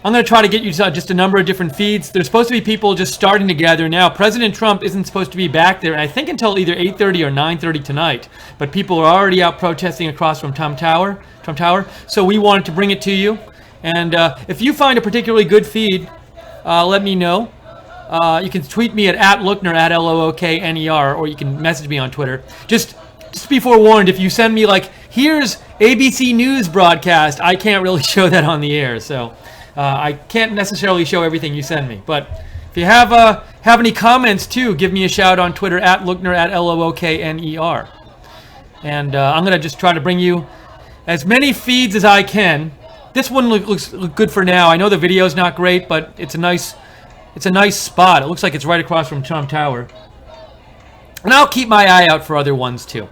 I'm going to try to get you just a number of different feeds. There's supposed to be people just starting to gather now. President Trump isn't supposed to be back there, I think, until either 8:30 or 9:30 tonight. But people are already out protesting across from Trump Tower. So we wanted to bring it to you. And if you find a particularly good feed, let me know. You can tweet me at Lookner, at Lookner, or you can message me on Twitter. Just be forewarned, if you send me like, here's ABC News broadcast, I can't really show that on the air. So I can't necessarily show everything you send me. But if you have any comments too, give me a shout on Twitter at Lookner, at Lookner. And I'm going to just try to bring you as many feeds as I can. This one looks good for now. I know the video's not great, but it's a nice spot. It looks like it's right across from Trump Tower. And I'll keep my eye out for other ones too.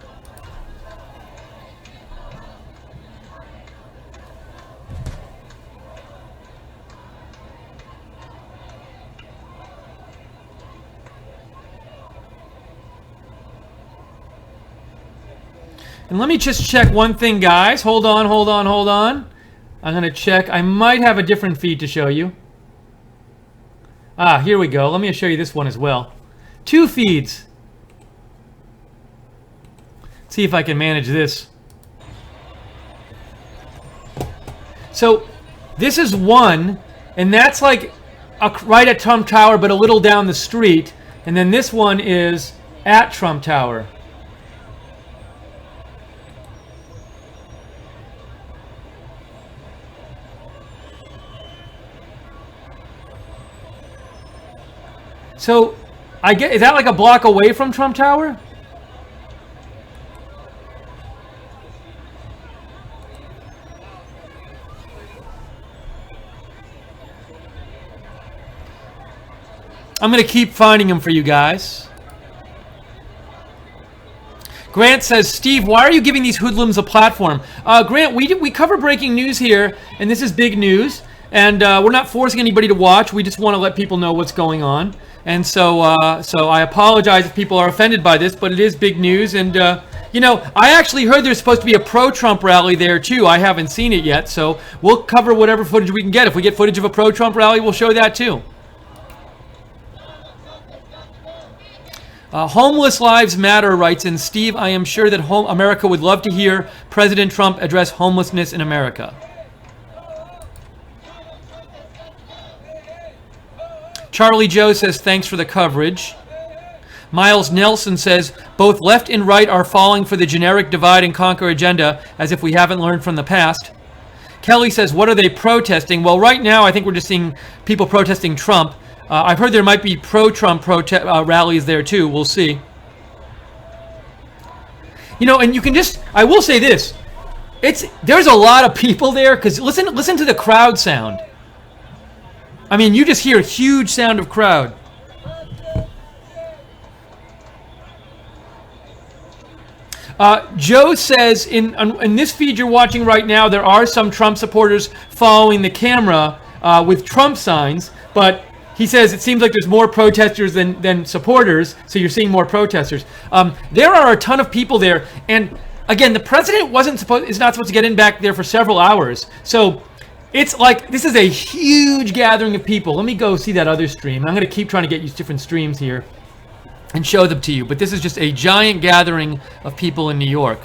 And let me just check one thing, guys. Hold on. I'm going to check. I might have a different feed to show you. Here we go. Let me show you this one as well. 2 feeds. Let's see if I can manage this. So this is one, and that's like right at Trump Tower, but a little down the street. And then this one is at Trump Tower. So, is that like a block away from Trump Tower? I'm going to keep finding them for you guys. Grant says, Steve, why are you giving these hoodlums a platform? Grant, we cover breaking news here, and this is big news. And we're not forcing anybody to watch. We just want to let people know what's going on. And so I apologize if people are offended by this, but it is big news. And, I actually heard there's supposed to be a pro-Trump rally there, too. I haven't seen it yet. So we'll cover whatever footage we can get. If we get footage of a pro-Trump rally, we'll show that, too. Homeless Lives Matter writes in, Steve, I am sure that America would love to hear President Trump address homelessness in America. Charlie Joe says, thanks for the coverage. Miles Nelson says, both left and right are falling for the generic divide and conquer agenda, as if we haven't learned from the past. Kelly says, what are they protesting? Well, right now, I think we're just seeing people protesting Trump. I've heard there might be pro-Trump rallies there, too. We'll see. And you can I will say this. There's a lot of people there, because listen to the crowd sound. I mean, you just hear a huge sound of crowd. Joe says, in this feed you're watching right now, there are some Trump supporters following the camera with Trump signs, but he says it seems like there's more protesters than supporters, so you're seeing more protesters. There are a ton of people there, and again, the president is not supposed to get in back there for several hours, so it's like, this is a huge gathering of people. Let me go see that other stream. I'm going to keep trying to get you different streams here and show them to you. But this is just a giant gathering of people in New York.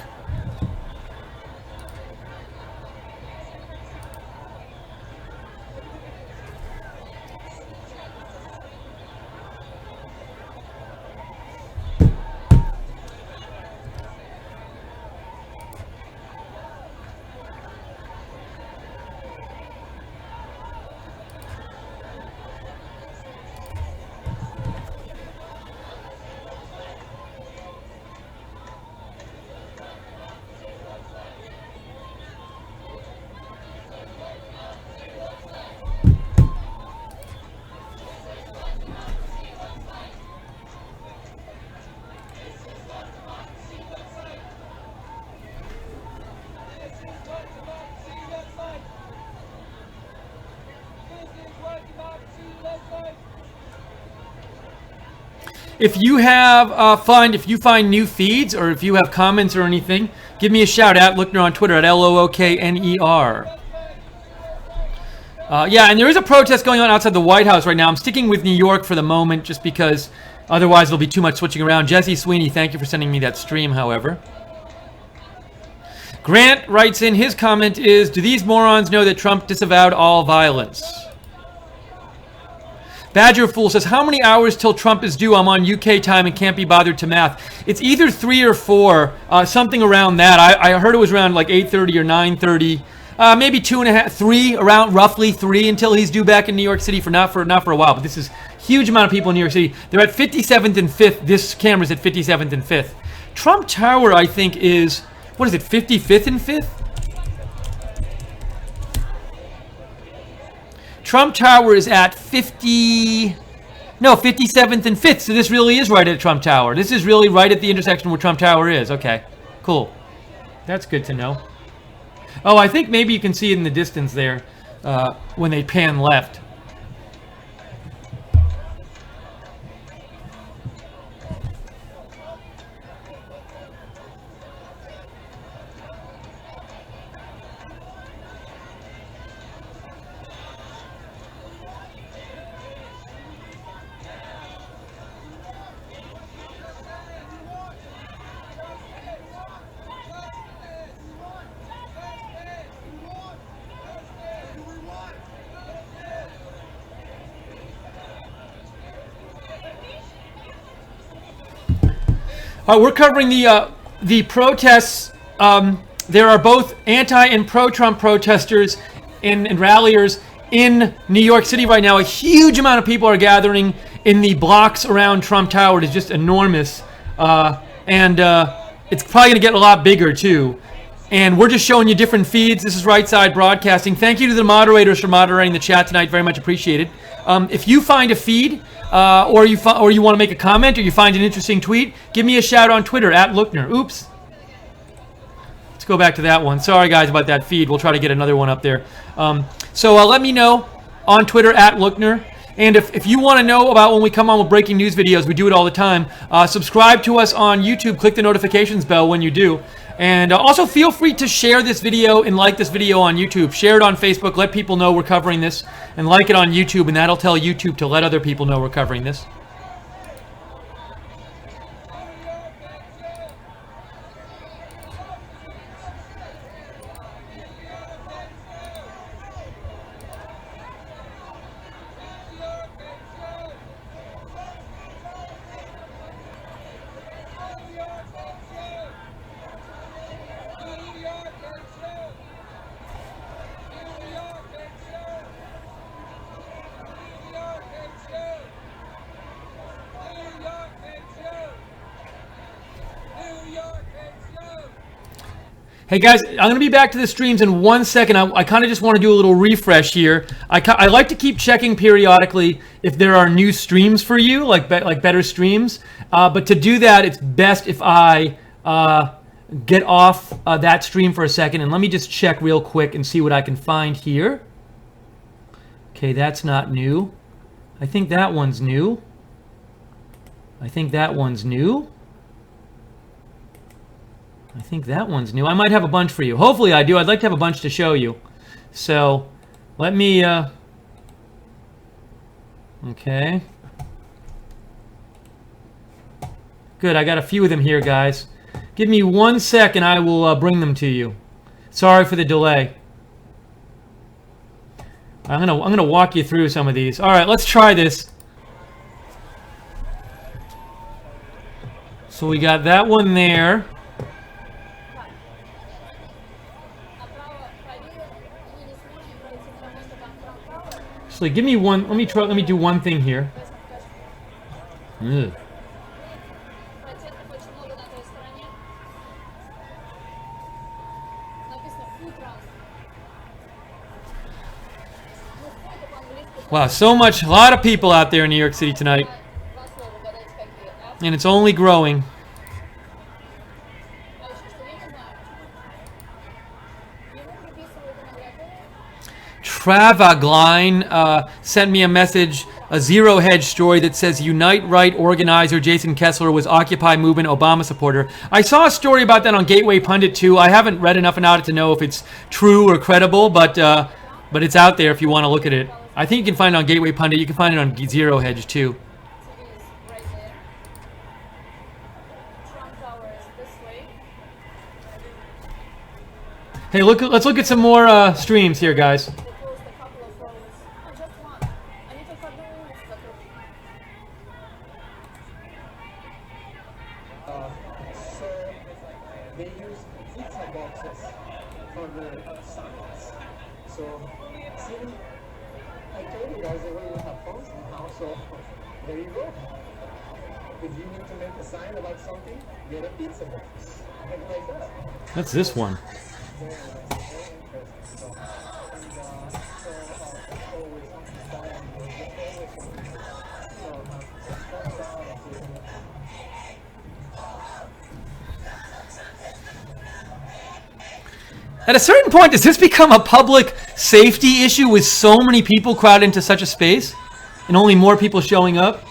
If you if you find new feeds, or if you have comments or anything, give me a shout at Lookner on Twitter at Lookner. Yeah, and there is a protest going on outside the White House right now. I'm sticking with New York for the moment just because otherwise there'll be too much switching around. Jesse Sweeney, thank you for sending me that stream, however. Grant writes in, his comment is, do these morons know that Trump disavowed all violence? Badger Fool says, how many hours till Trump is due? I'm on UK time and can't be bothered to math. It's either 3 or 4, something around that. I heard it was around like 8:30 or 9:30. Maybe 2.5, 3, around roughly 3 until he's due back in New York City for not for a while. But this is huge amount of people in New York City. They're at 57th and 5th. This camera's at 57th and 5th. Trump Tower, I think, is, what is it, 55th and 5th? Trump Tower is at 57th and 5th. So this really is right at Trump Tower. This is really right at the intersection where Trump Tower is. Okay, cool. That's good to know. Oh, I think maybe you can see it in the distance there when they pan left. We're covering the protests. There are both anti and pro-Trump protesters and ralliers in New York City right now. A huge amount of people are gathering in the blocks around Trump Tower. It is just enormous. And it's probably going to get a lot bigger, too. And we're just showing you different feeds. This is Right Side Broadcasting. Thank you to the moderators for moderating the chat tonight. Very much appreciated. If you find a feed, or you want to make a comment, or you find an interesting tweet, give me a shout on Twitter at Lookner. Oops. Let's go back to that one. Sorry, guys, about that feed. We'll try to get another one up there. So let me know on Twitter at Lookner. And if you want to know about when we come on with breaking news videos, we do it all the time. Subscribe to us on YouTube. Click the notifications bell when you do. And also feel free to share this video and like this video on YouTube. Share it on Facebook. Let people know we're covering this. And like it on YouTube, and that'll tell YouTube to let other people know we're covering this. Hey guys, I'm going to be back to the streams in 1 second. I kind of just want to do a little refresh here. I like to keep checking periodically if there are new streams for you, like better streams. But to do that, it's best if I get off that stream for a second. And let me just check real quick and see what I can find here. Okay, that's not new. I think that one's new. I think that one's new. I think that one's new. I might have a bunch for you. Hopefully I do. I'd like to have a bunch to show you. So let me, okay. Good, I got a few of them here, guys. Give me 1 second, I will bring them to you. Sorry for the delay. I'm gonna walk you through some of these. All right, let's try this. So we got that one there. So give me one. Let me do one thing here. Ugh. Wow, so much, a lot of people out there in New York City tonight. And it's only growing. Travagline sent me a message, a Zero Hedge story that says Unite Right organizer Jason Kessler was Occupy movement Obama supporter. I saw a story about that on Gateway Pundit too. I haven't read enough about it to know if it's true or credible, but but it's out there if you want to look at it. I think you can find it on Gateway Pundit. You can find it on Zero Hedge too. Hey, let's look at some more streams here, guys. That's this one. At a certain point, does this become a public safety issue with so many people crowded into such a space and only more people showing up?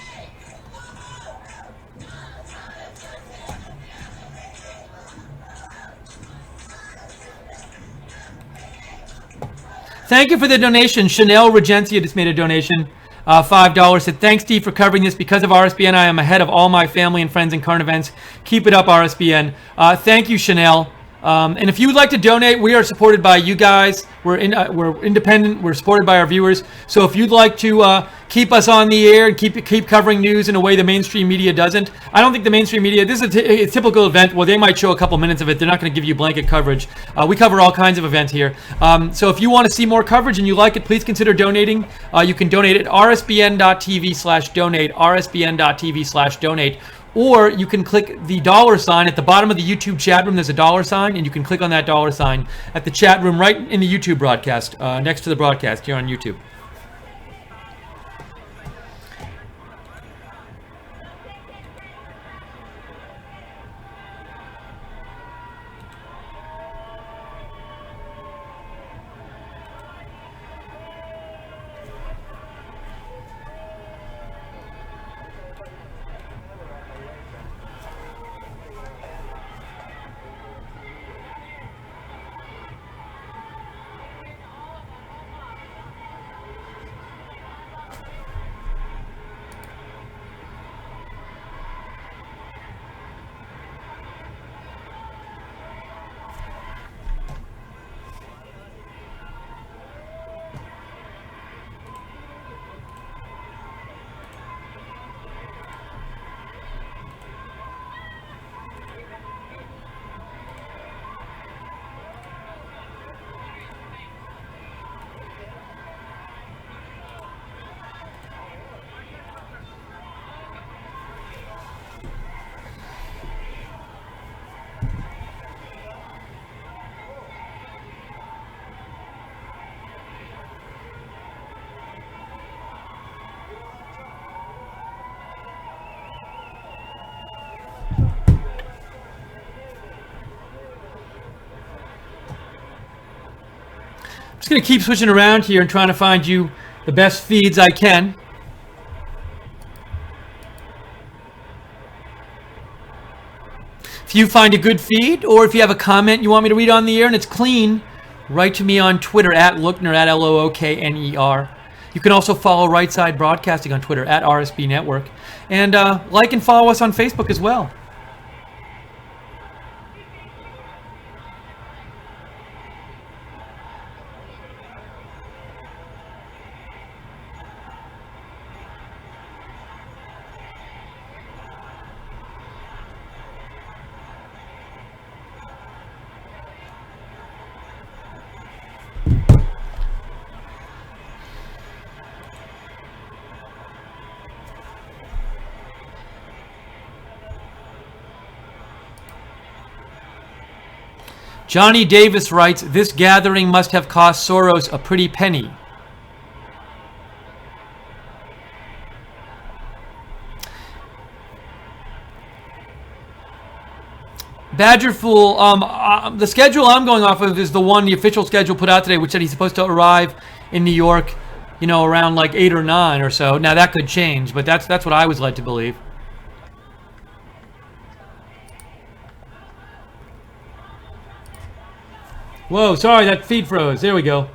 Thank you for the donation. Chanel Regencia just made a donation, $5. Said, thanks, Steve, for covering this. Because of RSBN, I am ahead of all my family and friends in current events. Keep it up, RSBN. Thank you, Chanel. And if you would like to donate, we are supported by you guys. We're independent. We're supported by our viewers. So if you'd like to keep us on the air and keep covering news in a way the mainstream media doesn't, I don't think the mainstream media. This is a typical event. Well, they might show a couple minutes of it. They're not going to give you blanket coverage. We cover all kinds of events here. So if you want to see more coverage and you like it, please consider donating. You can donate at rsbn.tv/donate. rsbn.tv/donate. Or you can click the $sign at the bottom of the YouTube chat room. There's a $sign, and you can click on that $sign at the chat room right in the YouTube broadcast, next to the broadcast here on YouTube. Just going to keep switching around here and trying to find you the best feeds I can. If you find a good feed, or if you have a comment you want me to read on the air and it's clean, write to me on Twitter at Lookner, at Lookner. You can also follow Right Side Broadcasting on Twitter at RSB Network. And like and follow us on Facebook as well. Johnny Davis writes, this gathering must have cost Soros a pretty penny. Badgerfool, the schedule I'm going off of is the one, the official schedule put out today, which said he's supposed to arrive in New York, you know, around like 8 or 9 or so. Now that could change, but that's what I was led to believe. Whoa, sorry, that feed froze. There we go.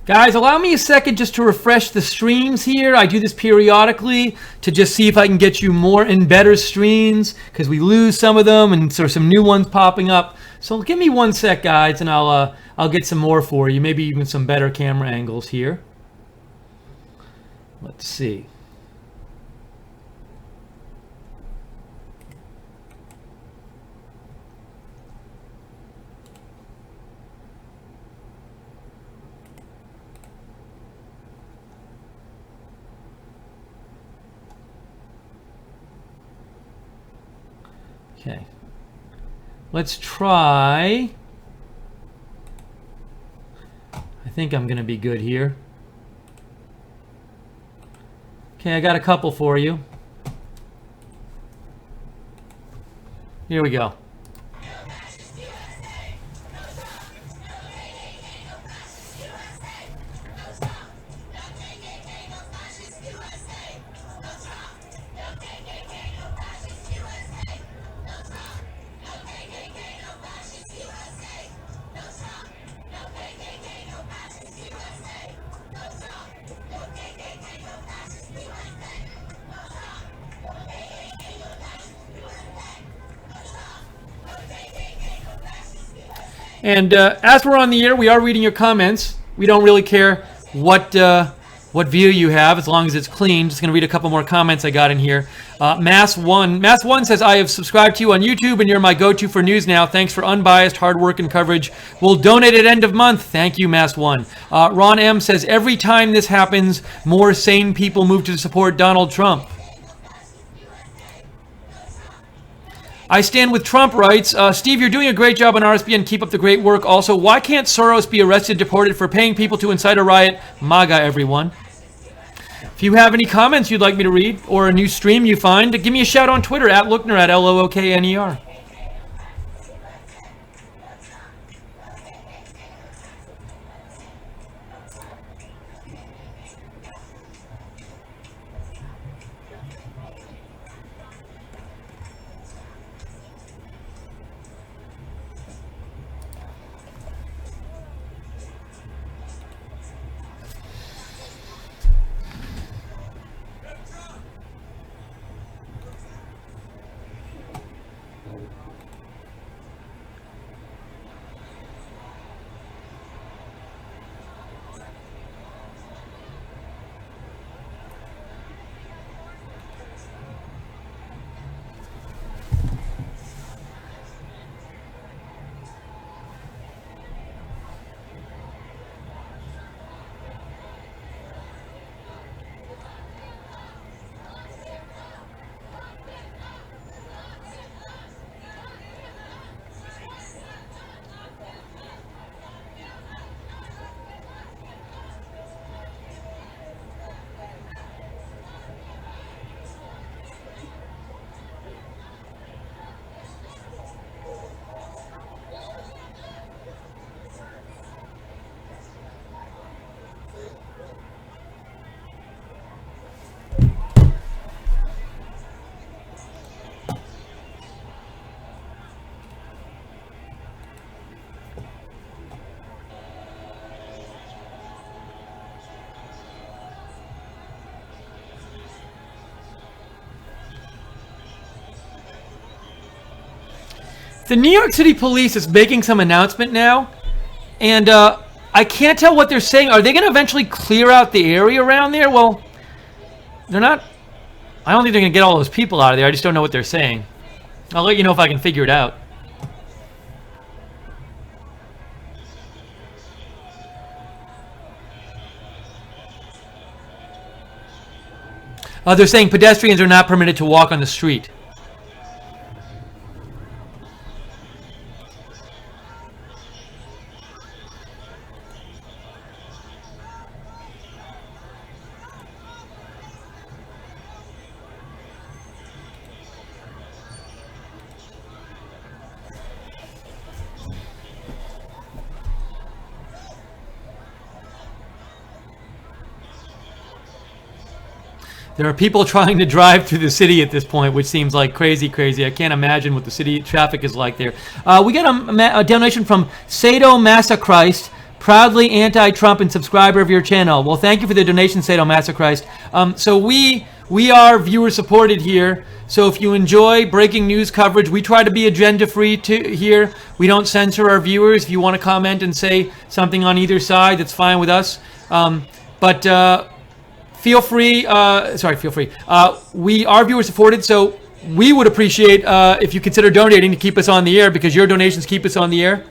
Guys, allow me a second just to refresh the streams here. I do this periodically to just see if I can get you more and better streams, because we lose some of them and so some new ones popping up. So give me 1 sec, guys, and I'll get some more for you. Maybe even some better camera angles here. Let's see. Okay, let's try. I think I'm going to be good here. Okay, I got a couple for you. Here we go. And as we're on the air, we are reading your comments. We don't really care what view you have, as long as it's clean. Just going to read a couple more comments I got in here. Mass1 says, I have subscribed to you on YouTube, and you're my go-to for news now. Thanks for unbiased hard work and coverage. We'll donate at end of month. Thank you, Mass1. Ron M says, every time this happens, more sane people move to support Donald Trump. I stand with Trump writes, Steve, you're doing a great job on RSBN. Keep up the great work. Also, why can't Soros be arrested, deported for paying people to incite a riot? MAGA, everyone. If you have any comments you'd like me to read or a new stream you find, give me a shout on Twitter at Lookner, at Lookner. The New York City police is making some announcement now, and I can't tell what they're saying. Are they going to eventually clear out the area around there? Well, they're not. I don't think they're going to get all those people out of there. I just don't know what they're saying. I'll let you know if I can figure it out. They're saying pedestrians are not permitted to walk on the street. There are people trying to drive through the city at this point, which seems like crazy. I can't imagine what the city traffic is like there. We got a donation from Sado Massa Christ. proudly anti-Trump and subscriber of your channel. Well, thank you for the donation, Sado Massachrist. So we are viewer supported here. So if you enjoy breaking news coverage, we try to be agenda free here. We don't censor our viewers. If you want to comment and say something on either side, that's fine with us. But feel free. Feel free. We are viewer supported, so we would appreciate if you consider donating to keep us on the air, because your donations keep us on the air.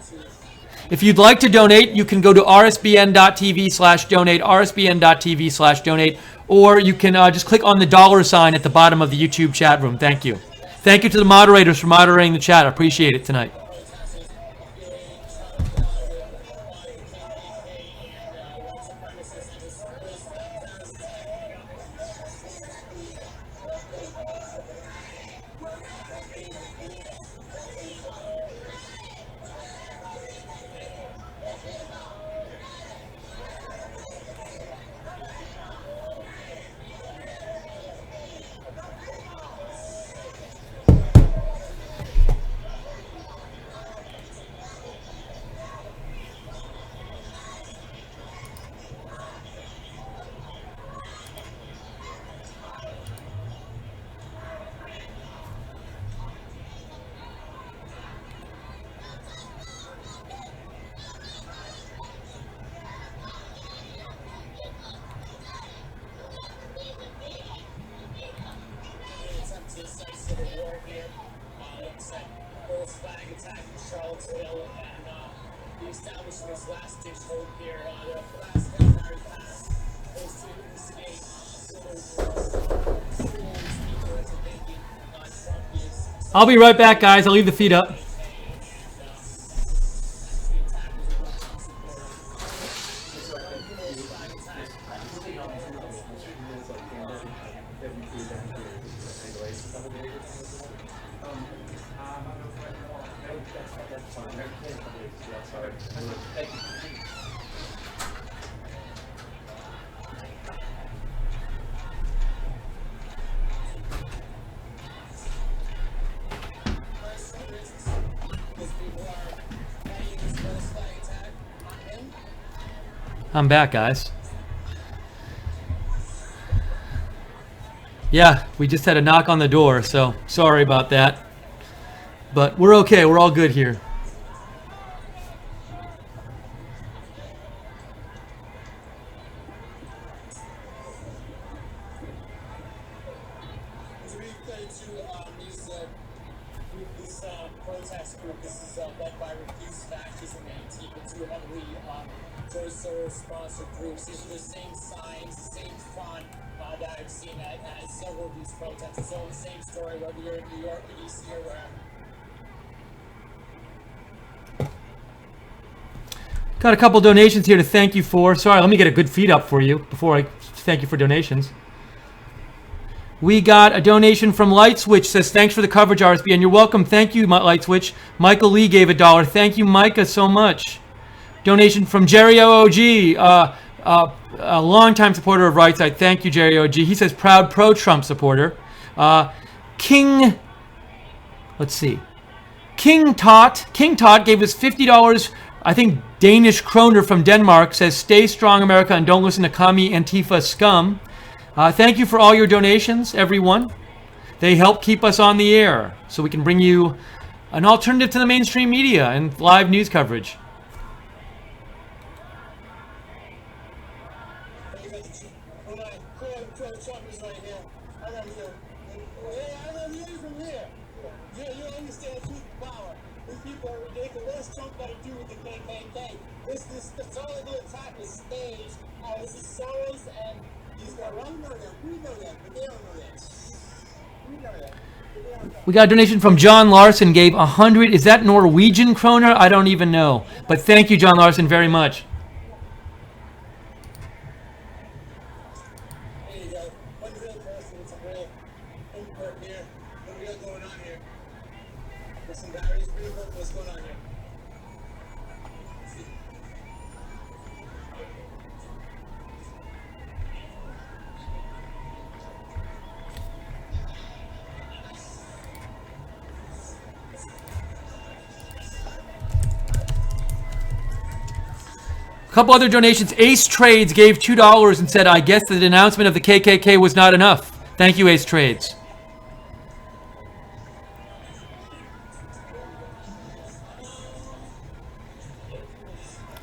If you'd like to donate, you can go to rsbn.tv/donate, rsbn.tv/donate, or you can just click on the $ at the bottom of the YouTube chat room. Thank you. Thank you to the moderators for moderating the chat. I appreciate it tonight. I'll be right back, guys. I'll leave the feed up. I'm back, guys. Yeah, we just had a knock on the door, so sorry about that. But we're okay. We're all good here. Got a couple donations here to thank you for. Sorry, let me get a good feed up for you before I thank you for donations. We got a donation from Light Switch. Says, thanks for the coverage, RSBN. You're welcome. Thank you, Light Switch. Michael Lee gave $1. Thank you, Micah, so much. Donation from Jerry OOG, a longtime supporter of Rightside. Thank you, Jerry OOG. He says, proud pro-Trump supporter. King Tot gave us $50. I think Danish kroner from Denmark. Says, stay strong, America, and don't listen to commie Antifa scum. Thank you for all your donations, everyone. They help keep us on the air so we can bring you an alternative to the mainstream media and live news coverage. We got a donation from John Larson, gave 100. Is that Norwegian kroner? I don't even know. But thank you, John Larson, very much. couple other donations. Ace Trades gave $2 and said, I guess the denouncement of the KKK was not enough. Thank you, Ace Trades.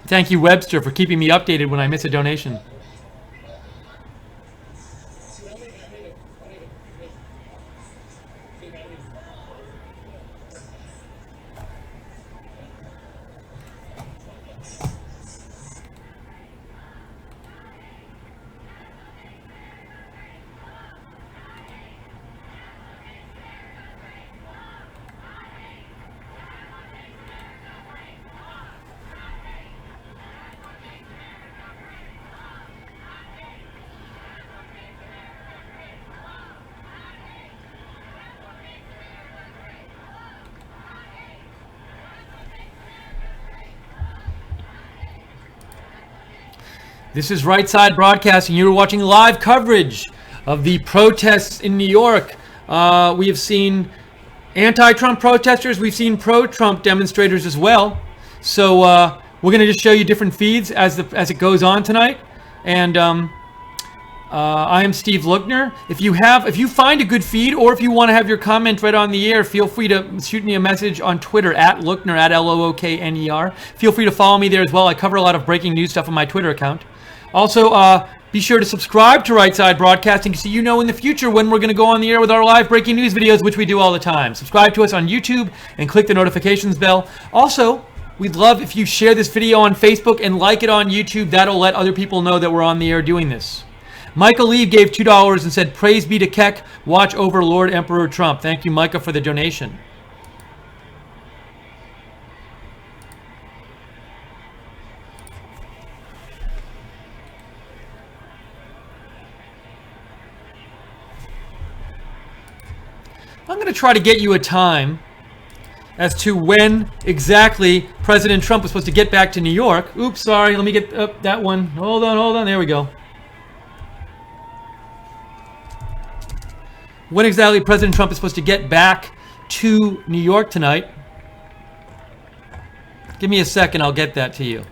Thank you, Webster, for keeping me updated when I miss a donation. This is Right Side Broadcasting. You're watching live coverage of the protests in New York. We have seen anti-Trump protesters. We've seen pro-Trump demonstrators as well. So we're going to just show you different feeds as it goes on tonight. And I am Steve Lookner. If you find a good feed, or if you want to have your comment read on the air, feel free to shoot me a message on Twitter at Lookner, at Lookner. Feel free to follow me there as well. I cover a lot of breaking news stuff on my Twitter account. Also, be sure to subscribe to Right Side Broadcasting so you know in the future when we're going to go on the air with our live breaking news videos, which we do all the time. Subscribe to us on YouTube and click the notifications bell. Also, we'd love if you share this video on Facebook and like it on YouTube. That'll let other people know that we're on the air doing this. Michael Lee gave $2 and said, praise be to Keck, watch over Lord Emperor Trump. Thank you, Micah, for the donation. I'm going to try to get you a time as to when exactly President Trump was supposed to get back to New York. Oops, sorry. Let me get up that one. Hold on. There we go. When exactly President Trump is supposed to get back to New York tonight. Give me a second. I'll get that to you.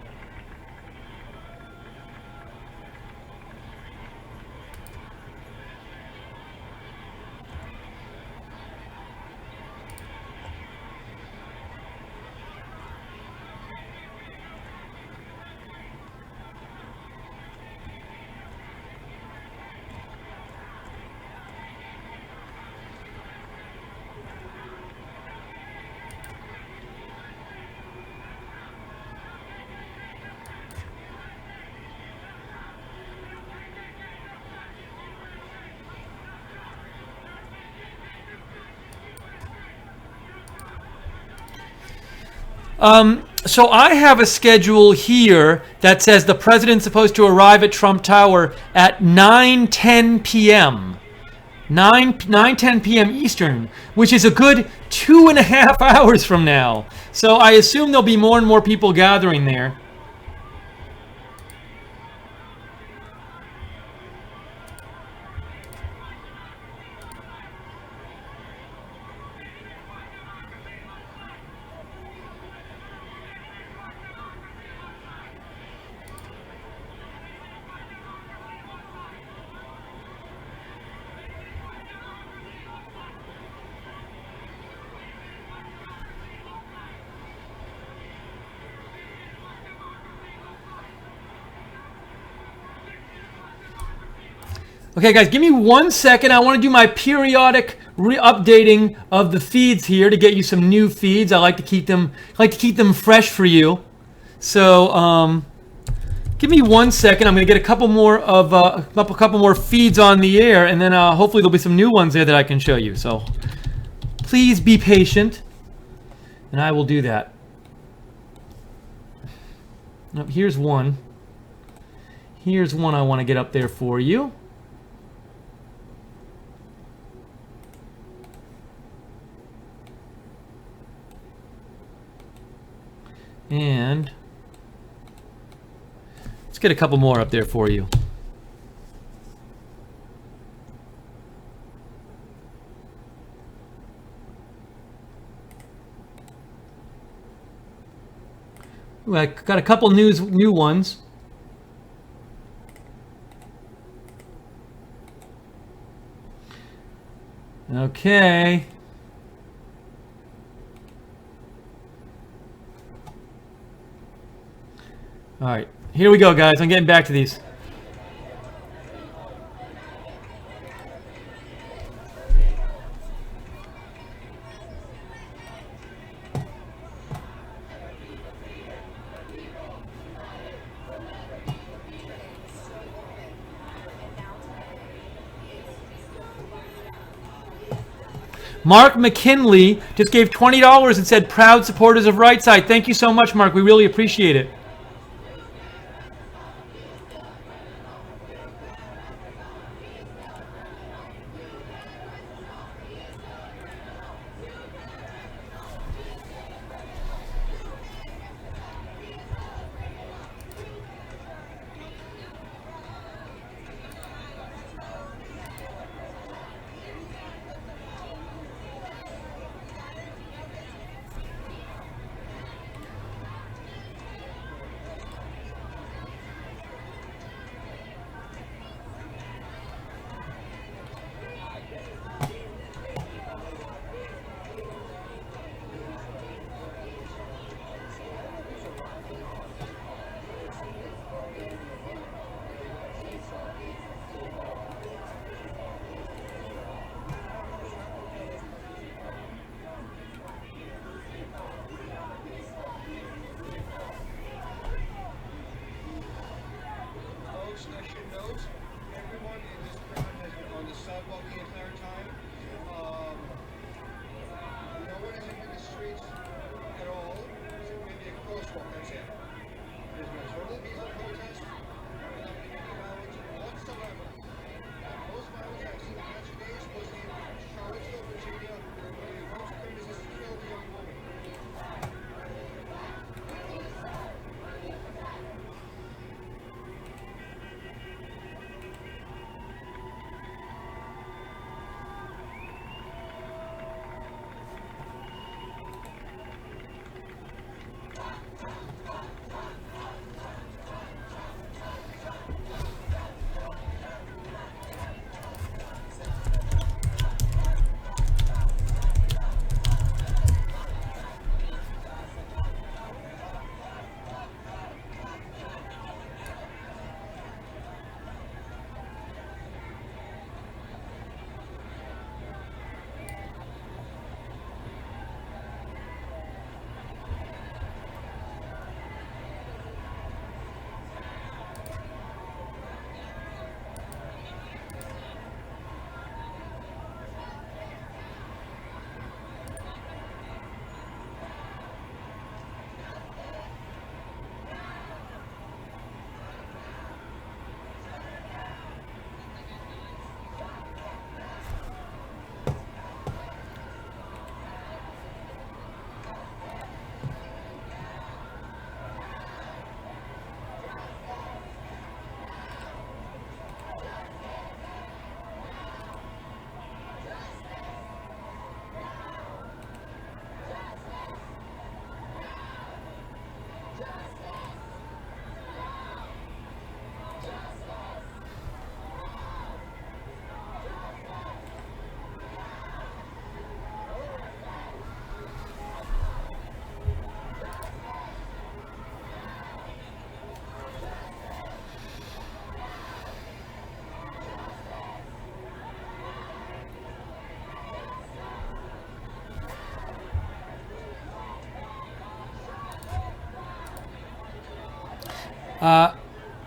So I have a schedule here that says the president's supposed to arrive at Trump Tower at 9:10 p.m. 9:10 p.m. Eastern, which is a good 2.5 hours from now. So I assume there'll be more and more people gathering there. Okay, guys, give me 1 second. I want to do my periodic re-updating of the feeds here to get you some new feeds. I like to keep them fresh for you. So, give me 1 second. I'm going to get a couple more feeds on the air, and then hopefully there'll be some new ones there that I can show you. So, please be patient, and I will do that. Now, here's one. Here's one I want to get up there for you. And let's get a couple more up there for you. Ooh, I got a couple new ones. Okay. All right, here we go, guys. I'm getting back to these. Mark McKinley just gave $20 and said, proud supporters of Right Side. Thank you so much, Mark. We really appreciate it.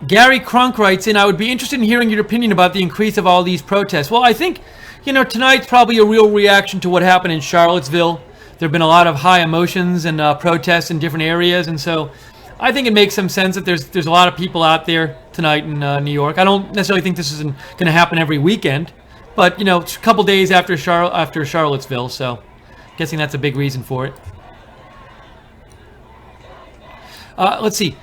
Gary Crunk writes in, I would be interested in hearing your opinion about the increase of all these protests. Well, I think, tonight's probably a real reaction to what happened in Charlottesville. There have been a lot of high emotions and protests in different areas, and so I think it makes some sense that there's a lot of people out there tonight in New York. I don't necessarily think this isn't going to happen every weekend, but, it's a couple days after Charlottesville, so guessing that's a big reason for it. Let's see.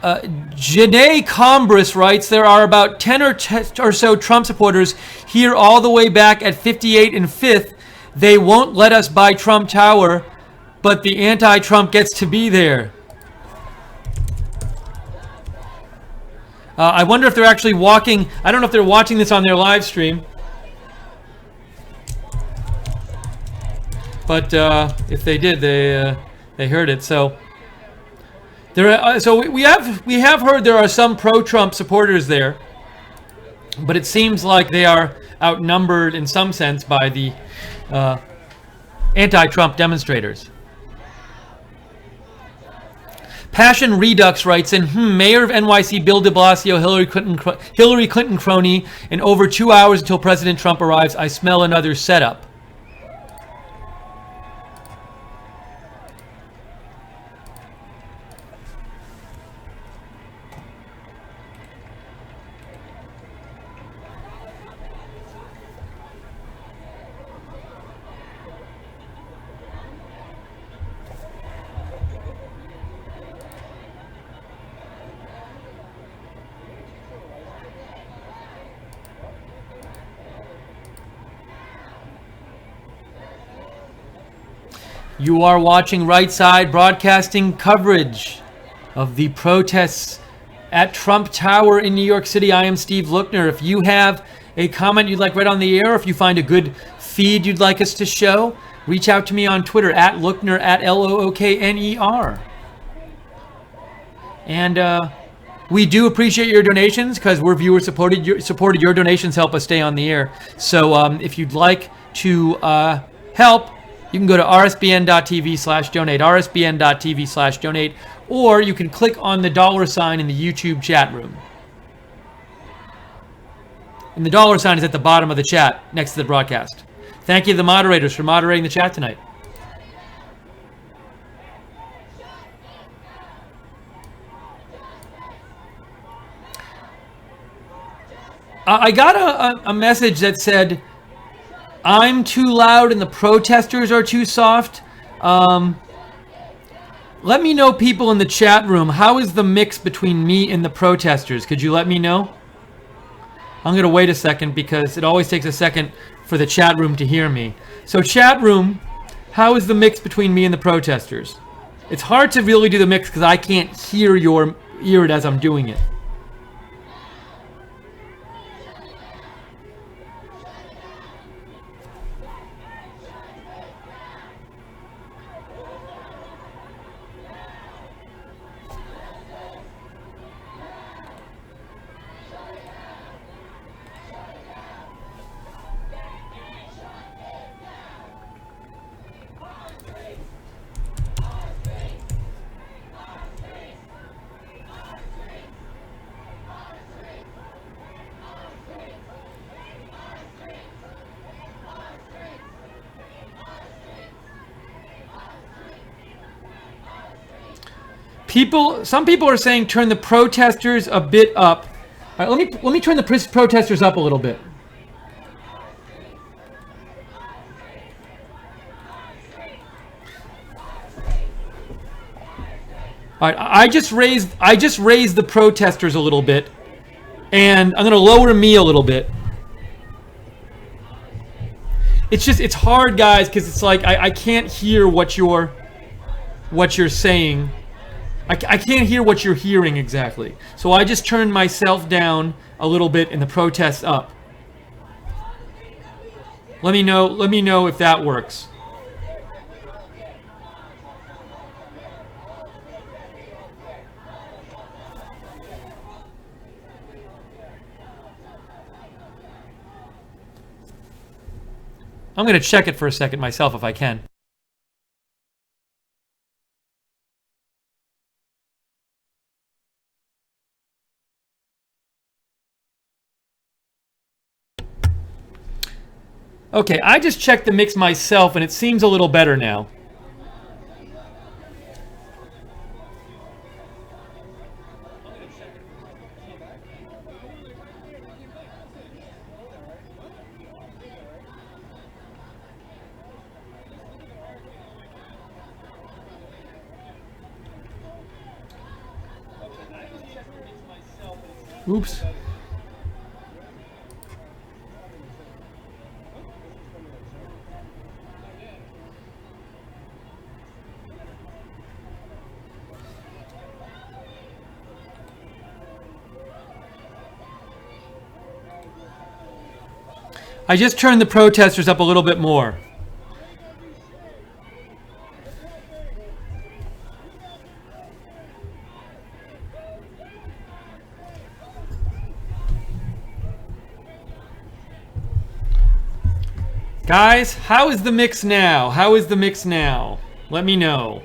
Janae Combris writes, there are about 10 or so Trump supporters here all the way back at 58 and 5th. They won't let us buy Trump Tower, but the anti-Trump gets to be there. I wonder if they're actually walking. I don't know if they're watching this on their live stream. But if they did, they heard it. So we have heard there are some pro-Trump supporters there, but it seems like they are outnumbered in some sense by the anti-Trump demonstrators. Passion Redux writes in, Mayor of NYC Bill de Blasio, Hillary Clinton crony, in over 2 hours until President Trump arrives. I smell another setup. You are watching Right Side Broadcasting coverage of the protests at Trump Tower in New York City. I am Steve Lookner. If you have a comment you'd like read on the air, if you find a good feed you'd like us to show, reach out to me on Twitter at Lookner, at Lookner. And we do appreciate your donations because we're viewer supported. Your donations help us stay on the air. So if you'd like to help, you can go to rsbn.tv/donate, rsbn.tv/donate, or you can click on the $sign in the YouTube chat room. And the $sign is at the bottom of the chat next to the broadcast. Thank you to the moderators for moderating the chat tonight. I got a message that said, I'm too loud and the protesters are too soft. Let me know, people in the chat room, how is the mix between me and the protesters? Could you let me know? I'm going to wait a second because it always takes a second for the chat room to hear me. So chat room, how is the mix between me and the protesters? It's hard to really do the mix because I can't hear it as I'm doing it. Some people are saying turn the protesters a bit up. All right, let me turn the protesters up a little bit. All right, I just raised the protesters a little bit, and I'm gonna lower me a little bit. It's hard, guys, because it's like I can't hear what you're saying. I can't hear what you're hearing exactly. So I just turned myself down a little bit and the protests up. Let me know if that works. I'm going to check it for a second myself if I can. Okay, I just checked the mix myself and it seems a little better now. Oops. I just turned the protesters up a little bit more. Guys, how is the mix now? How is the mix now? Let me know.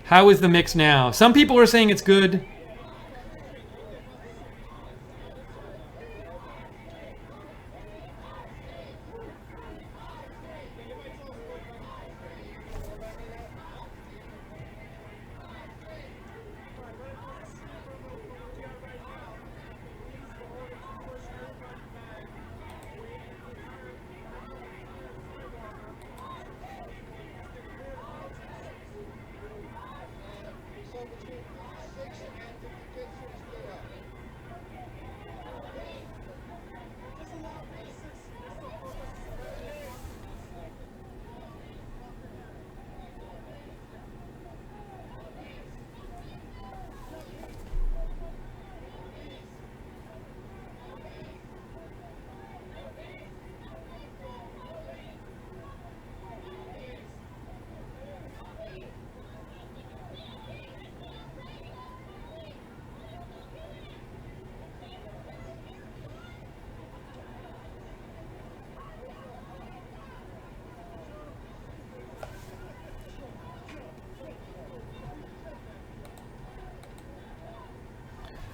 How is the mix now? Some people are saying it's good.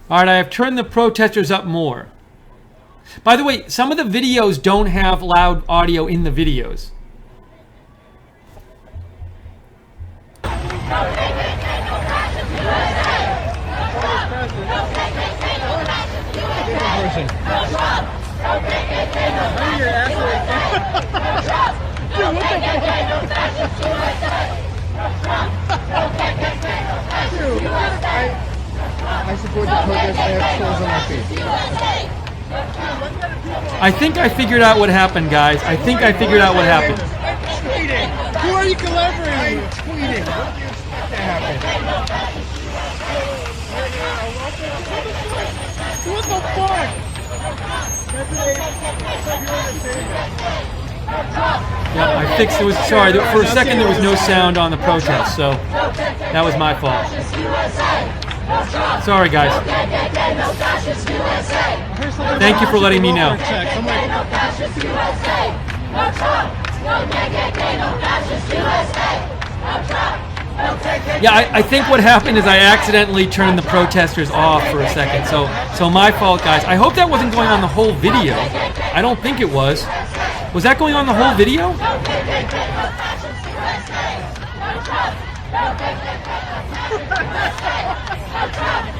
All right, I have turned the protesters up more. By the way, some of the videos don't have loud audio in the videos. I support the protest. I have clothes on my face. I think I figured out what happened, guys. I think I figured out what happened. Tweeting. Who are you collaborating with? Tweeting. What do you expect to happen? What the fuck? Yeah, I fixed it. Was sorry. For a second, there was no sound on the protest, so that was my fault. Sorry, guys. Thank you for letting me know. Yeah, I think what happened is I accidentally turned the protesters off for a second. So my fault, guys. I hope that wasn't going on the whole video. I don't think it was. Was that going on the whole video?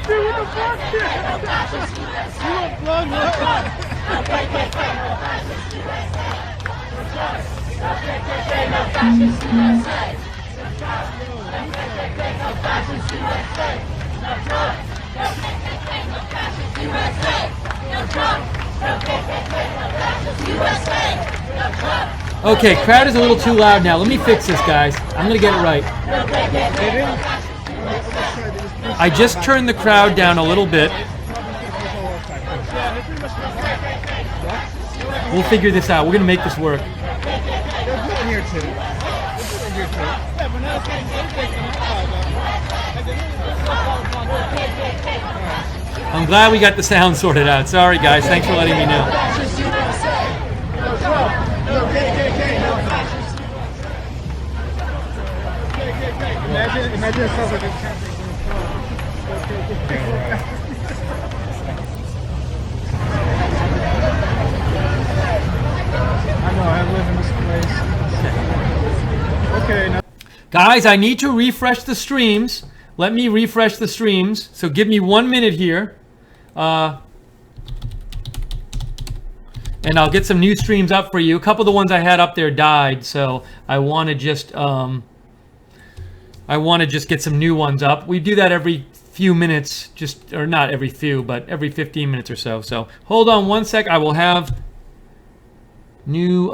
Dude, what the fuck? You a blog Okay, crowd is a little too loud now. Let me fix this, guys. I'm gonna get it right. I just turned the crowd down a little bit. We'll figure this out. We're gonna make this work. I'm glad we got the sound sorted out. Sorry, guys. Thanks for letting me know. Imagine it sounds like a I know, I live in this place. Okay, now. Guys, I need to refresh the streams. Let me refresh the streams. So give me 1 minute here. And I'll get some new streams up for you. A couple of the ones I had up there died, so I want to just get some new ones up. We do that every few minutes, or not every few, but every 15 minutes or so. So hold on 1 sec. I will have new.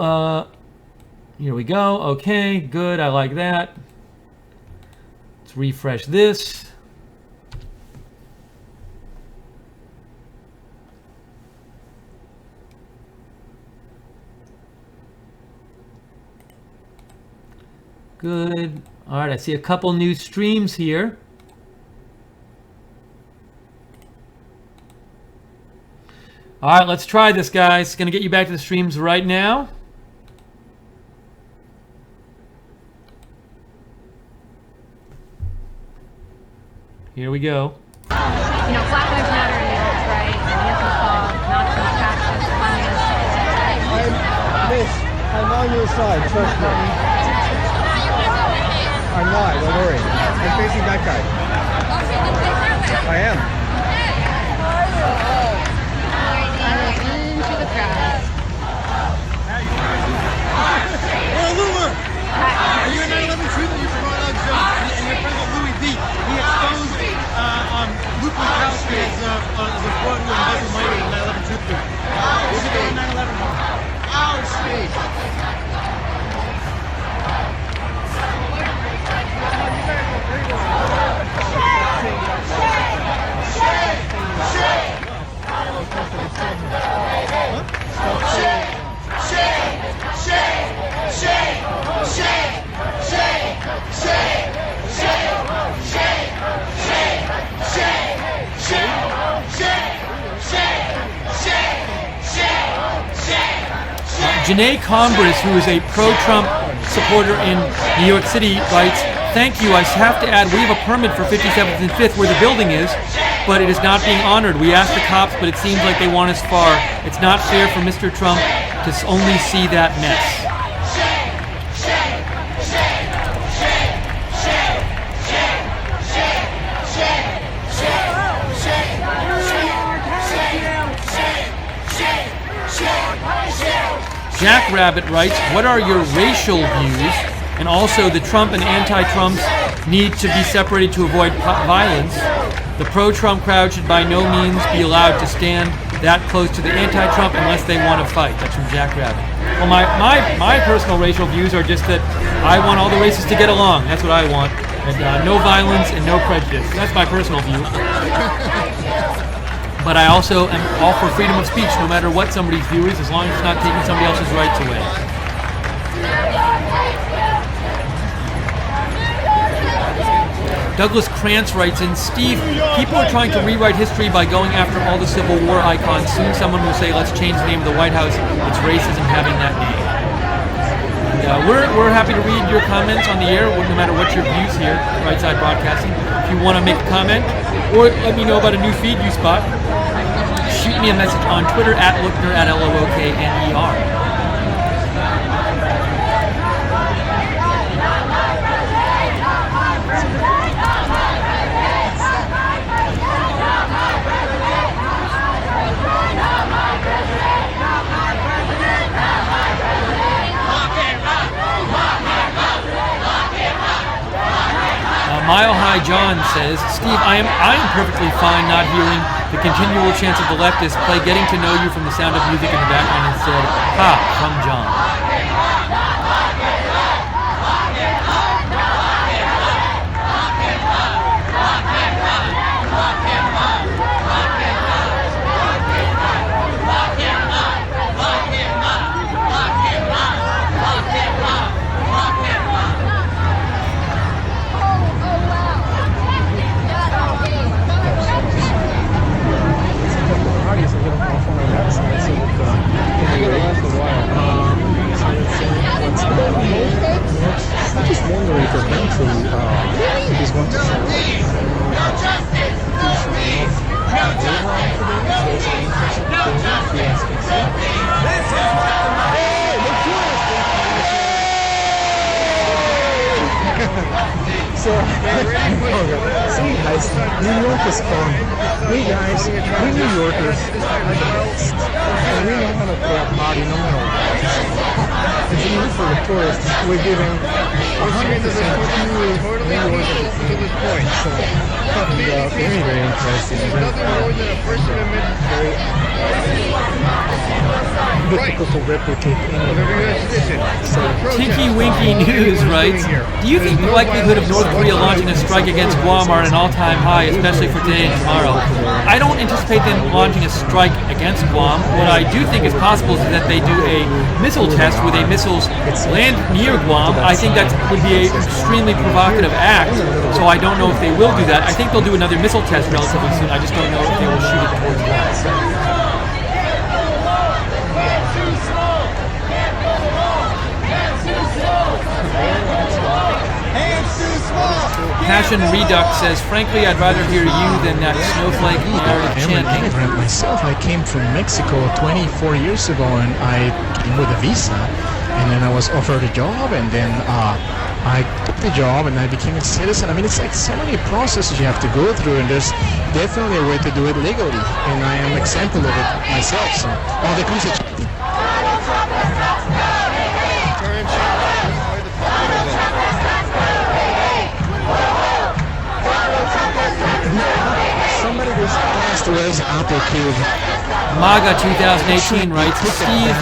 Here we go. Okay, good. I like that. Let's refresh this. Good. All right, I see a couple new streams here. All right, let's try this, guys. Gonna get you back to the streams right now. Here we go. You know, Black Lives Matter in New York, right? And Arkansas, Nazi fascists, communists. I'm on your side, trust me. I'm not, don't worry. I'm facing that guy. I am. Into the crowd. Hey, Lookner! Are you a 9/11 truth that you promote on Joe? And your friend Louis V. He exposed Lookner Kowski as a fraud who invested money in the 9/11 truth group. What did they do 9/11? Ouch, Steve! Janae Combris, who is a pro-Trump supporter in New York City, writes, "Thank you. I have to add, we have a permit for 57th and 5th where the building is, but it is not being honored. We asked the cops, but it seems like they want us far. It's not fair for Mr. Trump to only see that mess." Jack Rabbit writes, "What are your racial views? And also the Trump and anti-Trumps need to be separated to avoid violence. The pro-Trump crowd should by no means be allowed to stand that close to the anti-Trump unless they want to fight." That's from Jack Rabbit. Well, my personal racial views are just that I want all the races to get along. That's what I want. And no violence and no prejudice. That's my personal view. But I also am all for freedom of speech, no matter what somebody's view is, as long as it's not taking somebody else's rights away. Douglas Krantz writes in, "Steve, people are trying to rewrite history by going after all the Civil War icons. Soon someone will say, let's change the name of the White House. It's racism having that name." And, we're happy to read your comments on the air, no matter what your views here at Right Side Broadcasting. If you want to make a comment, or let me know about a new feed you spot, shoot me a message on Twitter at Lookner, at Lookner. Mile High John says, "Steve, I am perfectly fine not hearing the continual chants of the leftists play Getting to Know You from the sound of music in the background instead. Ha, from John." I'm just wondering if eventually he's going to see guys, New York is fun. We guys, we New Yorkers, and we know how to throw a party no matter what. It's easy for the tourists. We're giving 100% to this point. So, very, very interesting. Nothing more than a First Amendment. Difficult to replicate anywhere. So, Tinky Winky News writes, "Do you think the likelihood of North Korea launching a strike against Guam are at an all-time high, especially for today and tomorrow?" I don't anticipate them launching a strike against Guam. What I do think is possible is that they do a missile test where they missiles land near Guam. I think that would be an extremely provocative act, so I don't know if they will do that. I think they'll do another missile test relatively soon. I just don't know if they will shoot it towards Guam. Hands Passion Redux says, frankly, I'd rather hear you than that snowflake narrative I am an chanting. immigrant myself. I came from Mexico 24 years ago, and I came with a visa, and then I was offered a job, and then I took the job, and I became a citizen. I mean, it's like so many processes you have to go through, and there's definitely a way to do it legally, and I am an example of it myself. So, there comes a somebody just passed away's Apple Cube. MAGA 2018 writes, Steve,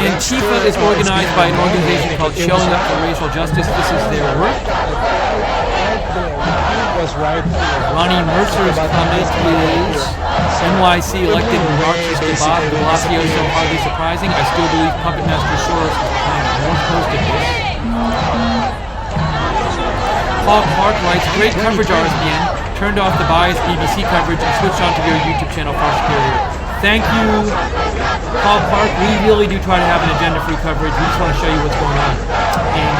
Antifa is organized by an organization called Showing Up for Racial Justice. This is their work. Ronnie Mercer's comment is, NYC elected Marxist Bob de Blasio so hardly surprising. I still believe Puppet Master Soros is behind most of this. Paul Clark writes, great coverage, RSBN. Turned off the biased BBC coverage and switched onto your YouTube channel, Far Superior. Thank you, Paul Clark. We really do try to have an agenda-free coverage. We just want to show you what's going on. And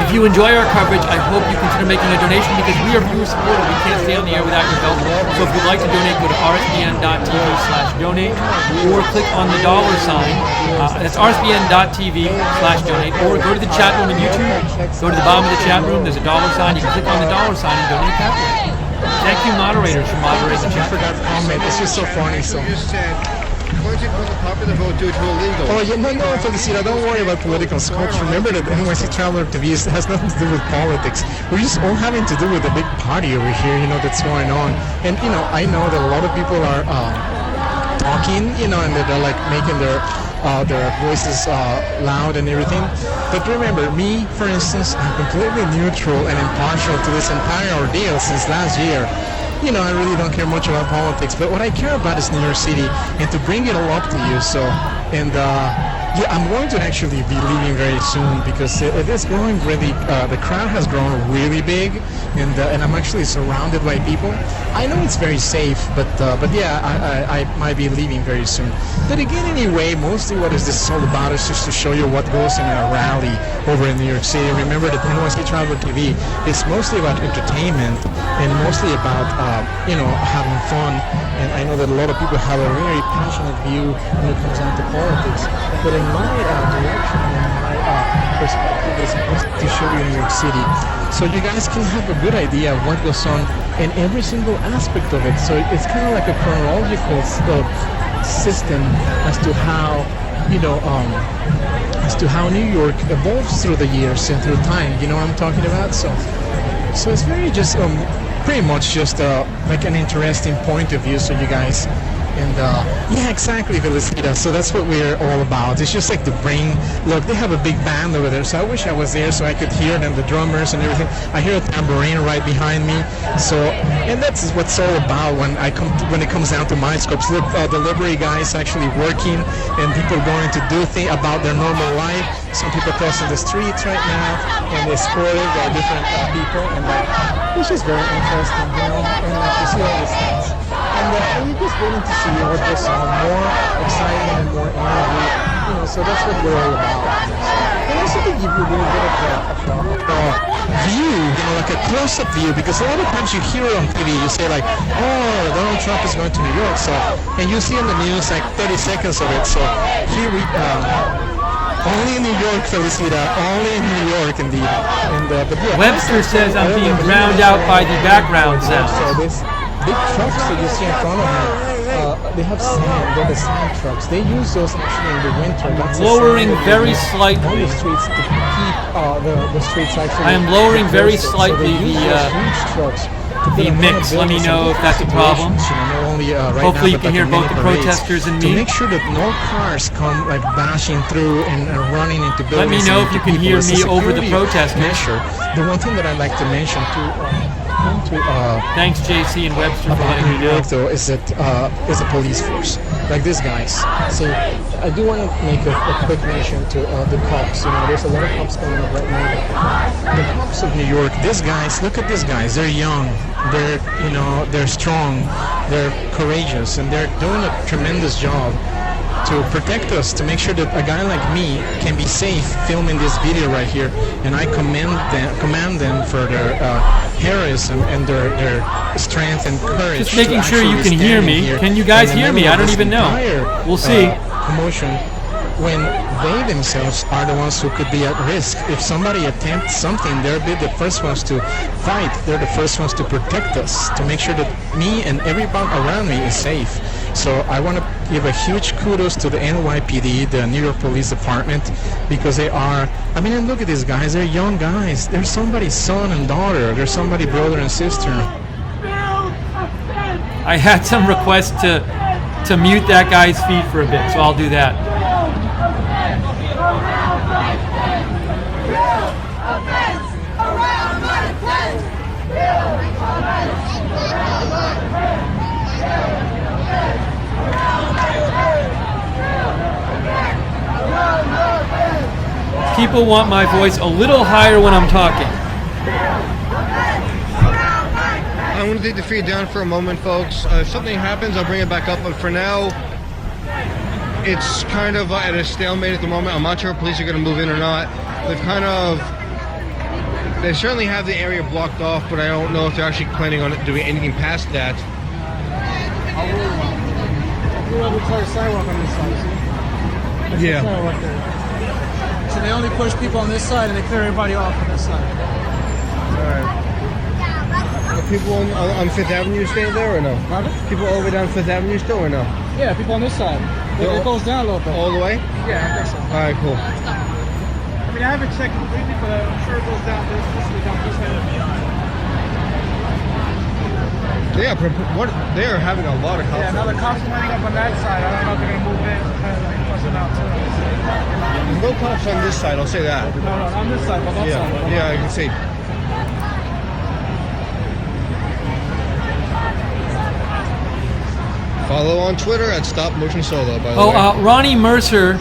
if you enjoy our coverage, I hope you consider making a donation because we are viewer-supported. We can't stay on the air without your help. So if you'd like to donate, go to rsbn.tv/donate or click on the dollar sign. That's rsbn.tv/donate, or go to the chat room in YouTube. Go to the bottom of the chat room. There's a dollar sign. You can click on the dollar sign and donate that way. Thank you, moderators, for moderating the chat. For that comment, it's just so funny. So. You just said Clinton put the popular vote due to illegal. Oh, yeah, no, Felicita, don't worry about political scopes. Remember that NYC Traveler TV has nothing to do with politics. We're just all having to do with a big party over here, that's going on. And, I know that a lot of people are talking, and that they're like making their voices loud and everything. But remember, me, for instance, I'm completely neutral and impartial to this entire ordeal since last year. I really don't care much about politics, but what I care about is New York City, and to bring it all up to you. So, and I'm going to actually be leaving very soon because it is growing really. The crowd has grown really big, and I'm actually surrounded by people. I know it's very safe, but yeah, I might be leaving very soon. But again, anyway, mostly what is this all about is just to show you what goes in a rally over in New York City. Remember that NYC Traveler TV is mostly about entertainment and mostly about having fun. And I know that a lot of people have a very passionate view when it comes down to politics. But in my direction and my perspective is to show you New York City, so you guys can have a good idea of what goes on in every single aspect of it. So it's kind of like a chronological system as to how New York evolves through the years and through time. You know what I'm talking about? So it's very just pretty much just like an interesting point of view, so you guys. And yeah, exactly, Felicita. So that's what we're all about. It's just like the brain. Look, they have a big band over there, so I wish I was there so I could hear them, the drummers and everything. I hear a tambourine right behind me. So, and that's what's all about when it comes down to my scopes. Look, delivery guys actually working, and people going to do things about their normal life. Some people crossing the streets right now, and escorted by different people, and it's just very interesting, and you see all these things. And you're just waiting to see what goes on, more excitement and more energy, so that's what we're all about. And also to give you a little bit of view, like a close-up view, because a lot of times you hear it on TV, you say like, oh, Donald Trump is going to New York, so, and you see in the news like 30 seconds of it, so here we only in New York, Felicita, only in New York, indeed. And, but yeah, Webster says I'm being drowned out by the background sound. So this big trucks that you see in front of me, they have sand. They're the sand trucks. They use those actually in the winter. That's lowering very on slightly. the streets to keep the streets actually. I am lowering very slightly so they use those huge trucks. the mix. Let me know if that's a problem. Hopefully you can hear both the protesters and me. To make sure that no cars come like bashing through and running into buildings. Let me know if you can hear me over the protesters. Measure. The one thing that I'd like to mention too. Thanks, JC and Webster, for letting me New know. York, though, is a police force like these guys. So I do want to make a quick mention to the cops. There's a lot of cops coming up right now. The cops of New York, these guys, look at these guys. They're young. They're strong. They're courageous, and they're doing a tremendous job. to protect us, to make sure that a guy like me can be safe filming this video right here. And I commend them for their heroism and their strength and courage. Just making to sure you actually can hear stand me. here Can you guys in the hear me? middle I of don't this even know. entire, We'll see. Commotion, when they themselves are the ones who could be at risk. If somebody attempts something, they'll be the first ones to fight. They're the first ones to protect us, to make sure that me and everyone around me is safe. So I want to give a huge kudos to the NYPD, the New York Police Department, because they are, I mean, and look at these guys, they're young guys. They're somebody's son and daughter. They're somebody's brother and sister. I had some requests to mute that guy's feed for a bit, so I'll do that. People want my voice a little higher when I'm talking. I'm going to take the feed down for a moment, folks. If something happens, I'll bring it back up. But for now, it's kind of at a stalemate at the moment. I'm not sure if police are going to move in or not. They certainly have the area blocked off, but I don't know if they're actually planning on doing anything past that. We're able to clear sidewalk on this side, see? There's Yeah. a sidewalk there. So they only push people on this side and they clear everybody off on this side. Alright. Are people on Fifth Avenue staying there or no? Pardon? People over down Fifth Avenue still or no? Yeah, people on this side. It goes down a little bit. All the way? Yeah, I think so. Alright, cool. I mean, I haven't checked completely, but I'm sure it goes down this way, down this side. Yeah, they are having a lot of cops. Yeah, now the cops are lining up on that side. I don't know if they're going to move in, kind of like pushing out too. There's no cops on this side, I'll say that. No, not on this side, but that side. Yeah, I can see. Follow on Twitter at Stop Motion Solo, by the way. Ronnie Mercer,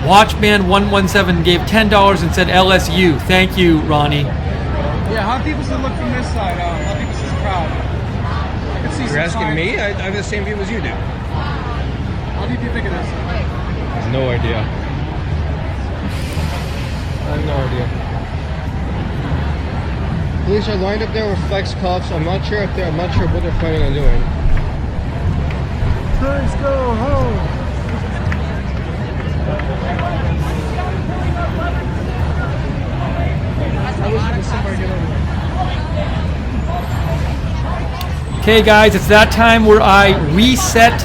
Watchman117, gave $10 and said LSU. Thank you, Ronnie. Yeah, how people should look from this side? How people see the crowd? I can see You're asking me? I have the same view as you do. How do you think of this? No idea. I have no idea. Police are lined up there with flex cuffs. I'm not sure what they're planning on doing. Let's go home. I wish there was somebody to get over there. Okay, guys, it's that time where I reset.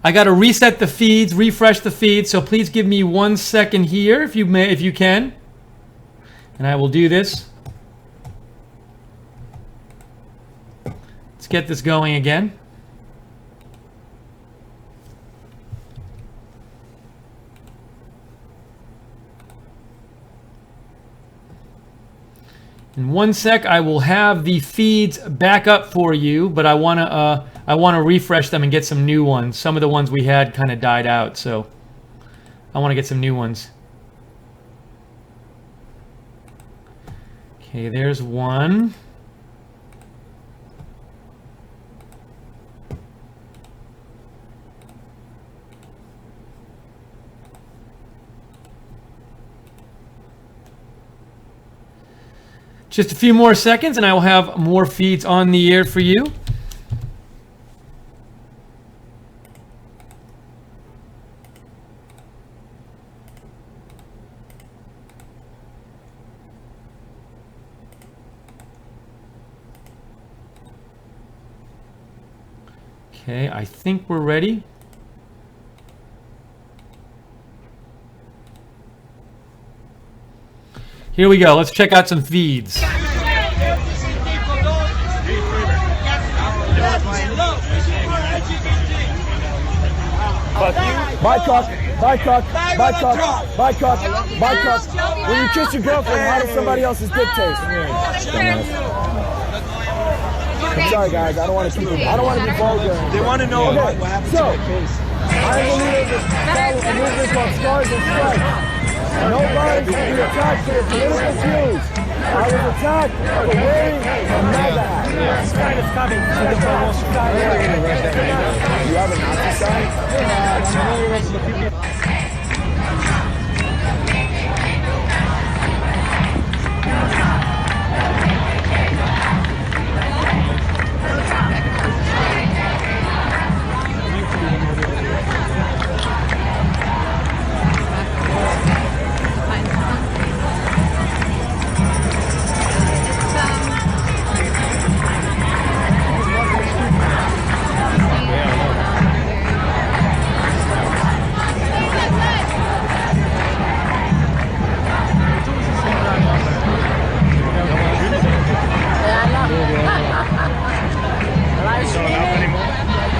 I got to reset the feeds, refresh the feed. So please give me 1 second here, if you can, and I will do this. Let's get this going again. In 1 sec, I will have the feeds back up for you, but I want to refresh them and get some new ones. Some of the ones we had kind of died out, so I want to get some new ones. Okay, there's one. Just a few more seconds and I will have more feeds on the air for you. Okay, I think we're ready. Here we go. Let's check out some feeds. Buy truck, buy truck, buy truck, buy truck, buy truck. When you kiss your girlfriend, how does somebody else's dick taste? I'm sorry, guys. I don't want to keep it. I don't want to be vulgar. They want to know what happened to the case. I'm the leader of this movement called Stars and Stripes. Nobody can be attacked for their political views. I was attacked for wearing a MAGA hat. This guy is coming. You have on the Nazi side?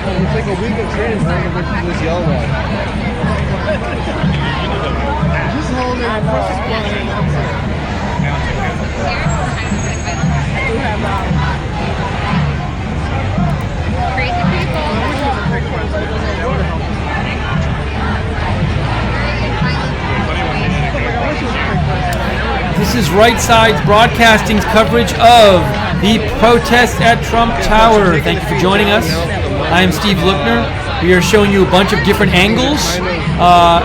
It's like a week of training, man, to this yellow one. Just hold it. Crazy people. This is Right Side's Broadcasting's coverage of the protest at Trump Tower. Thank you for joining us. I am Steve Lookner. We are showing you a bunch of different angles,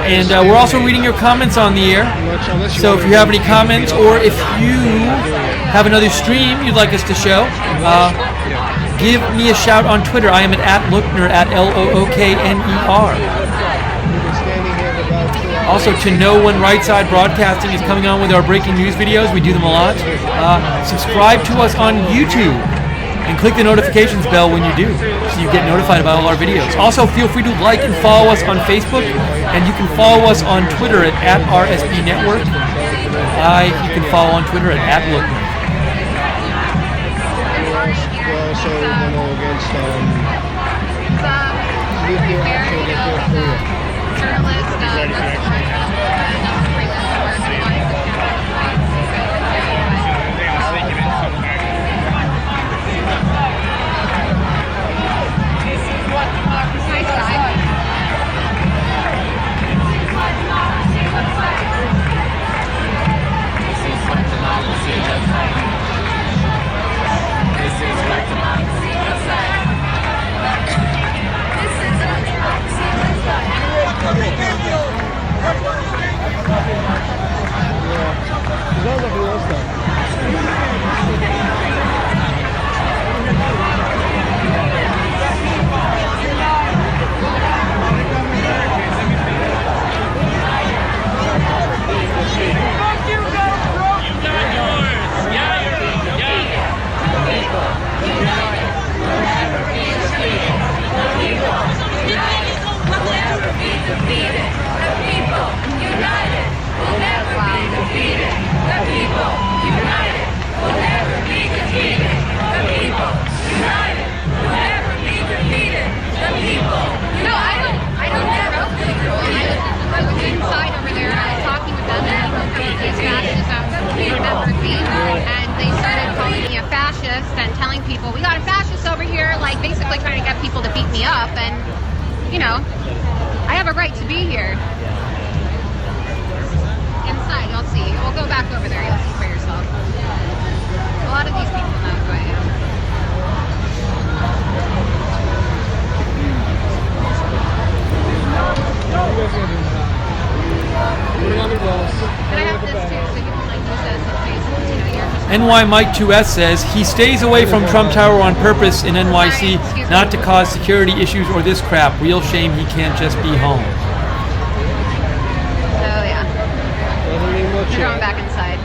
and we're also reading your comments on the air. So if you have any comments, or if you have another stream you'd like us to show, give me a shout on Twitter. I am at Lookner, at Lookner. Also, to know when Right Side Broadcasting is coming on with our breaking news videos, we do them a lot. Subscribe to us on YouTube and click the notifications bell when you do, so you get notified about all our videos. Also, feel free to like and follow us on Facebook, and you can follow us on Twitter at RSB Network. You can follow on Twitter at Lookner. We're also demo against and telling people we got a fascist over here, like basically trying to get people to beat me up, and you know, I have a right to be here. Inside, you'll see. We'll go back over there, you'll see for yourself. A lot of these people know who I am. And I have this too, so you can like use this in case, you know, you're just NY Mike 2S says he stays away from Trump Tower on purpose in NYC, not to cause security issues or this crap. Real shame he can't just be home. Oh yeah. You're going back inside.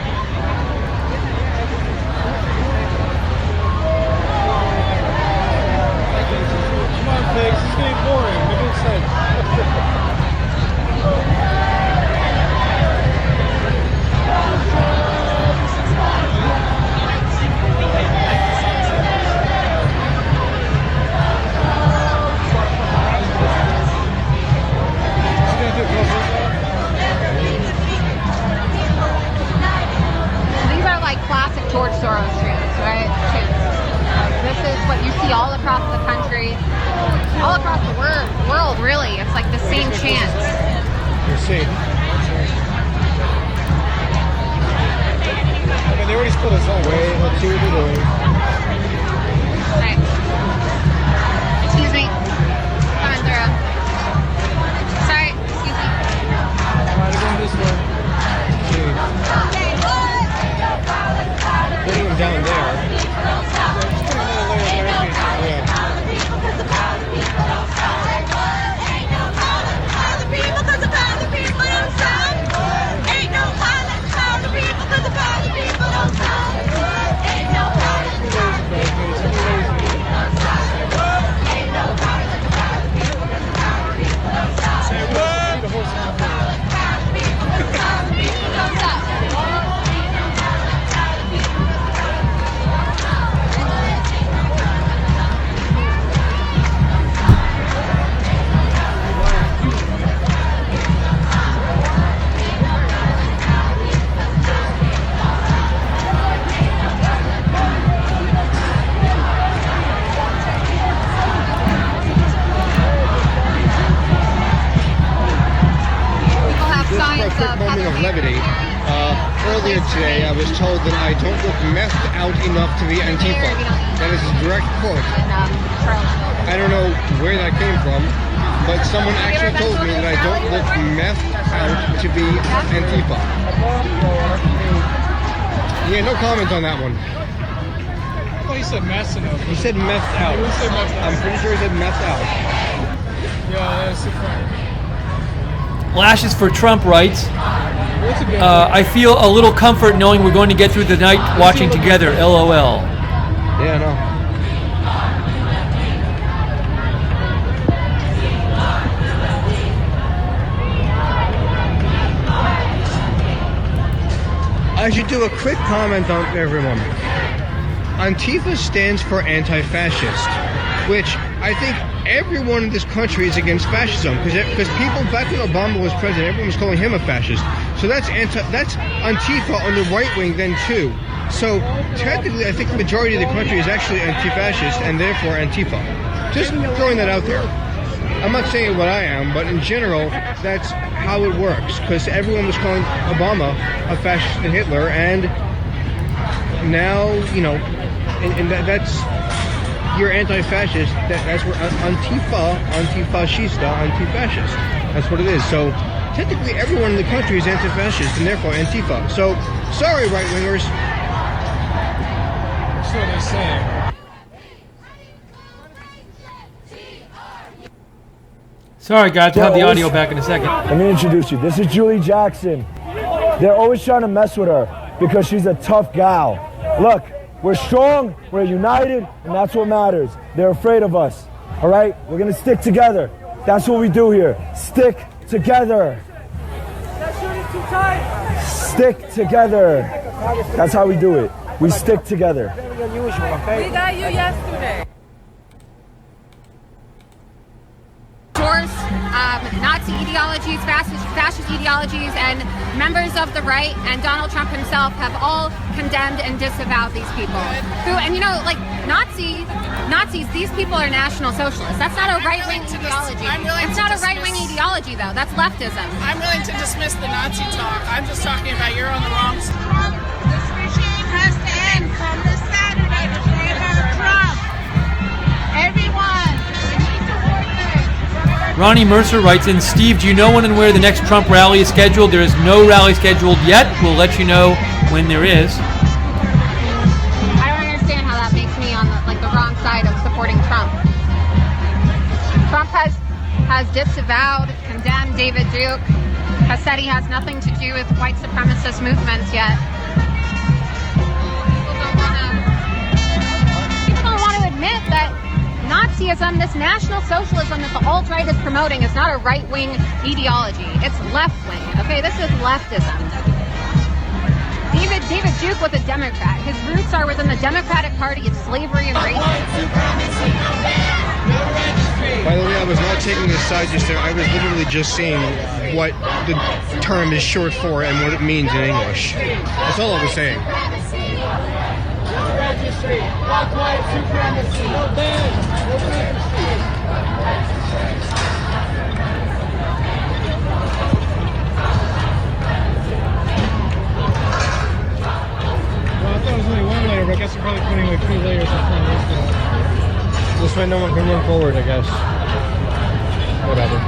Come on, Pigs. It's getting boring. Make it sense. These are like classic George Soros chants, right? This is what you see all across the country, all across the world, really. It's like the same chants. You're safe. I mean, they already split us all. Wait, let's see what they're doing. Right. Excuse me. Coming through. quick moment of levity. Earlier today, I was told that I don't look methed out enough to be Antifa. That is a direct quote. I don't know where that came from, but someone actually told me that I don't look methed out to be Antifa. Yeah, no comment on that one. I thought he said messing up. He said methed out. I'm pretty sure he said methed out. Yeah, that's funny. Lashes for Trump writes, I feel a little comfort knowing we're going to get through the night watching together, LOL. Yeah, no. I should do a quick comment on everyone. Antifa stands for anti-fascist, which I think everyone in this country is against fascism, because people back when Obama was president, everyone was calling him a fascist. So that's Antifa on the right wing then too. So technically, I think the majority of the country is actually anti-fascist and therefore Antifa. Just throwing that out there. I'm not saying what I am, but in general, that's how it works. Because everyone was calling Obama a fascist and Hitler, and now and that's. You're anti-fascist. That's where antifascista, anti-fascist. That's what it is. So technically, everyone in the country is anti-fascist and therefore Antifa. So sorry, right-wingers. That's what they're saying. Sorry, guys, we'll have the audio back in a second. Let me introduce you. This is Julie Jackson. They're always trying to mess with her because she's a tough gal. Look. We're strong, we're united, and that's what matters. They're afraid of us, all right? We're gonna stick together. That's what we do here. Stick together. Stick together. That's how we do it. We stick together. We got you yesterday. Nazi ideologies, fascist ideologies, and members of the right and Donald Trump himself have all condemned and disavowed these people. And like Nazis, these people are National Socialists. That's not a right-wing ideology. It's not a right-wing ideology, though. That's leftism. I'm willing to dismiss the Nazi talk. I'm just talking about you're on the wrong side. This regime has to end from this Saturday. The favor of Trump. Everyone, we need to work it. Ronnie Mercer writes in, Steve, do you know when and where the next Trump rally is scheduled? There is no rally scheduled yet. We'll let you know when there is. I don't understand how that makes me on the wrong side of supporting Trump. Trump has disavowed, condemned David Duke, has said he has nothing to do with white supremacist movements yet. People don't want to admit that Nazism, this National Socialism that the alt-right is promoting, is not a right-wing ideology. It's left-wing. Okay, this is leftism. David Duke was a Democrat. His roots are within the Democratic Party of slavery and racism. By the way, I was not taking this side just there. I was literally just seeing what the term is short for and what it means in English. That's all I was saying. I guess we're probably putting like 3 layers in front of this. This way no one can run forward, I guess. Whatever.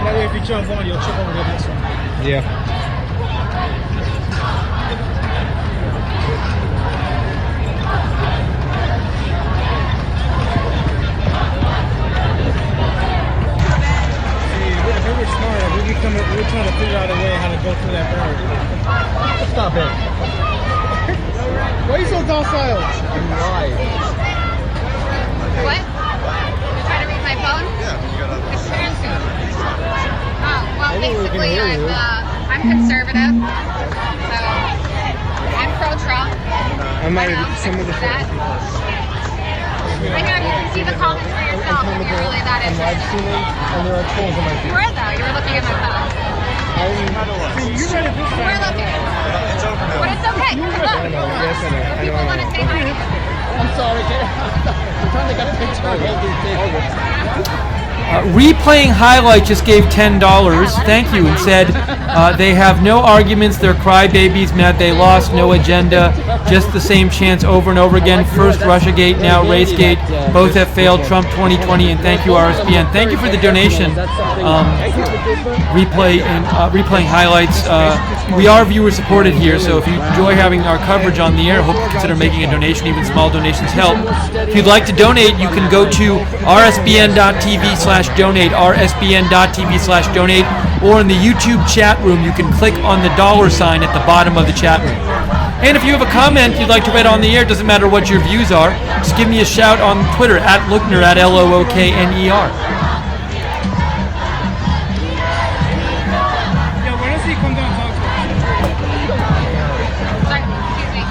That way if you jump on, you'll trip over the next one. Yeah. If we were smart, we were trying to figure out a way how to go through that barrier. Stop it. Why are you so docile? I'm live. What? You're trying to read my phone? Yeah. It's transcript. Oh, well, basically, I'm conservative, so I'm pro-Trump. I'm not even some of the that. I know, you can see the comments for yourself if you're really that I'm live interested. streaming, and there are trolls on my feed. You were, though. You were looking at my phone. You read it this You were looking. But it's okay. You can look. Yes, I know. People want to say hi to you. I'm sorry, I'm trying to get a picture of all these things. Replaying Highlight just gave $10. Thank you, and said they have no arguments. They're crybabies, mad they lost, no agenda, just the same chance over and over again. First Russiagate, now Racegate. Both have failed. Trump 2020, and thank you RSBN. Thank you for the donation. Replaying Highlights. We are viewer supported here, so if you enjoy having our coverage on the air, hope you consider making a donation. Even small donations help. If you'd like to donate, you can go to rsbn.tv/donate, rsbn.tv/donate, or in the YouTube chat room, you can click on the $ at the bottom of the chat room. And if you have a comment you'd like to read on the air, doesn't matter what your views are, just give me a shout on Twitter at Lookner, at LOOKNER. Yeah, where does he come down and talk to us? Sorry, excuse me.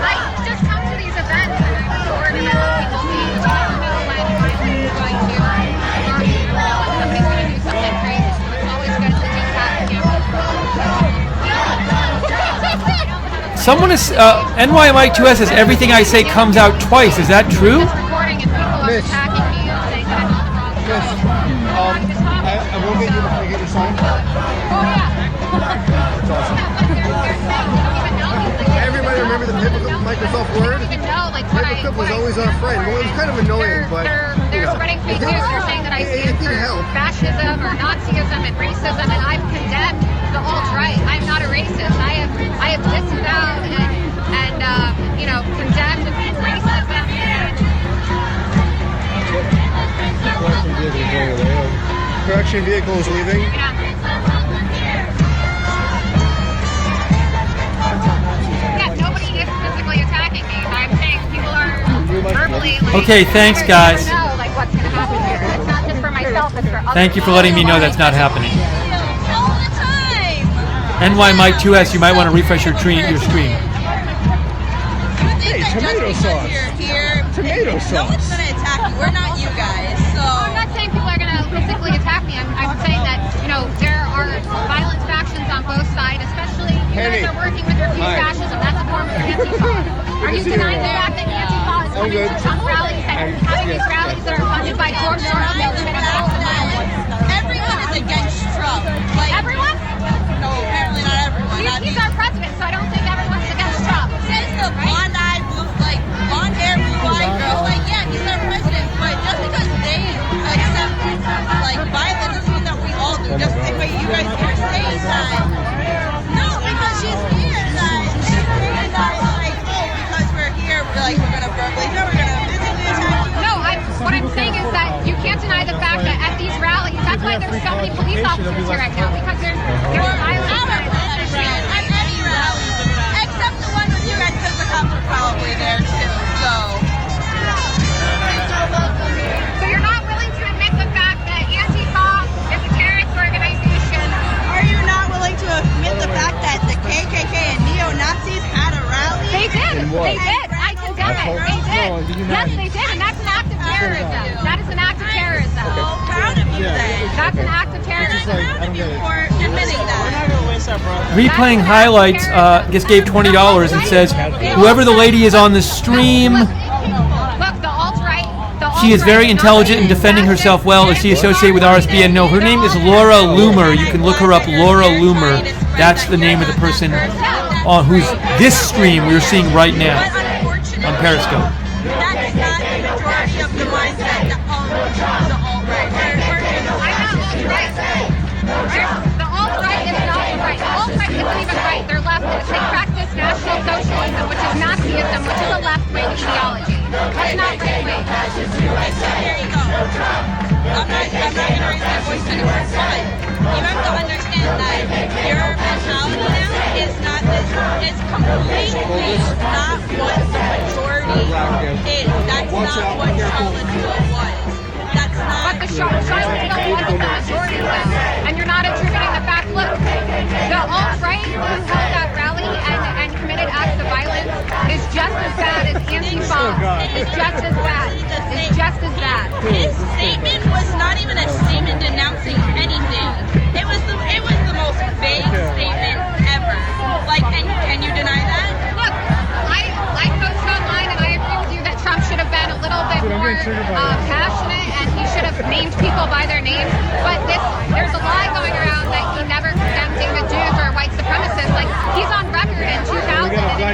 I just come to these events and I'm bored about people being, you never know when violence is going to, or you never know when somebody's going to do something crazy. So it's always good to take that gamble. Someone is, NYMI2S says everything I say comes out twice. Is that true? Just recording and people are Miss. attacking me and saying that I'm on the wrong Miss, side. I will get you before you get your sign. Oh yeah. That's awesome. Everybody remember the paperclip Microsoft Word? Even know like what Paperclip was always our friend. Well, it was kind of annoying, but they're spreading fake news. They're saying that I stand for fascism or Nazism and racism, and I've condemned the alt-right. I'm not a racist. I have disavowed and condemned racism. correction vehicle is leaving. Yeah, nobody is physically attacking me. I'm saying people are verbally like, Okay, thanks, guys. I never know like what's going to happen here. It's not just for myself, it's for other Thank you for letting me know that's not happening. All the time. NY Mike 2S, you might want to refresh your stream. You think Hey, that tomato just because sauce. you're here, Tomato no one's sauce. gonna attack you. We're not you guys, so. I'm not saying people are going to physically attack me. I'm saying that, there are violent factions on both sides, especially you guys are working with refuse fascism. That's a form of anti-law. Are you denying the fact that anti-law is coming to Trump rallies and having these rallies that are funded by George Soros and Everyone is against Trump. Like, everyone? no, apparently not everyone. He's our president, so I don't think everyone's against Trump. Says the blonde-eyed, blonde hair, blue-eyed girl. Like, yeah, he's our president, but just because they accept violence doesn't mean that we all do. Just the same way you guys are saying that. No, because she's here. She's saying that because we're here, we're gonna verbally, we're gonna physically attack you. No, what I'm saying is that you can't deny the fact that at these rallies, that's why there's so many police officers here right now, because there's violence. At any rally, except the one with you guys, because the cops are probably there too. So you're not willing to admit the fact that Antifa is a terrorist organization. Are you not willing to admit the fact that the KKK and neo-Nazis had a rally? They did. They did. I condemn it. They did. Yes, they did. And that's an act of terrorism. That is an act of terrorism. So proud of you then. That's an act of terrorism. Proud of you for admitting that. Replaying highlights just gave $20 and says, whoever the lady is on the stream, Look, the alt-right. she is very intelligent and defending herself well. Is she associated with RSBN? No, her name is Laura Loomer. You can look her up, Laura Loomer. That's the name of the person on who's this stream we're seeing right now on Periscope. That's not the majority of the mindset that owns the alt-right. The alt-right is not the right. The alt-right isn't even right. They're leftist. They practice National Socialism, which is Nazism, which is a left-wing ideology. That's not right-wing. There you go. I'm not going to raise my voice anymore, but you have to understand that your mentality now is not this, it's completely not what the majority is. That's not what Charlottesville was. That's not. But the Charlottesville wasn't the majority though. And you're not attributing the fact. Look, the alt-right who held that rally and committed acts of violence is just as bad as Antifa. Is just as bad. Is just as bad. His statement was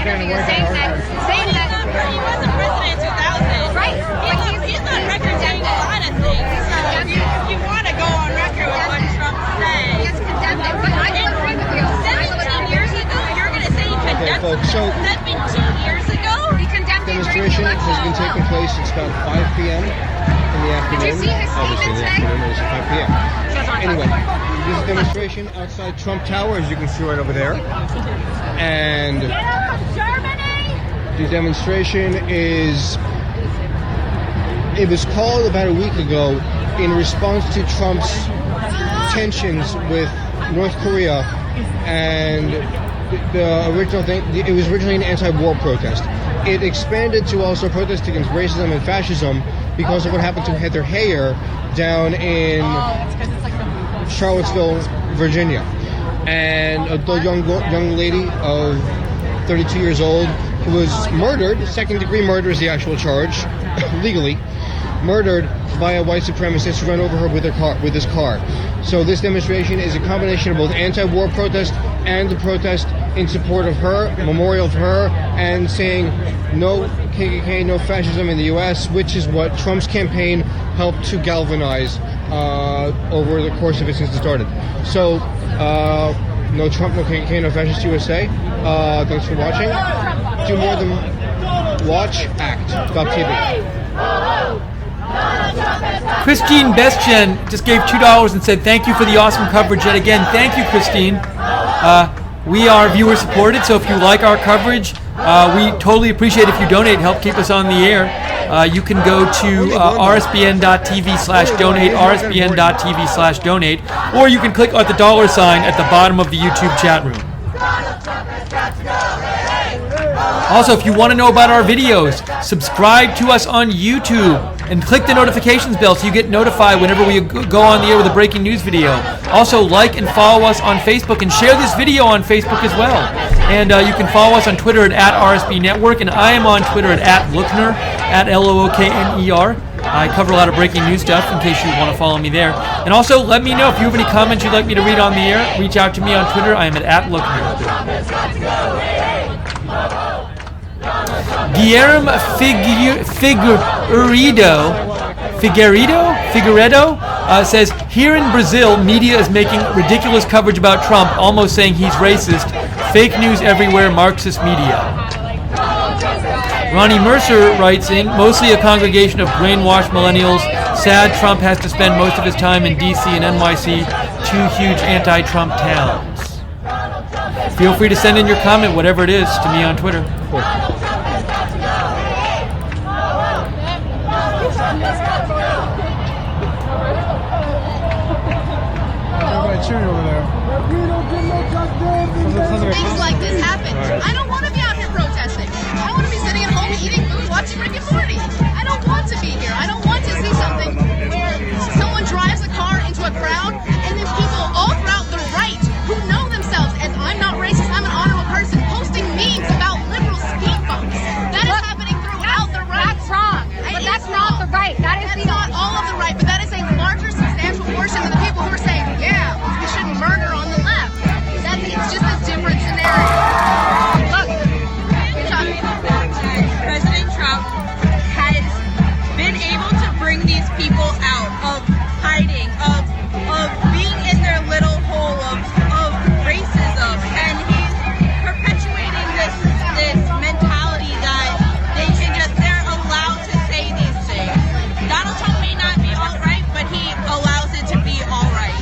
interview saying that He wasn't president in 2000. right, but He's on record saying a lot of things. You want to go on record with what Trump said. he has condemned it. But I don't agree with you. 17 years ago, you're going to say he condemned folks, so 17 years ago? He condemned it during the demonstration has been election. taking place. It's about 5 p.m. in the afternoon. Did you see his Obviously, statement the today? afternoon is 5 p.m. Anyway, this is a demonstration outside Trump Tower, as you can see right over there. And the demonstration it was called about a week ago in response to Trump's tensions with North Korea, and the original thing, it was originally an anti-war protest. It expanded to also protest against racism and fascism because of what happened to Heather Heyer down in Charlottesville, Virginia. And a young lady of 32 years old who was murdered, second-degree murder is the actual charge, legally, murdered by a white supremacist who ran over her with his car. So this demonstration is a combination of both anti-war protest and the protest in support of her, memorial of her, and saying no KKK, no fascism in the U.S., which is what Trump's campaign helped to galvanize over the course of it since it started. So, no Trump, no KKK, no fascist USA. Thanks for watching. Do more than watch, act.tv. Christine Bestien just gave $2 and said thank you for the awesome coverage yet again. Thank you, Christine. We are viewer supported, so if you like our coverage, we totally appreciate if you donate, help keep us on the air. You can go to rsbn.tv/donate, rsbn.tv/donate, or you can click on the $ sign at the bottom of the YouTube chat room. Also, if you want to know about our videos, subscribe to us on YouTube and click the notifications bell so you get notified whenever we go on the air with a breaking news video. Also, like and follow us on Facebook and share this video on Facebook as well. And you can follow us on Twitter at @RSB Network, and I am on Twitter at Lookner, at LOOKNER. I cover a lot of breaking news stuff in case you want to follow me there. And also, let me know if you have any comments you'd like me to read on the air. Reach out to me on Twitter. I am at Lookner. Guillermo Figueiredo says, here in Brazil, media is making ridiculous coverage about Trump, almost saying he's racist. Fake news everywhere, Marxist media. Ronnie Mercer writes, mostly a congregation of brainwashed millennials. Sad Trump has to spend most of his time in D.C. and NYC, two huge anti-Trump towns. Feel free to send in your comment, whatever it is, to me on Twitter. Things like this happen. I don't want to be out here protesting. I want to be sitting at home eating food, watching Rick and Morty. I don't want to be here. I don't want to see something where someone drives a car into a crowd and then people all throughout the right who know themselves, and I'm not racist, I'm an honorable person, posting memes about liberal speed bumps. That is happening throughout the right. That's wrong. But that's not the right. That is That's not all of the right, but that is a larger, substantial portion of the people who are saying, yeah, we shouldn't murder on the left. It's just a different scenario. Look, President Trump has been able to bring these people out of hiding, of being in their little hole of racism, and he's perpetuating this mentality that they're allowed to say these things. Donald Trump may not be all right, but he allows it to be all right.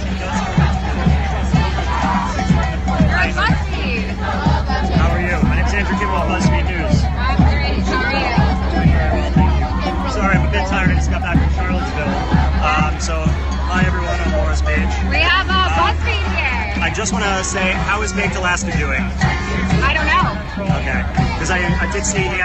How are you? My name's Andrew Kimball, BuzzFeed News. I'm great. How are you? Sorry, I'm a bit tired. I just got back from Charlottesville. So, hi everyone on Laura's page. We have BuzzFeed here. I just want to say, how is Baked Alaska doing? I don't know. Okay. Because I did see he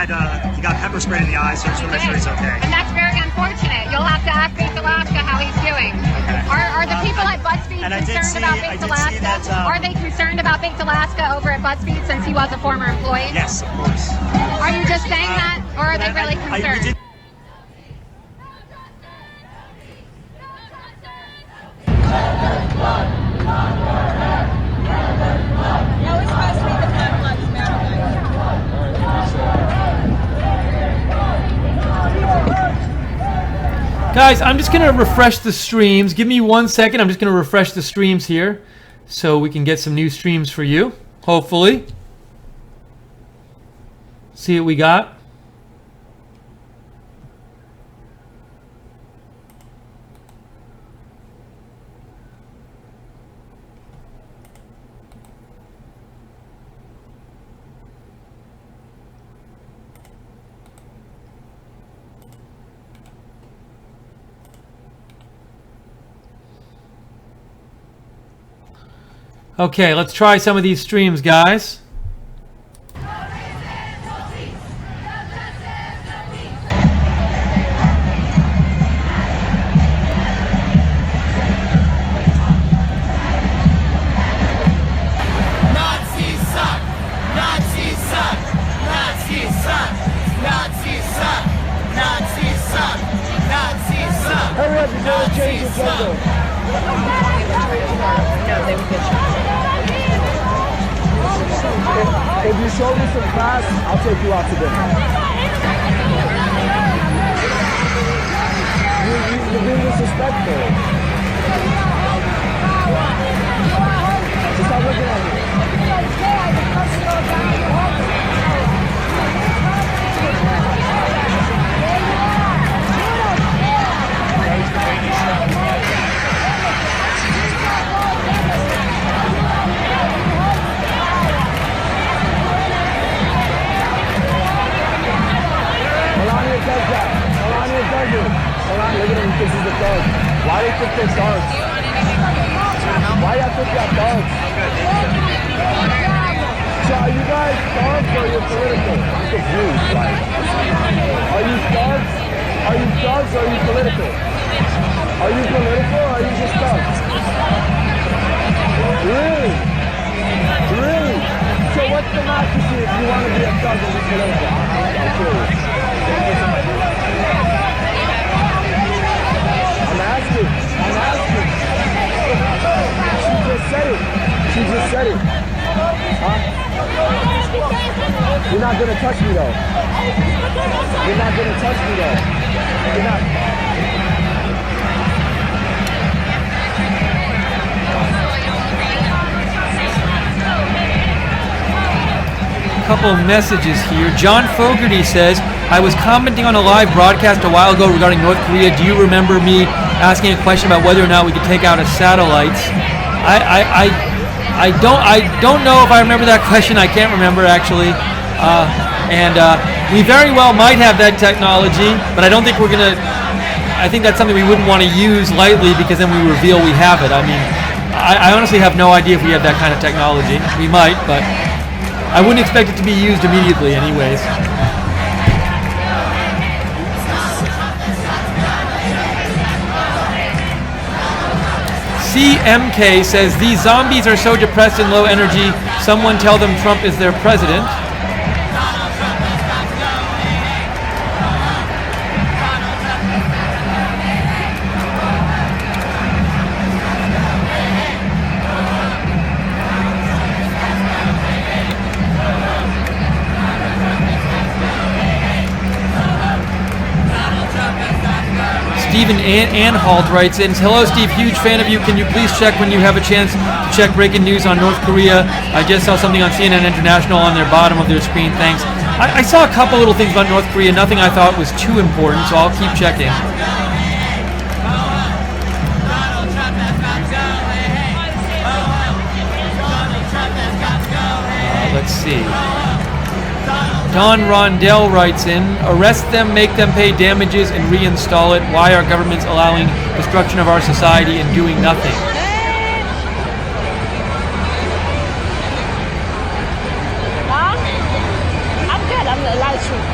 got pepper sprayed in the eye, so I just want to make sure he's okay. And that's very unfortunate. You'll have to ask Baked Alaska how he's doing. Okay. Are the people at BuzzFeed And I did concerned see- about I Baked did see Alaska? that, Are they concerned about Baked Alaska over at BuzzFeed since he was a former employee? Yes, of course. Are you just saying that, or are they really we concerned? did- Yeah, it's supposed to be the Black Lives Matter. Guys, I'm just going to refresh the streams. Give me 1 second. I'm just going to refresh the streams here so we can get some new streams for you, hopefully. See what we got. Okay, let's try some of these streams, guys. Hurry up, you're going to change the gender. If you show me some class, I'll take you out to dinner. You're being disrespectful. Just stop looking at me. Hold on, look at him, he thinks he's a thug. Why do you think they're thugs? Why do you think they're thugs? So are you guys thugs or are you political? I'm confused, like. Are you thugs? Are you thugs or are you political? Are you political or are you just thugs? Really? Really? So what's democracy if you want to be a thug and be political? I'm curious. I'm asking. She just said it. Huh? You're not gonna touch me though. You're not. Couple of messages here. John Fogarty says, I was commenting on a live broadcast a while ago regarding North Korea. Do you remember me asking a question about whether or not we could take out its satellites? I don't know if I remember that question. I can't remember actually. We very well might have that technology, but I don't think we're gonna. I think that's something we wouldn't want to use lightly because then we reveal we have it. I mean, I honestly have no idea if we have that kind of technology. We might, but I wouldn't expect it to be used immediately anyways. CMK says, these zombies are so depressed and low energy, someone tell them Trump is their president. Stephen Anhalt writes in, hello Steve, huge fan of you. Can you please check when you have a chance to check breaking news on North Korea? I just saw something on CNN International on their bottom of their screen, thanks. I saw a couple little things about North Korea, nothing I thought was too important, so I'll keep checking. Let's see. Don Rondell writes in, arrest them, make them pay damages, and reinstall it. Why are governments allowing destruction of our society and doing nothing? Huh? I'm good. I'm the live stream.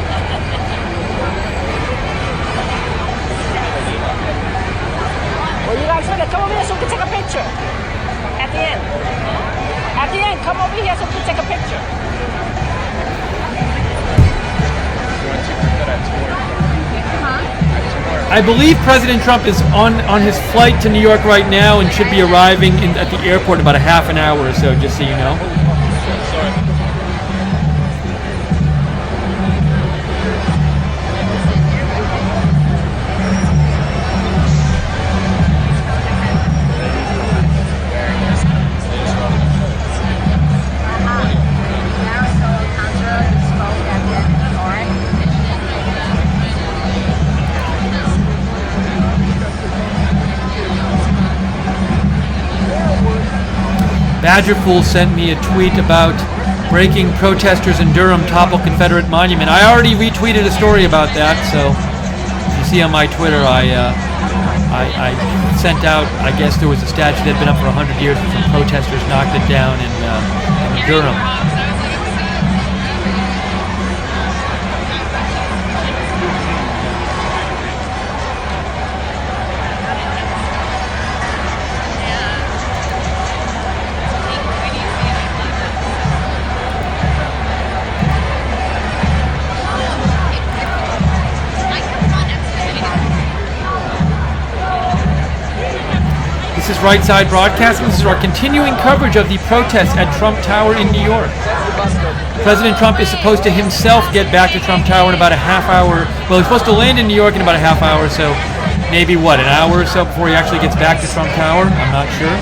Well, you guys want to come over here so we can take a picture at the end. At the end, come over here so we can take a picture. I believe President Trump is on his flight to New York right now and should be arriving at the airport in about a half an hour or so, just so you know. Badgerful sent me a tweet about breaking protesters in Durham topple Confederate monument. I already retweeted a story about that, so you see on my Twitter, I sent out, I guess there was a statue that had been up for 100 years and some protesters knocked it down in Durham. This is Right Side Broadcasting. This is our continuing coverage of the protests at Trump Tower in New York. President Trump is supposed to himself get back to Trump Tower in about a half hour. Well, he's supposed to land in New York in about a half hour, so maybe, what, an hour or so before he actually gets back to Trump Tower? I'm not sure.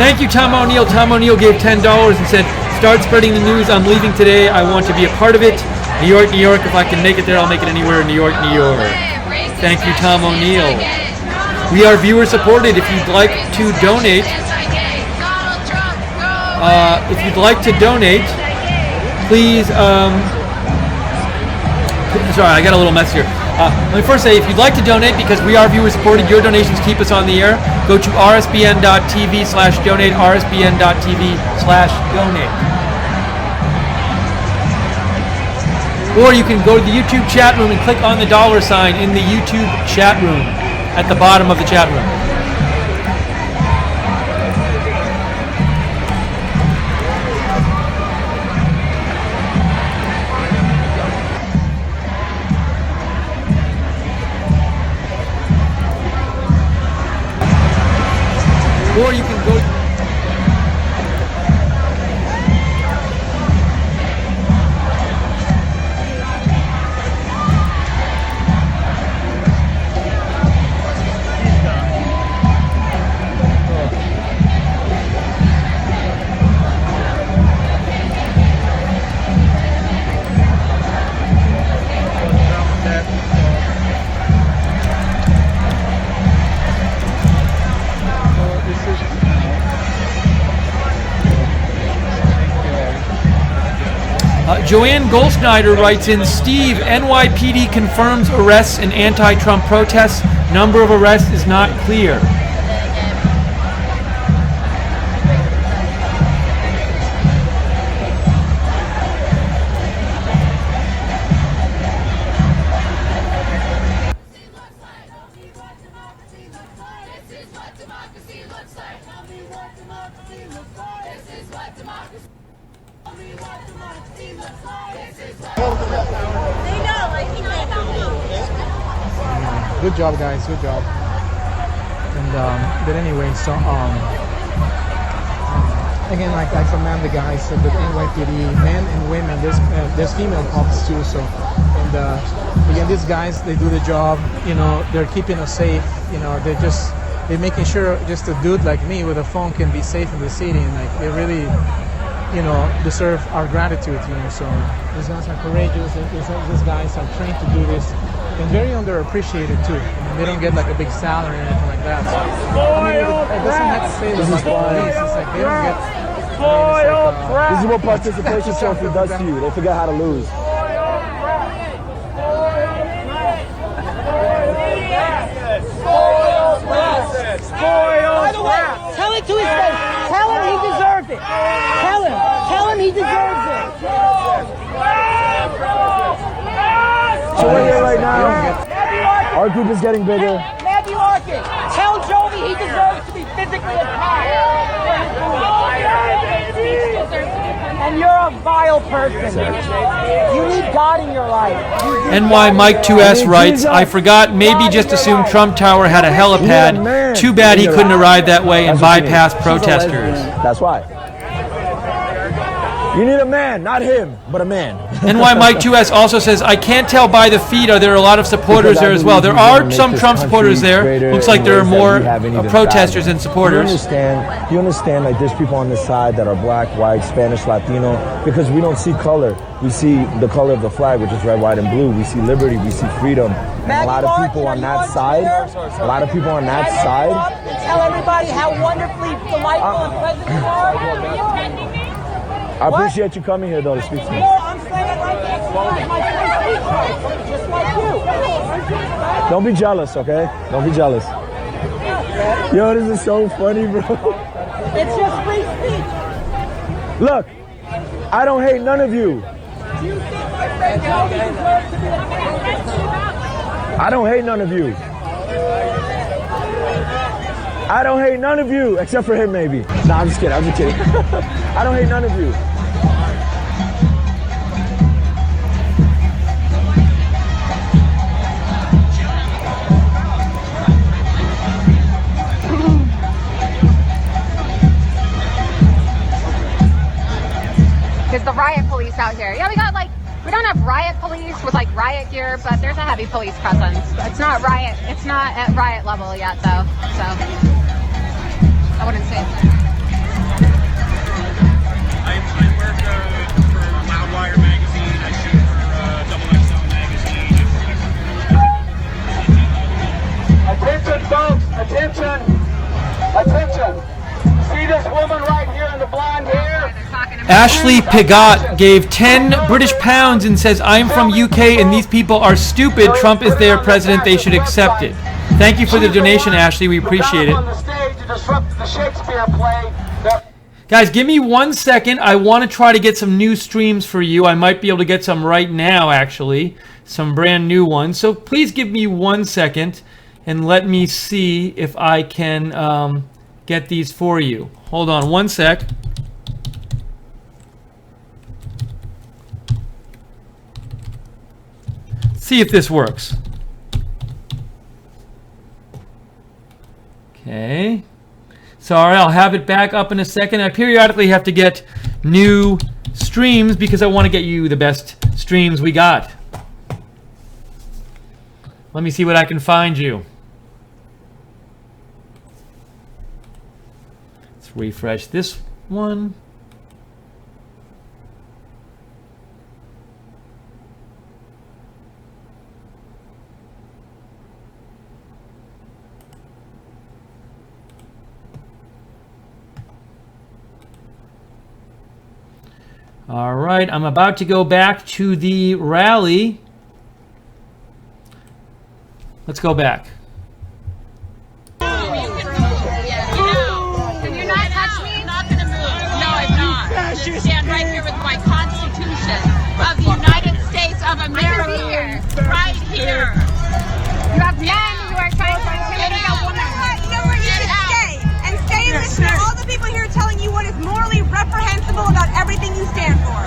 Thank you, Tom O'Neill. Tom O'Neill gave $10 and said, start spreading the news. I'm leaving today. I want to be a part of it. New York, New York. If I can make it there, I'll make it anywhere. New York, New York. Thank you, Tom O'Neill. We are viewer supported. If you'd like to donate, please, sorry, I got a little mess here. Let me first say, if you'd like to donate, because we are viewer supported, your donations keep us on the air, go to rsbn.tv/donate, rsbn.tv/donate. Or you can go to the YouTube chat room and click on the $sign in the YouTube chat room at the bottom of the chat room. Or you can go. Joanne Goldschneider writes in, Steve, NYPD confirms arrests in anti-Trump protests. Number of arrests is not clear. Good job, guys. Good job. And but anyway, so again, like I commend the guys of the NYPD, men and women. There's female cops too. So, and again, these guys, they do the job. You know, they're keeping us safe. You know, they're making sure just a dude like me with a phone can be safe in the city, and like they really, you know, deserve our gratitude. You know, so these guys are courageous. These guys are trained to do this. And very underappreciated too. I mean, they don't get like a big salary or anything like that. So, I mean, it doesn't have to say that like police. It's like they don't get. This is what participation trophy does to you. They forget how to lose. By the way, tell it to his face. Tell him he deserved it. Tell him he deserves it. So we're here right now. Our group is getting bigger. Matthew Arkin, tell Jovi he deserves to be physically attacked. And you're a vile person. You need God in your life. NY Mike 2S writes, I forgot, maybe just assumed Trump Tower had a helipad. Too bad he couldn't arrive that way and bypass protesters. That's why. You need a man, not him, but a man. NY Mike 2S also says, I can't tell by the feed, are there a lot of supporters there as well? There are some Trump supporters there. Looks like there are more protesters than supporters. You understand, like there's people on this side that are black, white, Spanish, Latino, because we don't see color. We see the color of the flag, which is red, white, and blue. We see liberty, we see freedom. And a lot of people on that side, tell everybody how wonderfully delightful and pleasant you are. I appreciate you coming here, though, to speak to me. No, I'm standing right next to my first just like you. Don't be jealous, okay? Don't be jealous. Yo, this is so funny, bro. It's just free speech. Look, I don't hate none of you. Do you think my friend Toby deserves to be the president? I don't hate none of you. I don't hate none of you, except for him, maybe. Nah, I'm just kidding. I'm just kidding. I don't hate none of you. There's the riot police out here. Yeah, we don't have riot police with like riot gear, but there's a heavy police presence. It's not at riot level yet though, so I wouldn't say it's I work for Loudwire magazine. I shoot for XXL magazine. Attention, folks, attention. See this woman right here in the blonde hair? Ashley Pigot gave 10 British pounds and says, I'm from UK and these people are stupid. Trump is their president. They should accept it. Thank you for the donation, Ashley. We appreciate it. Guys, give me 1 second. I want to try to get some new streams for you. I might be able to get some right now, actually. Some brand new ones. So please give me 1 second and let me see if I can get these for you. Hold on 1 sec. See if this works. Okay. Sorry, I'll have it back up in a second. I periodically have to get new streams because I want to get you the best streams we got. Let me see what I can find you. Let's refresh this one. All right, I'm about to go back to the rally. Let's go back. Can you not touch me? I'm not going to move. No, I'm not. I stand right here with my Constitution of the United States of America. Right here. You have men who are trying to intimidate a woman. You know where you should stay and listen to all the people here telling you what is morally reprehensible about everything you stand for.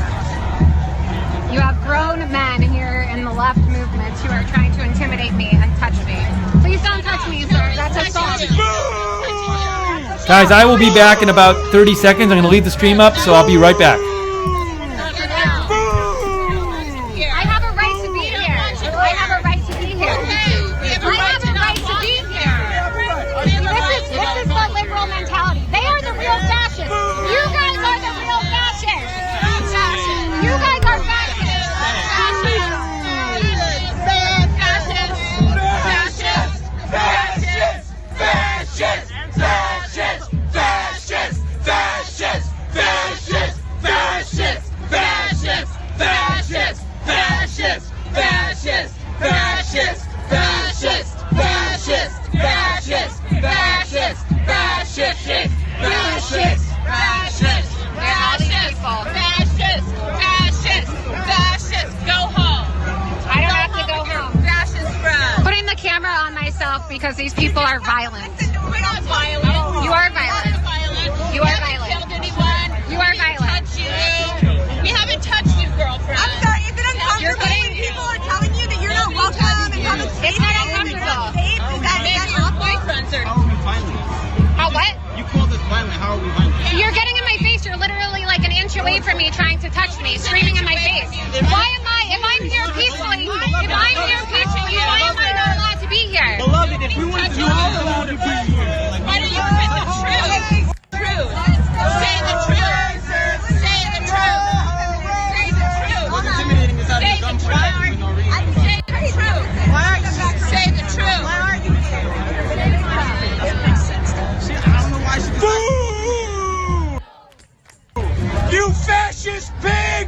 You have grown men here in the left movement who are trying to intimidate me and touch me. Please don't touch me, sir. That's assault. Guys, I will be back in about 30 seconds. I'm going to leave the stream up, so I'll be right back. I have a right to be here. I have a right to be here. I have a right to be here. This is the liberal mentality. They are the real fascists. You guys are the real fascists. You guys are fascists. Because these people are violent. We're not violent. You are violent. You are violent. Killed anyone. You are violent. Touch you. We haven't touched you, girlfriend. I'm sorry, is it uncomfortable when people are telling you that you're not welcome in public space? It's not uncomfortable. Maybe your boyfriends are. How are we violent? How what? You called us violent. How are we violent? You're getting in my face. You're literally like an inch away away from me, trying to touch me, screaming in my face. Why am I, if I'm here peacefully, why am I not allowed to be here? Beloved, if we want to do all allowed to be here. Why don't you admit the truth? Say the truth. Say the truth. Say the truth. What's intimidating is having a gun pointed at you for no reason. Say the truth. Say the truth. Why are you here? That makes sense. Shit, I don't know why she Boo! You fascist pig!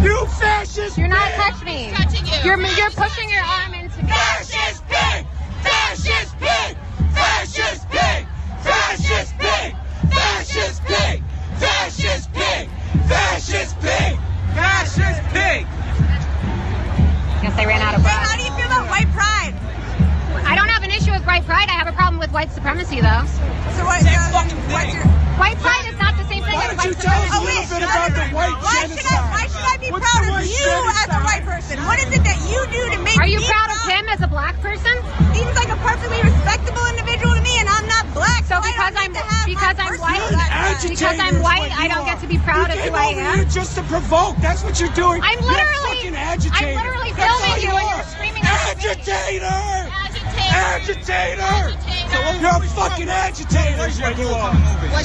You fascist You're not touching me. Touching you. You're pushing your arm into me. Fascist pig! Fascist pig! Fascist pig! Fascist pig! Fascist pig! Fascist pig! Fascist pig! Fascist pig! Guess I ran out of breath. How do you feel about white pride? I don't have an issue with white pride. I have a problem with white supremacy, though. So what's your... White pride is not the same thing as white supremacy. Oh, wait, why should I be proud of you as a white person? What is it that you do to make me Are you proud of him as a black person? Seems like a perfectly respectable individual to me, and I'm not black. So because I'm white, I don't get to be proud of who I am. Just to provoke. That's what you're doing. I'm literally filming you and you're screaming at me. Agitator! Agitator! You're a fucking agitator is what you are.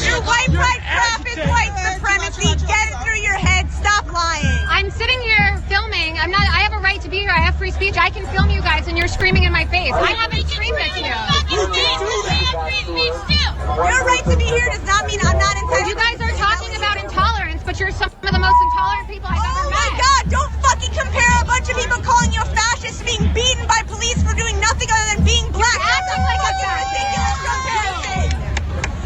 Your white pride crap is white supremacy. Get it through your head. Stop lying. I'm sitting here filming. I have a right to be here. I have free speech. I can film you guys and you're screaming in my face. I haven't screamed at you. Your right to be here does not mean I'm not entitled. You guys are talking about intolerance, but you're some of the most intolerant people I've ever met. Oh my God, don't fucking compare a bunch of people calling you a fascist to being beaten by police for doing nothing other than being black. That's a fucking ridiculous comparison.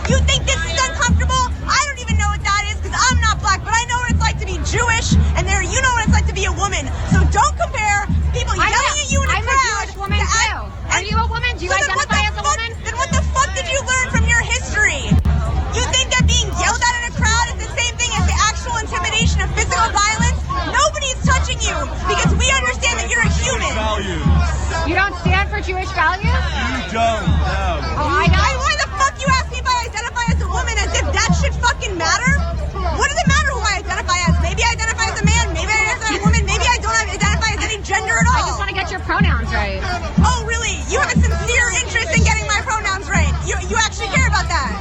You think this is uncomfortable? I don't even know what that is because I'm not black, but I know what it's like to be Jewish, and you know what it's like to be a woman. So don't compare people yelling at you in a crowd. I'm a Jewish woman too. Are you a woman? Do you identify as a woman? Then what the fuck did you learn from your history? You think that being yelled at in a crowd is the same thing as the actual intimidation of physical violence? Nobody's touching you because we understand that you're a human. You don't stand for Jewish values? You don't, no. Oh, I know. Why the fuck you ask me if I identify as a woman as if that should fucking matter? What does it matter who I identify as? Maybe I identify as a man, maybe I identify as a woman, maybe I don't identify as any gender at all. I just want to get your pronouns right. Oh, really? You have a sincere interest in getting my pronouns right. You actually care about that.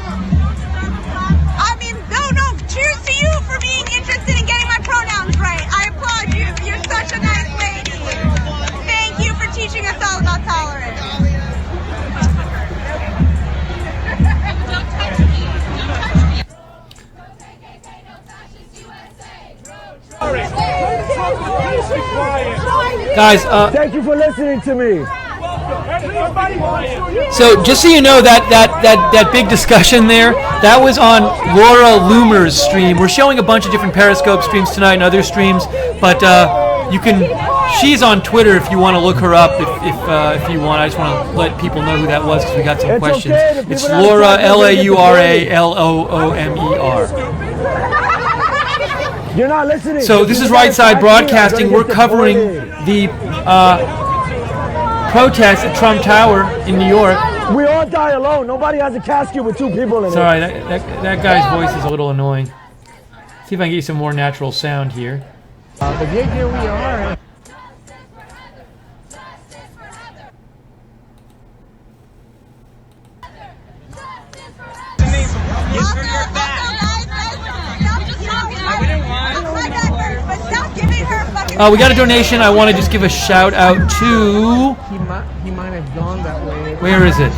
I mean, no, cheers to you for being interested in getting my pronouns right. I applaud you. You're such a nice lady. Thank you for teaching us all about tolerance. Don't touch me. Don't touch me. Guys, Thank you for listening to me. so just so you know, that big discussion there, that was on Laura Loomer's stream. We're showing a bunch of different Periscope streams tonight and other streams, but she's on Twitter if you want to look her up if you want. I just want to let people know who that was because we got some questions. Okay, It's Laura, Laura Loomer. You're not listening. So this is Right Side Broadcasting. We're covering the protest at Trump Tower in New York. We all die alone. Nobody has a casket with two people in it. Sorry, that guy's voice is a little annoying. See if I can get you some more natural sound here. But here we are. We got a donation. I want to just give a shout out to... He might have gone that way. Where is it?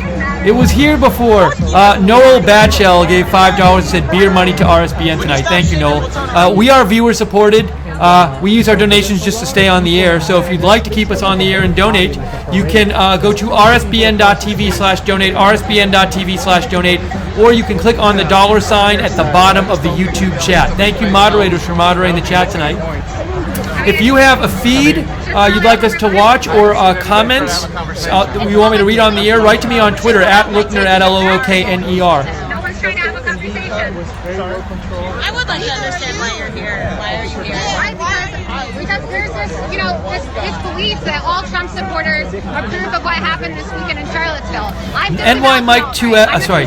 It was here before. Noel Batchell gave $5 and said beer money to RSBN tonight. Thank you, Noel. We are viewer supported. We use our donations just to stay on the air. So if you'd like to keep us on the air and donate, you can go to rsbn.tv/donate, rsbn.tv/donate, or you can click on the $sign at the bottom of the YouTube chat. Thank you, moderators, for moderating the chat tonight. If you have a feed you'd like us to watch or comments you want me to read on the air, write to me on Twitter at Lookner, at Lookner. No one's trying to have a conversation. was very well controlled. I would like to understand why you're here. Why are you here? Because there's this, you know, this belief that all Trump supporters approve of what happened this weekend in Charlottesville. NY Mike 2, sorry.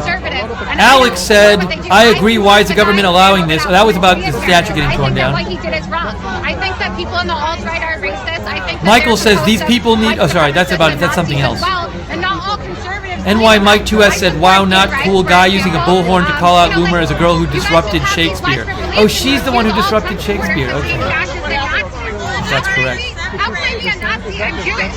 Alex said, I agree, why is the government allowing this? Oh, that was about the statue getting torn down. What he did is wrong. I think that people on the alt-right are racist. I think that Michael says these people need, oh sorry, that's about it, that's something else. And not all conservatives. NY Mike 2S said, wow, not cool guy using a bullhorn to call out Loomer as a girl who disrupted Shakespeare. Oh, she's the one who disrupted Shakespeare, okay. That's correct. How can I be a Nazi? I'm Jewish.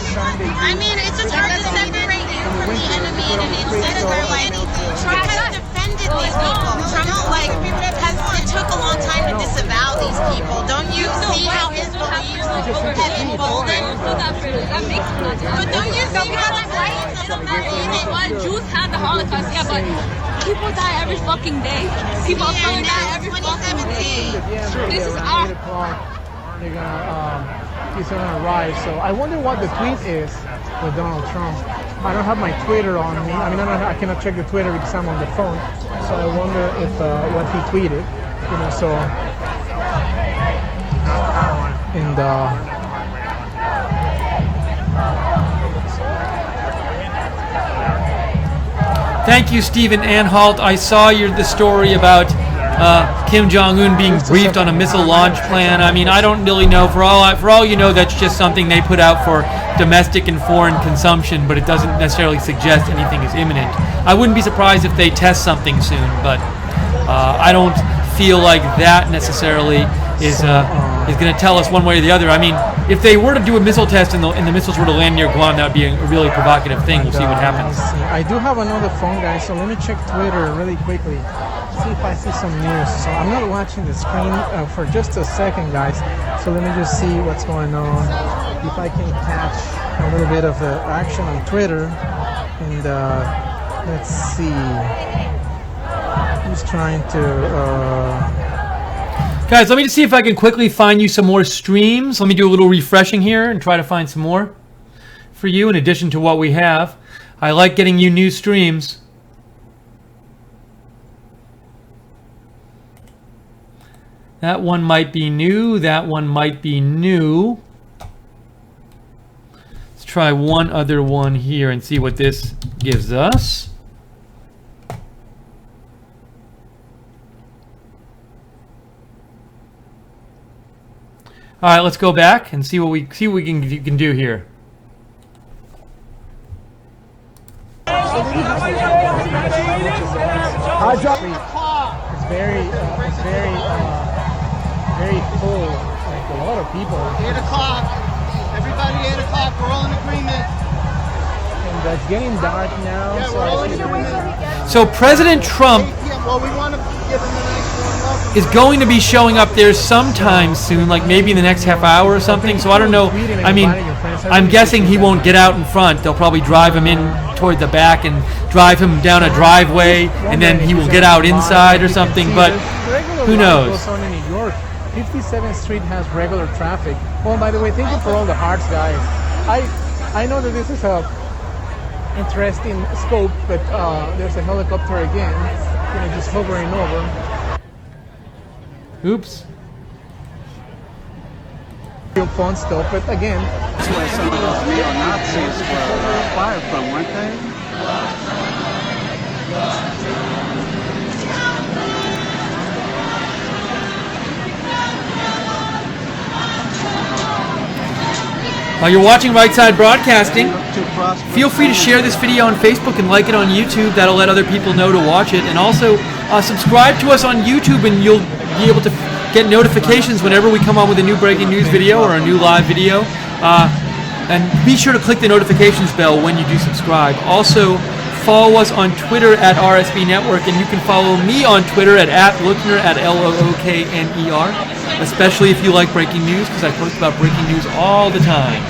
I mean, it's just hard to separate you from the enemy, and instead of like, Trump has defended these people. Trump, like, it took a long time to disavow these people. Don't you see how his beliefs have emboldened? But don't you see how the beliefs of the Jews had the Holocaust, yeah, but people die every fucking day. People of color die every fucking day. This is our... They're gonna, he's gonna arrive. So I wonder what the tweet is with Donald Trump. I don't have my Twitter on me. I mean, I cannot check the Twitter because I'm on the phone. So I wonder if what he tweeted, you know. So and Thank you, Stephen Anhalt. I saw the story about Kim Jong-un being briefed on a missile launch plan. I mean, I don't really know. For all you know, that's just something they put out for domestic and foreign consumption, but it doesn't necessarily suggest anything is imminent. I wouldn't be surprised if they test something soon, but I don't feel like that necessarily is going to tell us one way or the other. I mean, if they were to do a missile test and the missiles were to land near Guam, that would be a really provocative thing. We'll see what happens. I do have another phone, guys, so let me check Twitter really quickly. See if I see some news. So I'm not watching the screen for just a second, guys. So let me just see what's going on. If I can catch a little bit of the action on Twitter. And let's see. Who's trying to... Guys, let me just see if I can quickly find you some more streams. Let me do a little refreshing here and try to find some more for you in addition to what we have. I like getting you new streams. That one might be new. That one might be new. Let's try one other one here and see what this gives us. All right, let's go back and see what we can do here. It's very full. Like a lot of people. 8 o'clock. Everybody, 8 o'clock. We're all in agreement. And it's getting dark now. Yeah, we're all in agreement. So President Trump Well, we want to give him a nice warm welcome. is going to be showing up there sometime soon, like maybe in the next half hour or something. So I don't know. I mean, I'm guessing he won't get out in front. They'll probably drive him in toward the back and drive him down a driveway, and then he will get out inside or something. But who knows? 57th Street has regular traffic. Oh, by the way, thank you for all the hearts, guys. I know that this is a interesting scope, but there's a helicopter again, you know, just hovering over. Oops. Real fun stuff, but again, that's where some of those neo-Nazis were fired from, weren't they? While you're watching Right Side Broadcasting, feel free to share this video on Facebook and like it on YouTube. That'll let other people know to watch it. And also, subscribe to us on YouTube and you'll be able to get notifications whenever we come on with a new breaking news video or a new live video. And be sure to click the notifications bell when you do subscribe. Also, follow us on Twitter at RSB Network, and you can follow me on Twitter at Lookner, at Lookner. Especially if you like breaking news, because I post about breaking news all the time.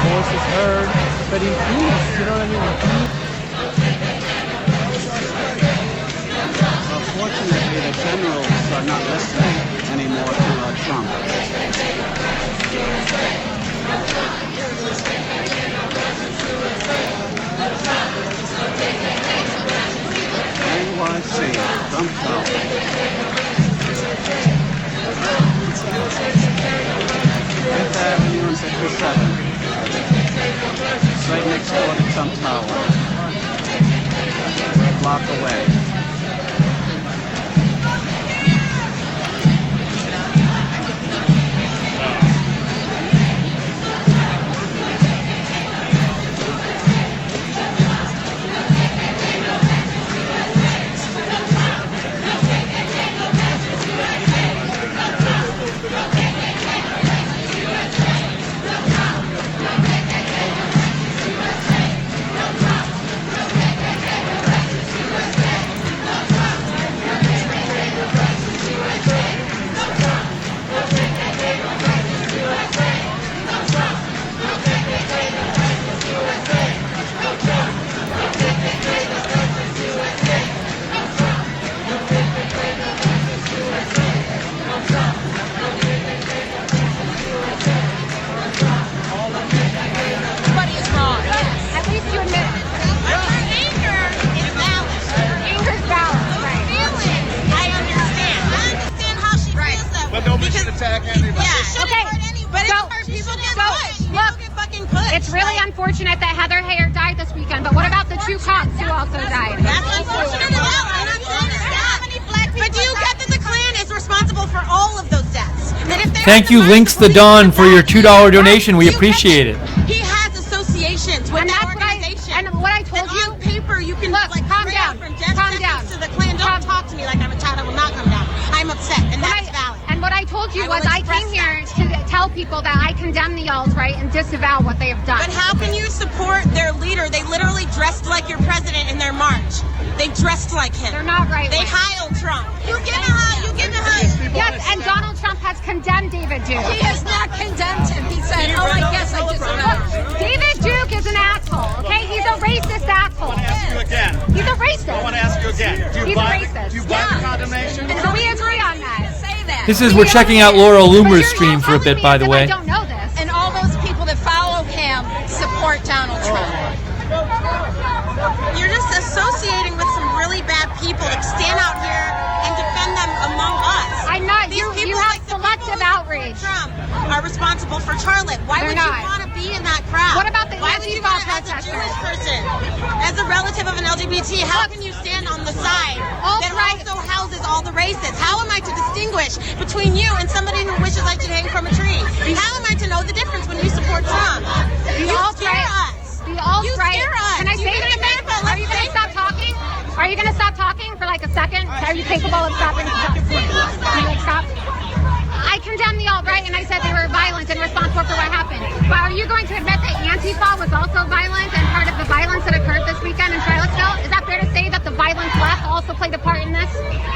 their voices heard. But in peace, you know what I mean? In peace. Unfortunately, the generals are not listening anymore to Trump. NYC, Trump Tower. Fifth Avenue and Sector 7. It's right next door to Trump Tower. A block away. It's really unfortunate that Heather Heyer died this weekend, but what about the two cops who also died? That's unfortunate as well. I'm not saying it's that. But do you get that the Klan is responsible for all of those deaths? Thank you, Links the Dawn, for your $2 donation. We appreciate it. He has associations with that organization. And what I told you, on paper, you can look, like calm down, from death calm down. to the Klan. Don't talk to me like I'm a child. I will not come down. I'm upset, and that's valid. And what I told you was I came here to tell people that I condemn the alt-right and disavow what they have done. But how can you support their leader? They literally dressed like your president in their march. They dressed like him. They're not right. They heiled Trump. You give a high. You give a high. Yes, and Donald Trump has condemned David Duke. He has not condemned him. He said, "Oh, I guess I disavow." David Duke is an asshole. Okay, he's a racist asshole. I want to ask you again. He's a racist. I want to ask you again. He's a racist. Do you buy the condemnation? And so we agree on that. This is, we're checking out Laura Loomer's stream for a bit, by the way. I don't know this. And all those people that follow him support Donald Trump. You're just associating with some really bad people that stand out here and defend them among us. I'm not. These You people, have like the selective people outrage. Trump are responsible for Charlotte. Why They're would you not. want to be in that crowd? What about the Why would you want to, as a protesters? Jewish person, as a relative of an LGBT, how can you stand on the side that also houses all the races? How am I to distinguish between you and somebody who wishes I should hang from a tree? How am I to know the difference when you support Trump? You scare us. The alt-right. You scare us. Can I say anything? Are you going to stop talking? Are you going to stop talking for like a second? Are you capable of stopping? Can you like stop? I condemn the alt-right and I said they were violent and responsible for what happened. But are you going to admit that Antifa was also violent and part of the violence that occurred this weekend in Charlottesville? Is that fair to say that the violence left also played a part in this?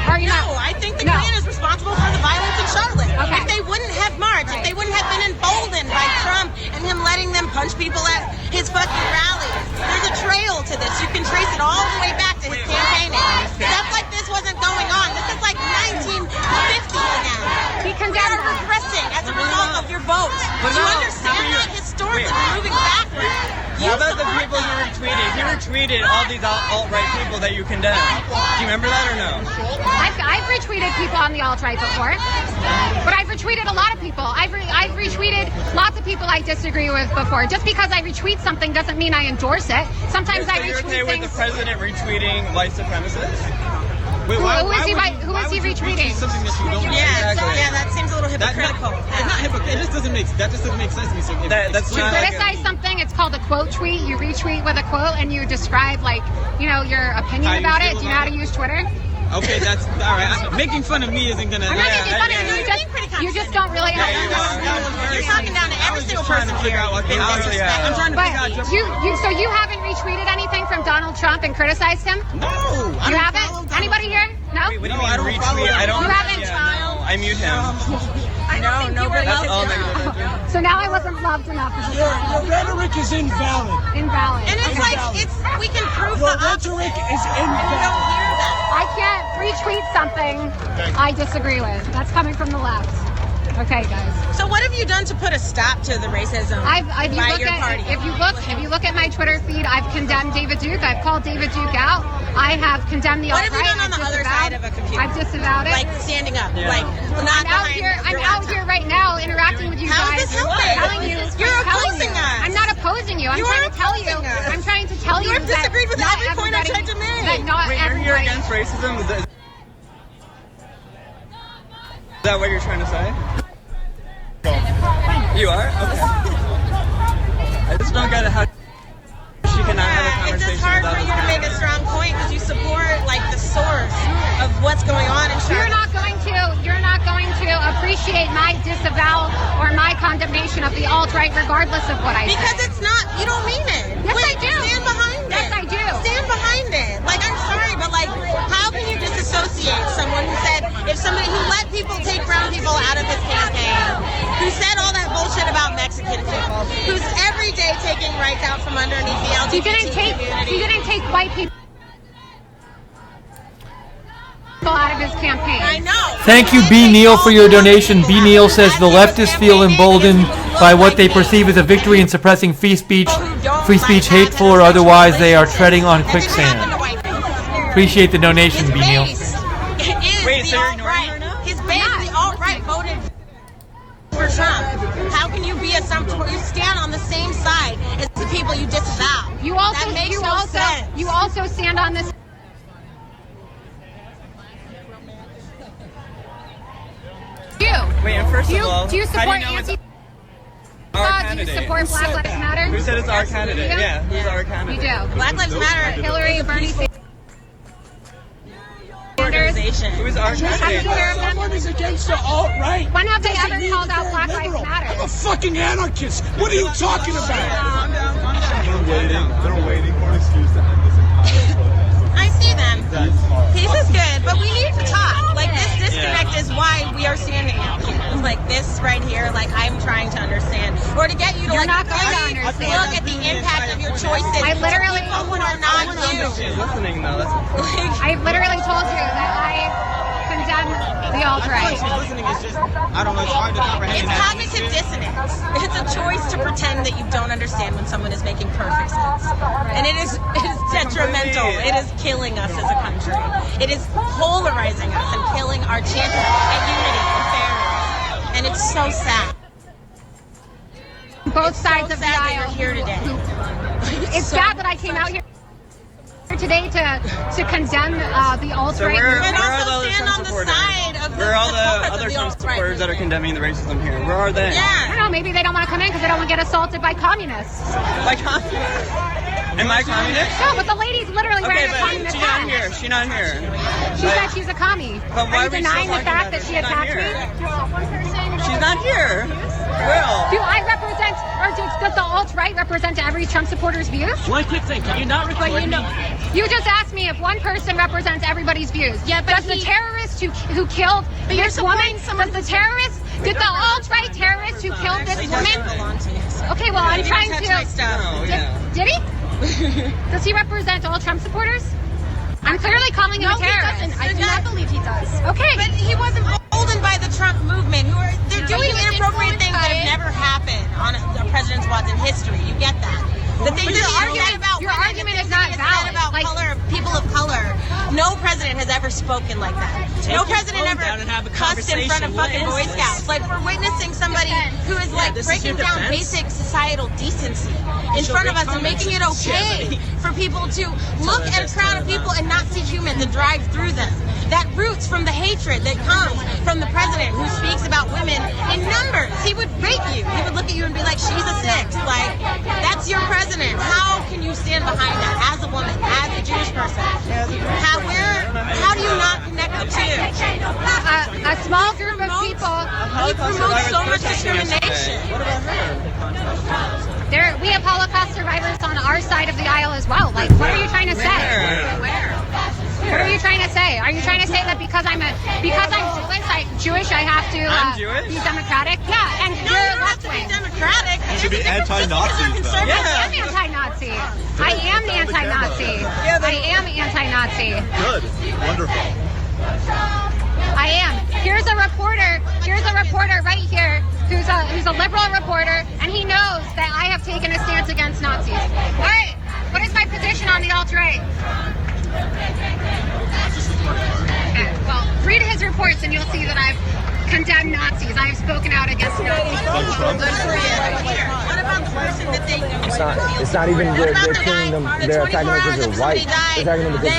Or you No, not? I think the Klan is responsible for the violence in Charlotte. Okay. If they wouldn't have marched, if they wouldn't have been emboldened by Trump and him letting them punch people at his fucking rallies, there's a trail to this. You can trace it all the way back to his campaigning. Stuff like this wasn't going on. This is like 1950 again. He We condemned are regressing as a result of your vote. Do you understand that? Historically, we're moving backwards. How about the people you retweeted? You retweeted all these alt-right people that you condemned. Do you remember that or no? I've retweeted people on the alt-right before, but I've retweeted a lot of people. I've retweeted lots of people I disagree with before. Just because I retweet something doesn't mean I endorse it. Sometimes I You're okay retweet with things. the president retweeting white supremacists? Wait, Who why is he would you retweeting? retweet something that you don't like? Yeah, Exactly. yeah, that seems a little hypocritical. It's not hypocritical. It just doesn't make sense to me. So that's You not criticize something, it's called a quote tweet. You retweet with a quote and you describe, like, you know, your opinion How you about feel it. Do you know how about to use Twitter? Okay, that's all right. Making fun of me isn't gonna. I'm not making fun of you. You just don't really have You're talking down to every single person figure out what here. I'm trying to But figure out. so you haven't retweeted anything from Donald Trump and criticized him? No, You haven't? Anybody here? No? What do you mean retweet? I don't. You haven't? Yeah, no, I mute him. I don't think you were That's all loved negative. enough. So now I wasn't loved enough. Your rhetoric is invalid. Invalid. And it's like, we can prove Your the opposite. rhetoric is And you invalid. don't hear that. I can't retweet something I disagree with. That's coming from the left. Okay, guys. So what have you done to put a stop to the racism by your party? If you look at my Twitter feed, I've condemned David Duke. I've called David Duke out. I have condemned the What alt-right. have you done on the other side of a computer? I've disavowed it. Like standing up, like not I'm out here right now interacting with you How guys. is this helping? Telling you, You're telling opposing you. us. I'm not opposing you. I'm You trying are to tell you. opposing us. I'm trying to tell you. You have disagreed with that every point I tried to make. That not Wait, you're here everybody. against racism? Is that what you're trying to say? You are? Okay. I just don't get it how she cannot have a It's conversation just hard without for you to make a strong point because you support like the source of what's going on in Charlotte. You're not going to appreciate my disavowal or my condemnation of the alt-right regardless of what I say. Because it's not, you don't mean it. Yes, I do. Stand behind it. Yes, I do. Stand behind it. Like, I'm sorry, but like, how can you disassociate someone who said, if somebody who let people take brown people out of his campaign, who said all that bullshit about Mexican people, who's every day taking rights out from underneath the LGBT community. He didn't take white people out of his campaign. I know. Thank you, B. Neal, for your donation. B. Neal says the leftists feel emboldened by what they perceive as a victory in suppressing free speech, hateful or otherwise. They are treading on quicksand. Appreciate the donation, B. Neal. Wait, so you're ignoring her now? His base, the alt-right, voted for Trump. How can you be a you stand on the same side as the people you disavow? That makes no sense. You also stand on this. Wait, and first of all, do you how support do you know it's anti? our Do you candidate? support Black Lives Matter? Who said it's our Yes, candidate? you do? Yeah, who's our candidate? You do. Black Lives Matter. Hillary, Bernie Sanders. Organization. Who is our candidate? Someone is against the alt-right. When have they doesn't ever mean called that out they're Black Lives liberal. Matter? I'm a fucking anarchist. What are you talking about? They're waiting for an excuse to end this. I see them. Peace is good, but we need to talk. Like, this disconnect is why we are standing out here. Like, this right here, like, I'm trying to understand. Or to get you to, You're like, not going to really understand. look at the impact of your choices. I literally people who are not you. She's listening though. I literally told you that I condemn the alt-right. She's listening is just, I don't know, it's hard to comprehend. It's cognitive dissonance. It's a choice to pretend that you don't understand when someone is making perfect sense. And it is detrimental. It is killing us as a country. It is polarizing us and killing our chances at unity and fairness. And it's so sad. Both sides of the Sad that aisle. you're here today. It's sad that I came out here today to condemn the alt-right. So where And are also all the stand Trump on the supporters? side of Where are all the supporters other of the Trump alt-right. supporters that are condemning the racism here? Where are they? I Yeah. don't know, maybe they don't want to come in because they don't want to get assaulted by communists. Like, am I communist? No, but the lady's literally Okay, wearing a but communist she's not hat. here. She's not here. She said she's a commie. But why Are you are we denying still the talking fact about that it? she She's not attacked here. me? She's not here. Will. Do I represent, or does the alt-right represent every Trump supporter's views? One quick thing. Can you not record me? You just asked me if one person represents everybody's views. Yeah, but does the terrorist who killed this woman, does the terrorist, did the alt-right terrorist who killed this He doesn't woman? belong to you. Okay, well, I'm He trying didn't to. touch my stuff. No, yeah. Did he? Does he represent all Trump supporters? I'm clearly calling him a terrorist. He doesn't. I do not believe he does. Okay. But he was emboldened by the Trump movement, who are they're doing inappropriate things that have never happened on a president's watch in history. You get that? The things that he said about your women, argument the is things not that he said valid. about Like- color, people of color. No president has ever spoken like that. No president ever cussed in front of fucking Boy Scouts. Like, we're witnessing somebody who is like this is breaking your down defense? basic societal decency in front of us and making it okay for people to look at a crowd of people and not see humans and drive through them. That roots from the hatred that comes from the president who speaks about women in numbers. He would rate you. He would look at you and be like, she's a 6. Like, that's your president. How can you stand behind that as a woman, as a Jewish person? How do you not connect the two? A small group of people. He promotes so much discrimination. What about her? We have Holocaust survivors on our side of the aisle as well. Like, what are you trying to say? Where? What are you trying to say? Are you trying to say that because I'm Jewish, I have to be democratic? Yeah, and you're left wing. Democratic. You should be anti-Nazi. I am anti-Nazi. I am anti-Nazi. I am anti-Nazi. Good. Wonderful. I am. Here's a reporter right here who's a liberal reporter, and he knows that I have taken a stance against Nazis. All right, what is my position on the alt-right? Okay, well, read his reports and you'll see that I've condemned Nazis. I have spoken out against Nazis. What about the person that they know? It's not even they're killing them. They're attacking them because they're white. They're attacking them because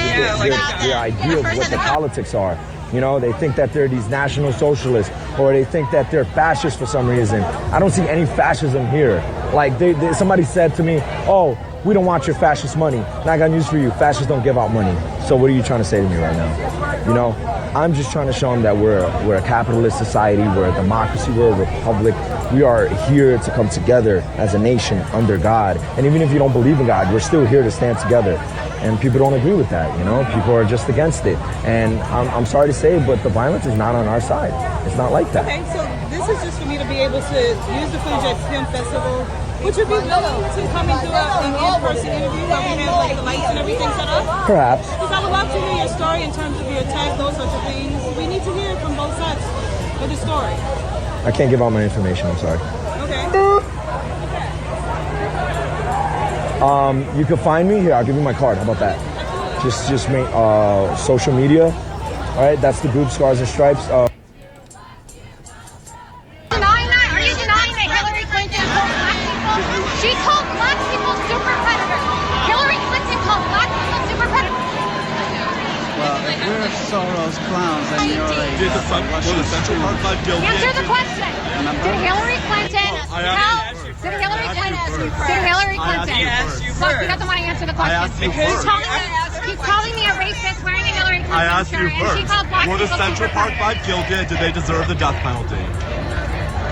their idea of what the politics are. You know, they think that they're these national socialists, or they think that they're fascists for some reason. I don't see any fascism here. Like somebody said to me, "Oh, we don't want your fascist money." And I got news for you: fascists don't give out money. So what are you trying to say to me right now? You know, I'm just trying to show them that we're a capitalist society, we're a democracy, we're a republic. We are here to come together as a nation under God. And even if you don't believe in God, we're still here to stand together. And people don't agree with that, you know? People are just against it. And I'm sorry to say, but the violence is not on our side. It's not like that. Okay, so this is just for me to be able to use the footage at Film Festival. Would you be willing to come and do an in-person interview where we have like the lights and everything set up? Perhaps. Because I would love to hear your story in terms of your attack, those sorts of things. We need to hear from both sides of the story. I can't give out my information, I'm sorry. Okay. You can find me here. I'll give you my card. How about that? Just make social media. All right, that's the group Scars and Stripes. Denying that? Are you denying that Hillary Clinton told black people? She told black people super predators. Hillary Clinton called black people super predators. Well, if we're Soros clowns, then you're like... Did the Central Park 5 guilty? Answer the question. Did Hillary Clinton tell... Did Hillary Clinton... Look, he doesn't want to answer the question. He's calling me a racist wearing a Hillary Clinton I asked you shirt, and she called first. black Were the people Central super Park 5 guilty and did they deserve the death penalty?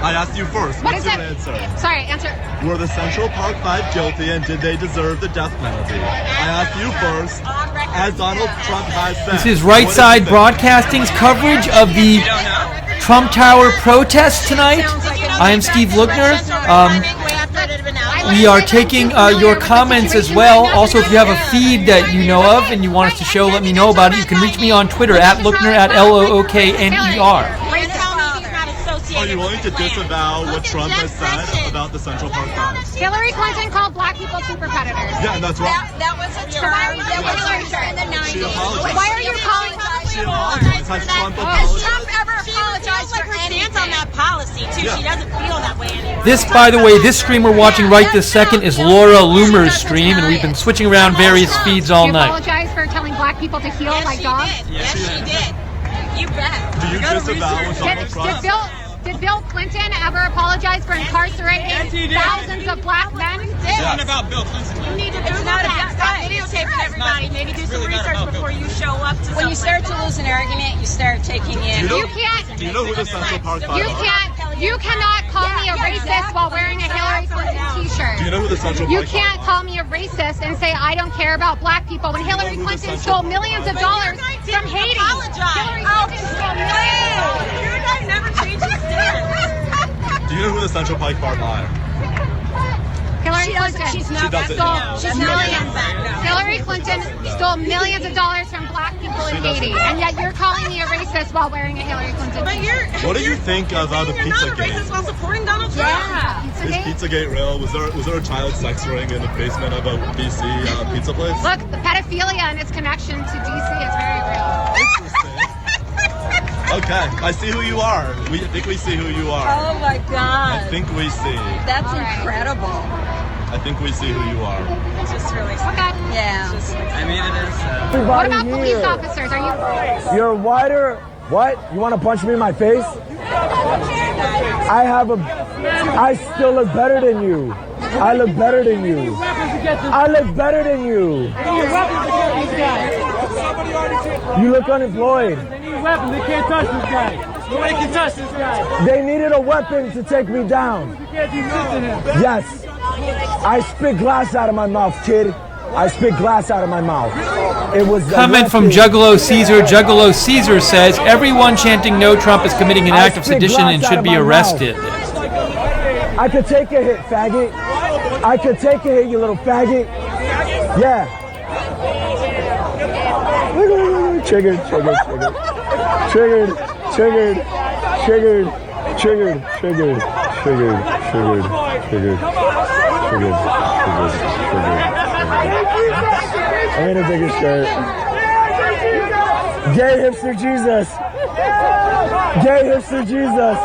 I asked you first. What What's is your it? answer? Sorry, answer. Were the Central Park 5 guilty and did they deserve the death penalty? I asked you first, as Donald Trump has said. This is Right Side Broadcasting's coverage of the Trump Tower protests tonight. I am Steve Lookner. We are taking your comments as well. Also, if you have a feed that you know of and you want us to show, let me know about it. You can reach me on Twitter at Lookner, at Lookner. Are you willing to disavow what Trump has said about the Central Park 5? Hillary Clinton called black people super predators. Yeah, and that's wrong. That was a term that was used in the 90s. She apologized. Why are you calling She apologized. Has Trump Has apologized? Trump ever apologized for anything? Stance on that policy, too. Yeah. She doesn't feel that way anymore. This, by the way, this stream we're watching right this second is Laura Loomer's stream, and we've been switching around various feeds all You night. apologize for telling black people to heal like dogs? Yes, she did. You bet. Do you disavow what Donald Trump Did Bill Clinton ever apologize for incarcerating thousands of black men? It's not about Bill Clinton. You need to do that. Stop videotaping everybody. Maybe do some research before you show up to When you start to lose an argument, you start taking in. Do you know who the Central Park 5 are? You cannot call me a racist while wearing a Hillary Clinton t-shirt. Do you know who the Central Park You can't call me a racist and say I don't care about black people when Hillary Clinton stole millions of dollars from Haiti. Hillary Clinton stole millions of dollars. Your guy never changed his stance. Do you know who the Central Park 5 are? Hillary Clinton She's millions. Hillary Clinton stole millions of dollars from black people in Haiti, and yet you're calling me a racist while wearing a Hillary Clinton t-shirt. What do you think of the You're not a Pizzagate? racist while supporting Donald Trump. Yeah. Is Pizzagate real? Was there a child sex ring in the basement of a BC pizza place? Look, the pedophilia and its connection to DC is very real. Interesting. Okay, I see who you are. I think we see who you are. Oh my God. I think we see. That's incredible. I think we see who you are. It's just really Okay. Yeah. I mean, it is... What about Everybody police here. officers? Are you? You're wider. What? You want to punch me in my face? I still look better than you. I look better than you. I look better than you. You look unemployed. They need weapons. They can't touch this guy. Nobody can touch this guy. They needed a weapon to take me down. You can't do nothing to him. Yes. I spit glass out of my mouth, kid. I spit glass out of my mouth. It was Comment from Juggalo Caesar. Juggalo Caesar says, everyone chanting no Trump is committing an act of sedition and should be arrested. I could take a hit, faggot. I could take a hit, you little faggot. Yeah. Triggered. I made a bigger shirt. Gay hipster Jesus. Gay hipster Jesus.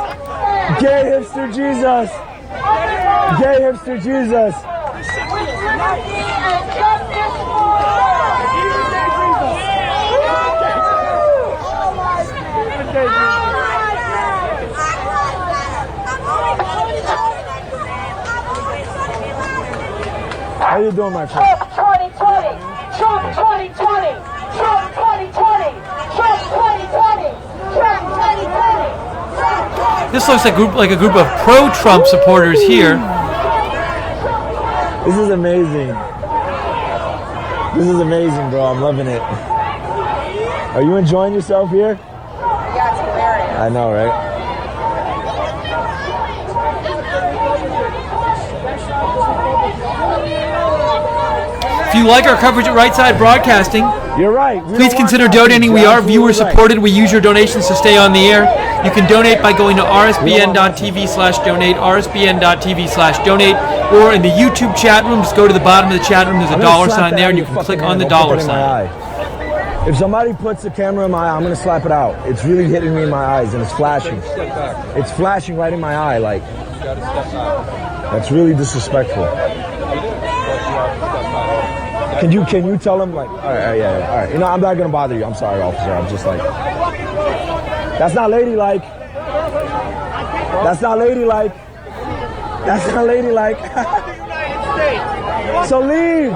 Gay hipster Jesus. Gay hipster Jesus. How you doing, my friend? Trump 2020. Trump 2020. Trump 2020. Trump 2020. Trump 2020. This looks like a group of pro-Trump supporters here. This is amazing. This is amazing, bro. I'm loving it. Are you enjoying yourself here? Yeah, it's hilarious. I know, right? If you like our coverage at Right Side Broadcasting, you're right. Please consider donating. We are viewer supported. We use your donations to stay on the air. You can donate by going to rsbn.tv/donate, rsbn.tv/donate, or in the YouTube chat room, just go to the bottom of the chat room. There's a dollar sign there, and you can click on the dollar sign. If somebody puts a camera in my eye, I'm going to slap it out. It's really hitting me in my eyes, and it's flashing. It's flashing right in my eye, like. That's really disrespectful. Can you tell him, like, all right, yeah, all right. You know, I'm not going to bother you. I'm sorry, officer. I'm just like, that's not ladylike. That's not ladylike. That's not ladylike. So leave.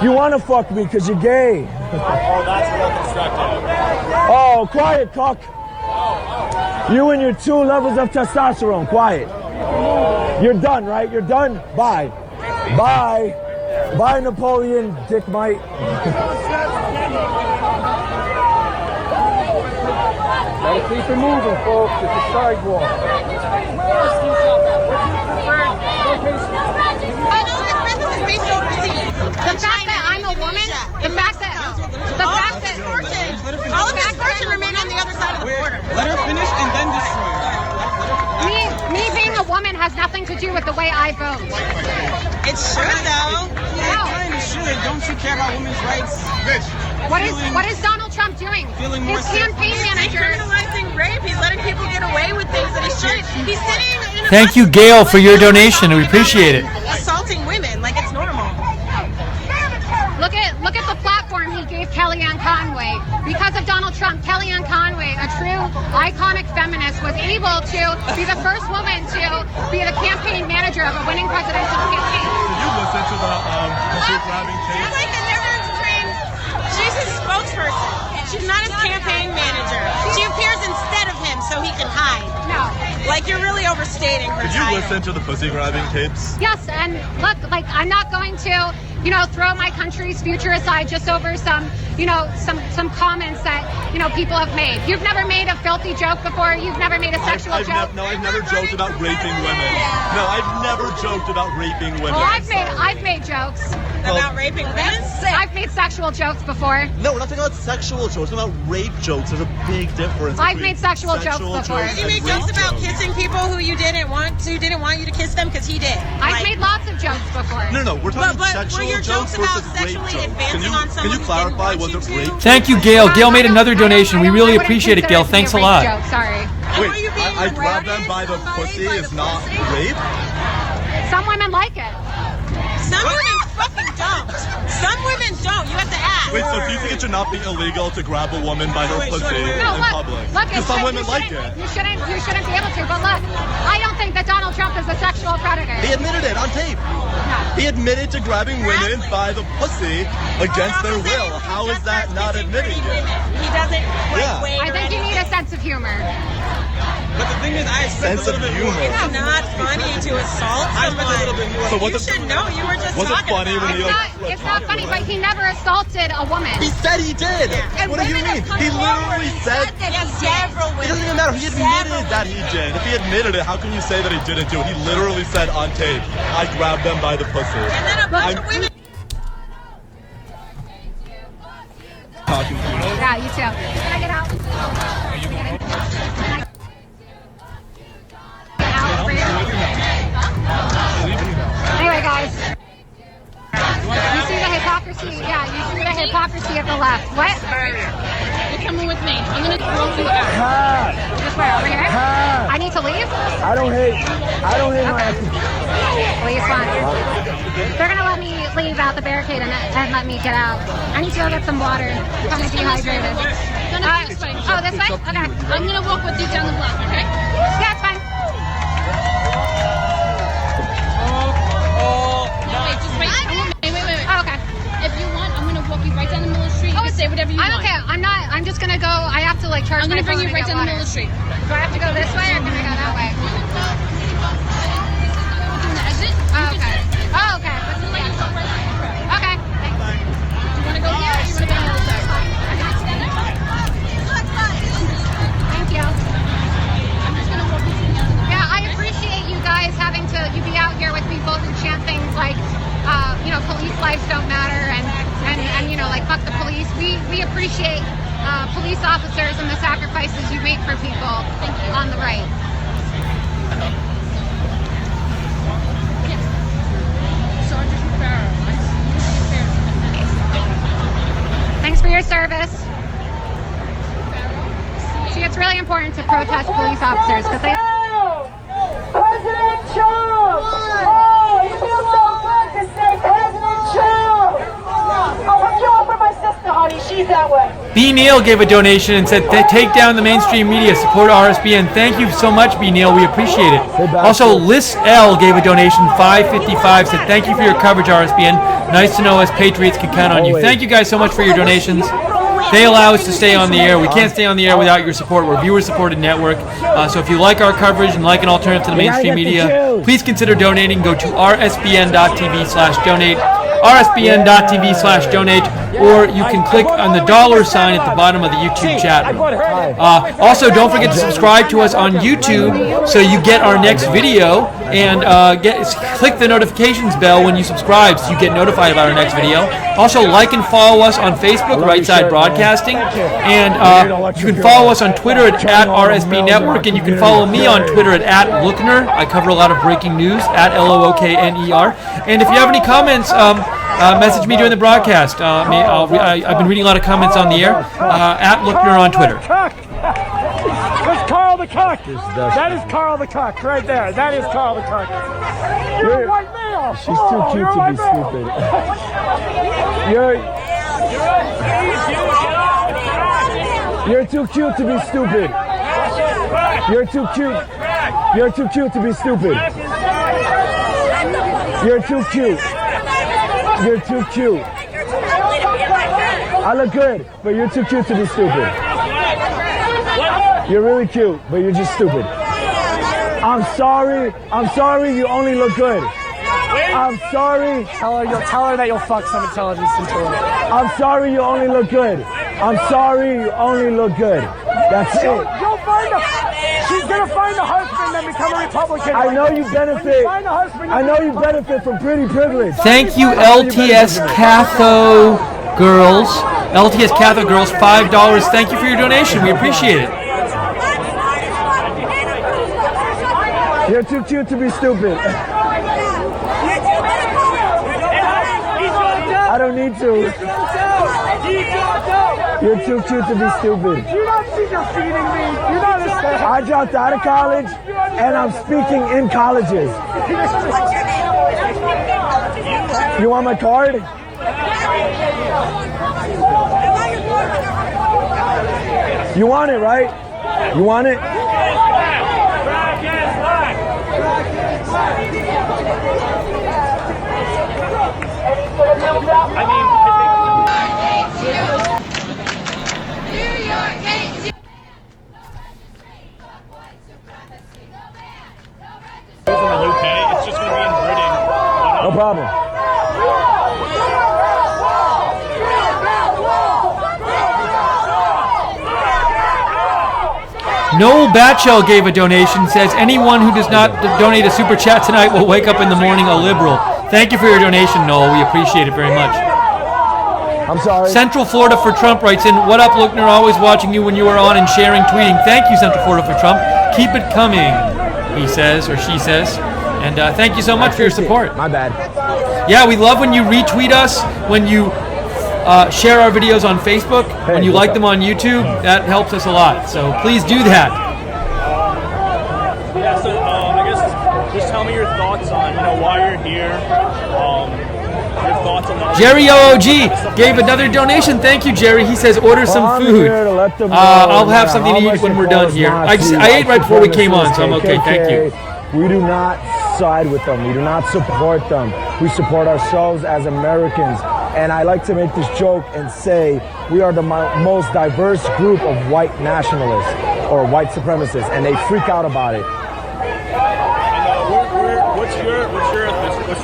You want to fuck me because you're gay. Oh, that's real constructive. Oh, quiet, cock. You and your 2 levels of testosterone. Quiet. You're done, right? You're done? Bye. Bye. Bye, Napoleon, Dick Mite. Gotta keep it moving, folks. It's a sidewalk. The fact that I'm a woman, the fact that all of this person remain on the other side of the border. Let her finish and then destroy her. me being a woman has nothing to do with the way I vote. It should though. Yeah, it kind of should. Don't you care about women's rights? What is Donald Trump doing? His campaign manager Criminalizing rape. He's letting people get away with things that he shouldn't. He's sitting in a Thank you, Gail, for your donation. We appreciate it. assaulting women like it's normal. Look at the platform he gave Kellyanne Conway. Because of Donald Trump, Kellyanne Conway, a true iconic feminist, was able to be the first woman to be the campaign manager of a winning presidential campaign. Did you listen to the grabbing tape? It's like the difference between she's his spokesperson. She's not his campaign manager. She appears instead of him so he can hide. No. Like you're really overstating her Did you title. listen to the pussy grabbing tapes? Yes, and look, like I'm not going to, throw my country's future aside just over some comments that, people have made. You've never made a filthy joke before. You've never made a sexual joke. I've never joked about raping women. No, I've never joked about raping women. Well, I've made jokes. About raping women? I've made sexual jokes before. No, we're not talking about sexual jokes. We're talking about rape jokes. There's a big difference. I've made sexual jokes before. Did you make jokes about kissing people who you didn't want you to kiss them because he did? I've made lots of jokes before. No, we're talking sexual were your jokes jokes versus about rape sexually jokes. advancing on someone Can you clarify? Was it rape? Thank you, Gail. Gail made another donation. We really appreciate it, Gail. Thanks a lot. Joke, sorry. Wait, I grabbed them by the pussy is not rape? Some women like it. Some women fucking don't. Some women don't. You have to ask. Wait, so do you think it should not be illegal to grab a woman by her pussy in public? Look, Because some women like it. You shouldn't be able to. But look, I don't think that Donald Trump is a sexual predator. He admitted it on tape. No. He admitted to grabbing women by the pussy against their will. How is that not admitting it? He doesn't wait. I think you need a sense of humor. But the thing is, I expect Sense of humor. It's not funny to assault someone. So what's You should know. You were just was it talking funny about when it. he It's not funny, but he never assaulted a woman. He said he did. And What do you women mean? have come He literally forward said. that he several It women. doesn't even matter. He admitted that he did. If he admitted it, how can you say that he didn't do it? He literally said on tape, "I grabbed them by the pussy." And then a bunch of women. Talking to you. Yeah, you too. Can I get out? Anyway, guys. You see the hypocrisy? Yeah, you see the hypocrisy of the left. What? You're coming with me. I'm gonna throw you out. Just where? Over here? I need to leave? I don't hate my ex. Please, fine. They're gonna let me leave out the barricade and let me get out. I need to go get some water. I'm kind of dehydrated. This way. Oh, this way? Okay. I'm gonna walk with you down the block, okay? Yeah, it's fine. No, wait, just wait. Wait. Oh, okay. If you want, I'm gonna walk you right down the middle of the street. You can say whatever you want. Okay. I'm just gonna go. I have to like charge I'm my gonna bring phone you and right get down the water. middle of the street. Do I have to go this way or can I go that way? Exit. Oh, okay. Oh, okay. Okay. Thanks. Do you wanna go here or do you wanna go on the other side? Thank you. I'm just gonna walk you to the other side. Yeah, I appreciate you guys having to be out here with people and chant things like, police lives don't matter and like fuck the police. We appreciate police officers and the sacrifices you make for people on the right. Thanks for your service. See, it's really important to protest police officers because they. President Trump! Oh, it feels so good to say President Trump! Oh, what you offer my sister, honey? She's that way. B. Neal gave a donation and said, take down the mainstream media, support RSBN. Thank you so much, B. Neal. We appreciate it. Also, Liz L. gave a donation, $5.55, said, thank you for your coverage, RSBN. Nice to know us Patriots can count on you. Thank you guys so much for your donations. They allow us to stay on the air. We can't stay on the air without your support. We're a viewer-supported network. So if you like our coverage and like an alternative to the mainstream media, please consider donating. Go to rsbn.tv/donate, rsbn.tv/donate, or you can click on the $sign at the bottom of the YouTube chat room. Also, don't forget to subscribe to us on YouTube so you get our next video, and click the notifications bell when you subscribe so you get notified about our next video. Also, like and follow us on Facebook, Right Side Broadcasting, and you can follow us on Twitter at RSB Network, and you can follow me on Twitter at Lookner. I cover a lot of breaking news at LOOKNER. And if you have any comments, message me during the broadcast. I've been reading a lot of comments on the air. At Lookner on Twitter. That's Carl the Cock. That is Carl the Cock right there. That is Carl the Cock. You're a white male. She's too cute to be stupid. You're too cute to be stupid. You're too cute. You're too cute to be stupid. You're too cute. You're too cute. I look good, but you're too cute to be stupid. You're really cute, but you're just stupid. I'm sorry, you only look good. I'm sorry. Tell her that you'll fuck some intelligence into her. I'm sorry you only look good. I'm sorry you only look good. That's it. She's gonna find a husband and become a Republican. I know you benefit. I know you benefit from pretty privilege. Thank you, LTS Catho Girls. LTS Catho Girls, $5. Thank you for your donation. We appreciate it. You're too cute to be stupid. I don't need to. You're too cute to be stupid. You don't think you're feeding me. You don't understand. I dropped out of college, and I'm speaking in colleges. You want my card? You want it, right? You want it? No problem. Noel Batchell gave a donation, says anyone who does not donate a super chat tonight will wake up in the morning a liberal. Thank you for your donation, Noel. We appreciate it very much. I'm sorry. Central Florida for Trump writes in, what up, Lookner? Always watching you when you are on and sharing, tweeting. Thank you, Central Florida for Trump. Keep it coming, he says, or she says. And thank you so much for your support. My bad. Yeah, we love when you retweet us, when you share our videos on Facebook, when you like them on YouTube. That helps us a lot. So please do that. Yeah, so I guess just tell me your thoughts on why you're here. Your thoughts on all Jerry OOG gave another donation. Thank you, Jerry. He says order some food. I'll have something to eat when we're done here. I ate right before we came on, so I'm okay. Thank you. We do not side with them. We do not support them. We support ourselves as Americans. And I like to make this joke and say we are the most diverse group of white nationalists or white supremacists, and they freak out about it. What's your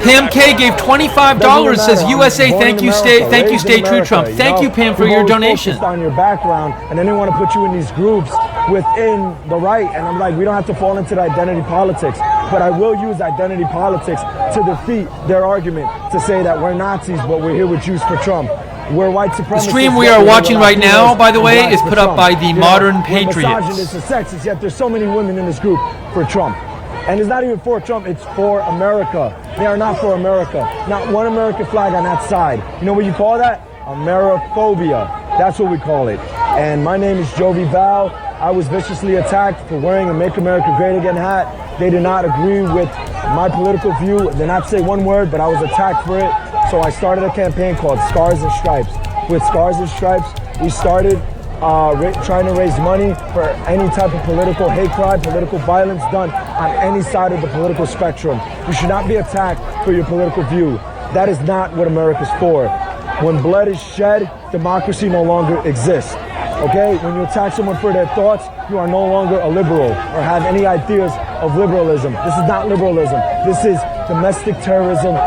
Pam K gave $25. Says USA. Thank you, stay true, Trump. Thank you, Pam, for your donation. Focused on your background, and then they want to put you in these groups within the right. And I'm like, we don't have to fall into the identity politics. But I will use identity politics to defeat their argument to say that we're Nazis, but we're here with Jews for Trump. We're white supremacists. The stream we are watching right now, by the way, is put up by the Modern Patriots. We're misogynists and sexist, yet there's so many women in this group for Trump. And it's not even for Trump, it's for America. They are not for America. Not one American flag on that side. You know what you call that? Ameriphobia. That's what we call it. And my name is Jovi Val. I was viciously attacked for wearing a Make America Great Again hat. They did not agree with my political view. They did not say one word, but I was attacked for it. So I started a campaign called Scars and Stripes. With Scars and Stripes, we started trying to raise money for any type of political hate crime, political violence done on any side of the political spectrum. You should not be attacked for your political view. That is not what America's for. When blood is shed, democracy no longer exists. Okay? When you attack someone for their thoughts, you are no longer a liberal or have any ideas of liberalism. This is not liberalism. This is domestic terrorism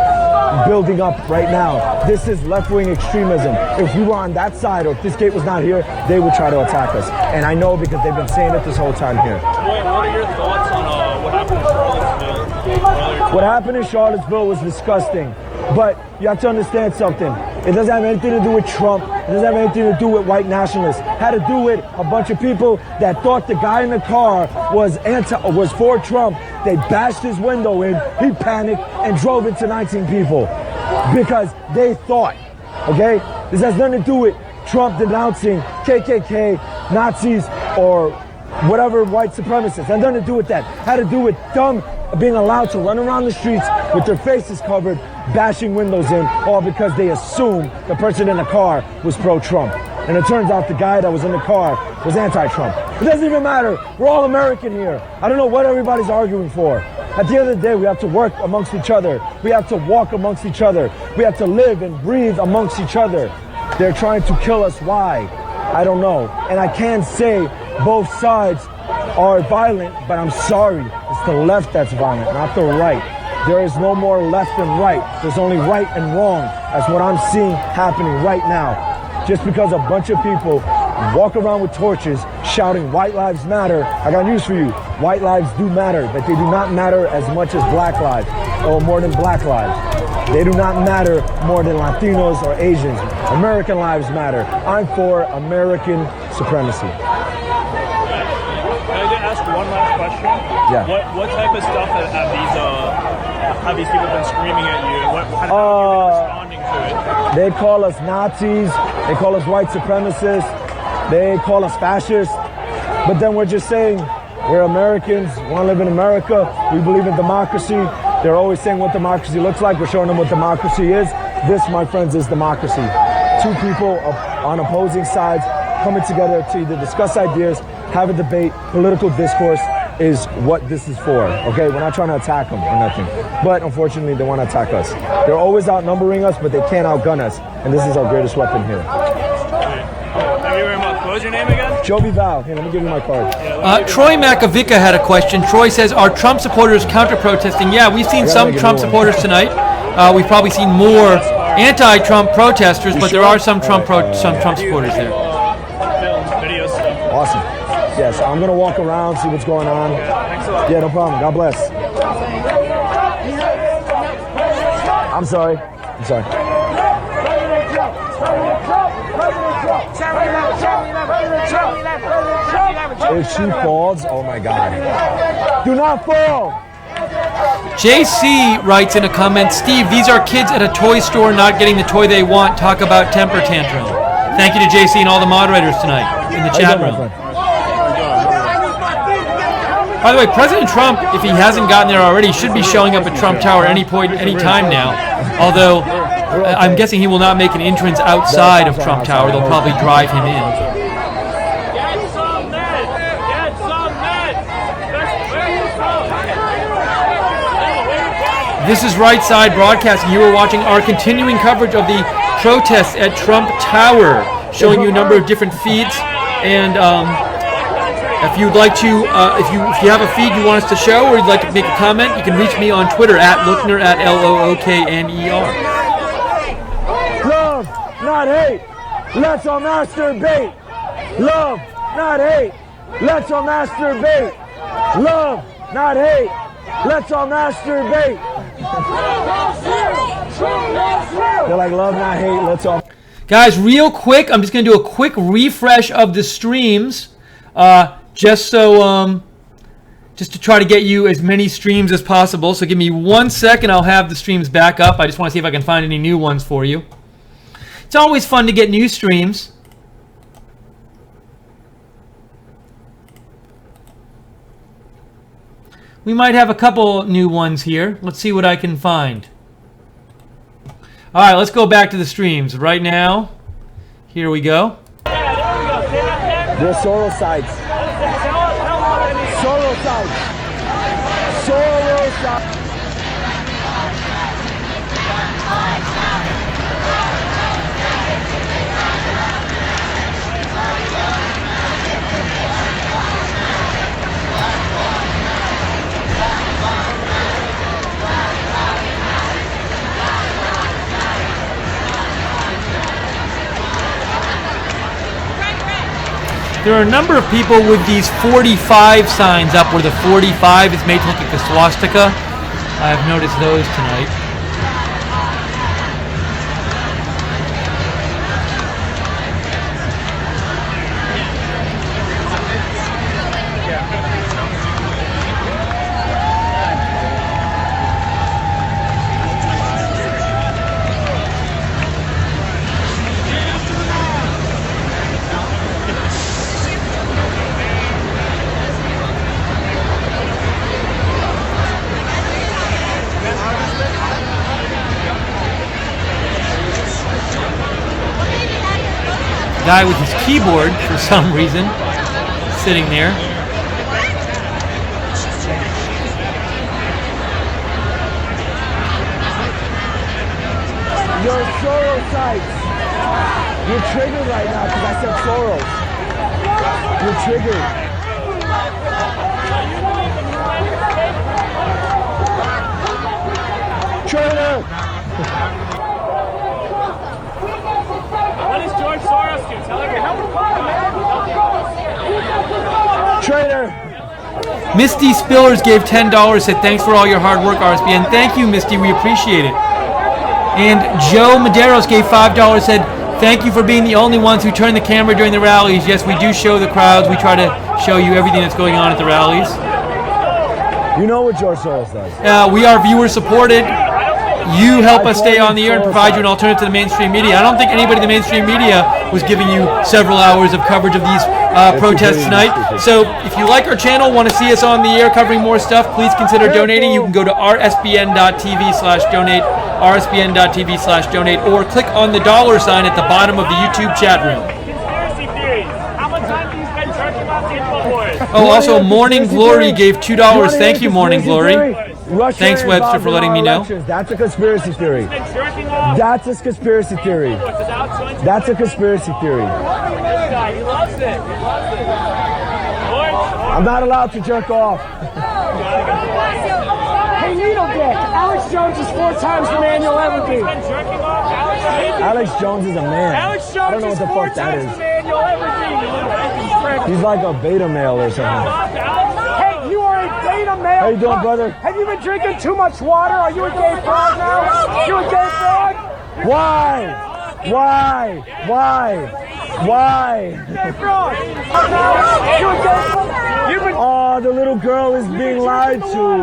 building up right now. This is left-wing extremism. If we were on that side, or if this gate was not here, they would try to attack us. And I know because they've been saying it this whole time here. What are your thoughts on what happened in Charlottesville? What happened in Charlottesville was disgusting. But you have to understand something. It doesn't have anything to do with Trump. It doesn't have anything to do with white nationalists. It had to do with a bunch of people that thought the guy in the car was for Trump. They bashed his window in, he panicked, and drove into 19 people. Because they thought, okay? This has nothing to do with Trump denouncing KKK, Nazis, or whatever white supremacists. It had nothing to do with that. It had to do with them being allowed to run around the streets with their faces covered, bashing windows in, all because they assumed the person in the car was pro-Trump. And it turns out the guy that was in the car was anti-Trump. It doesn't even matter. We're all American here. I don't know what everybody's arguing for. At the end of the day, we have to work amongst each other. We have to walk amongst each other. We have to live and breathe amongst each other. They're trying to kill us. Why? I don't know. And I can't say both sides are violent, but I'm sorry. It's the left that's violent, not the right. There is no more left and right. There's only right and wrong. That's what I'm seeing happening right now. Just because a bunch of people walk around with torches shouting white lives matter, I got news for you. White lives do matter, but they do not matter as much as black lives or more than black lives. They do not matter more than Latinos or Asians. American lives matter. I'm for American supremacy. Can I just ask one last question? Yeah. What type of stuff have these people been screaming at you? How have you been responding to it? They call us Nazis. They call us white supremacists. They call us fascists. But then we're just saying we're Americans, want to live in America. We believe in democracy. They're always saying what democracy looks like. We're showing them what democracy is. This, my friends, is democracy. Two people on opposing sides coming together to either discuss ideas, have a debate, political discourse is what this is for, okay? We're not trying to attack them or nothing. But unfortunately, they want to attack us. They're always outnumbering us, but they can't outgun us. And this is our greatest weapon here. Thank you very much. What was your name again? Jovi Val. Here, let me give you my card. Troy Makovica had a question. Troy says, are Trump supporters counter-protesting? Yeah, we've seen some Trump supporters tonight. we've probably seen more anti-Trump protesters, but there are some Trump supporters there. Video stuff. Awesome. Yes, I'm going to walk around, see what's going on. Yeah, no problem. God bless. I'm sorry. I'm sorry. If she falls, oh my God. Do not fall. JC writes in a comment, Steve, these are kids at a toy store not getting the toy they want. Talk about temper tantrum. Thank you to JC and all the moderators tonight in the chat room. By the way, President Trump, if he hasn't gotten there already, should be showing up at Trump Tower any point, any time now. Although, I'm guessing he will not make an entrance outside of Trump Tower. They'll probably drive him in. Get some men! Get some men! This is Right Side Broadcasting. You are watching our continuing coverage of the protests at Trump Tower, showing you a number of different feeds. And if you'd like to, if you have a feed you want us to show, or you'd like to make a comment, you can reach me on Twitter at Lookner at LOOKNER. Love, not hate. Let's all masturbate. Love, not hate. Let's all masturbate. Love, not hate. Let's all masturbate. They're like, love, not hate. Let's all. Guys, real quick, I'm just going to do a quick refresh of the streams. Just to try to get you as many streams as possible. So give me 1 second, I'll have the streams back up. I just want to see if I can find any new ones for you. It's always fun to get new streams. We might have a couple new ones here. Let's see what I can find. All right, let's go back to the streams right now. Here we go. They're Soros sites. Soros sites. Soros sites. There are a number of people with these 45 signs up where the 45 is made to look like a swastika. I've noticed those tonight. Guy with his keyboard for some reason sitting there. You're Soros sites. You're triggered right now because I said Soros. You're triggered. Traitor! What does George Soros do? Tell everyone. Traitor! Misty Spillers gave $10, said thanks for all your hard work, RSBN. Thank you, Misty, we appreciate it. And Joe Maderos gave $5, said thank you for being the only ones who turn the camera during the rallies. Yes, we do show the crowds. We try to show you everything that's going on at the rallies. You know what George Soros does. We are viewer supported. You help us stay on the air and provide you an alternative to the mainstream media. I don't think anybody in the mainstream media was giving you several hours of coverage of these protests tonight. So if you like our channel, want to see us on the air covering more stuff, please consider donating. You can go to rsbn.tv/donate, rsbn.tv/donate, or click on the $ sign at the bottom of the YouTube chat room. Conspiracy theories. How much time have you spent searching about the InfoWars? Oh, also Morning Glory gave $2. Thank you, Morning Glory. Thanks, Webster, for letting me know. That's a conspiracy theory. That's a conspiracy theory. That's a conspiracy theory. He loves it. I'm not allowed to jerk off. Hey, Needle Dick, our Alex Jones is 4 times the man you'll ever be. Alex Jones is a man. Alex I don't Jones know is what the 4 fuck that times is. the man you'll ever be, you little fucking prick. He's like a beta male or something. Hey, you are a beta male. How you doing, brother? Have you been drinking too much water? Are you a gay frog now? You a gay frog? Why? Why? Gay frog. You a gay frog? Oh, the little girl is being lied to.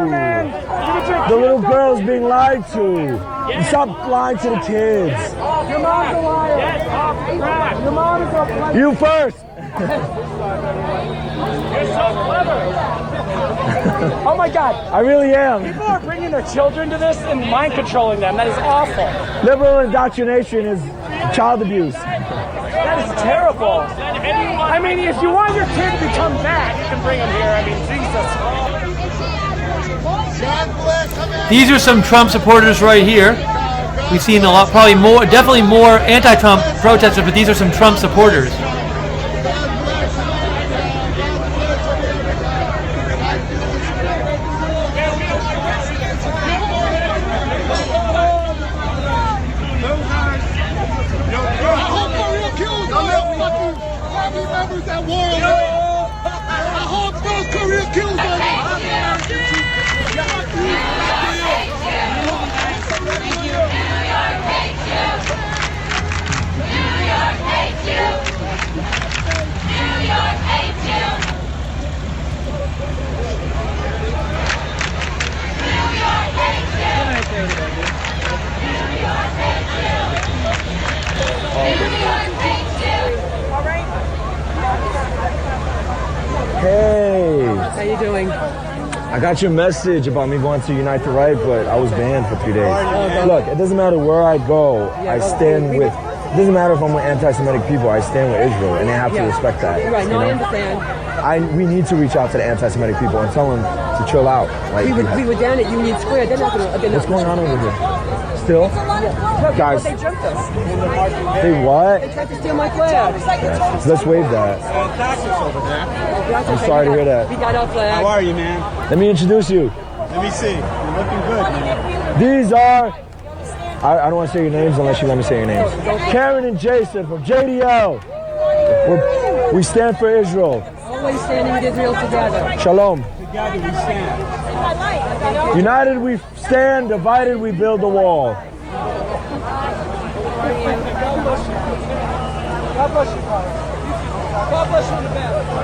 The little girl is being lied to. Stop lying to the kids. Your mom's a liar. Your mom is a liar. You first. You're so clever. Oh my God. I really am. People are bringing their children to this and mind controlling them. That is awful. Liberal indoctrination is child abuse. That is terrible. I mean, if you want your kid to become that, you can bring him here. I mean, Jesus. These are some Trump supporters right here. We've seen a lot, probably more, definitely more anti-Trump protesters, but these are some Trump supporters. Hey. How you doing? I got your message about me going to Unite the Right, but I was banned for 3 days. Look, it doesn't matter where I go, I stand with, it doesn't matter if I'm with anti-Semitic people, I stand with Israel, and they have to respect that. Right, no, you know? I understand. We need to reach out to the anti-Semitic people and tell them to chill out. Like, We were down at Union Square. They're not going to... What's going on over here? Still? Guys. They jumped us. They what? They tried to steal my flag. Let's wave that. I'm sorry to hear that. We got our flag. How are you, man? Let me introduce you. Let me see. You're looking good, man. These are... I don't want to say your names unless you let me say your names. Karen and Jason from JDL. We stand for Israel. Always standing with Israel together. Shalom. Together we stand. United we stand, divided we build the wall.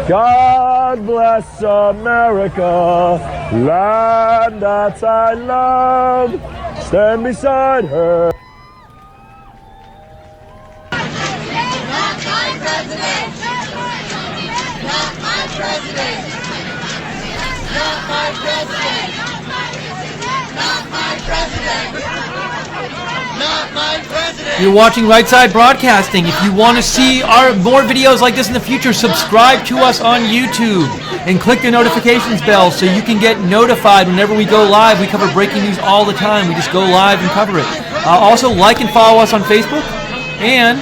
God bless America, land that I love. Stand beside her. You're watching Right Side Broadcasting. If you want to see more videos like this in the future, subscribe to us on YouTube and click the notifications bell so you can get notified whenever we go live. We cover breaking news all the time. We just go live and cover it. Also, like and follow us on Facebook, and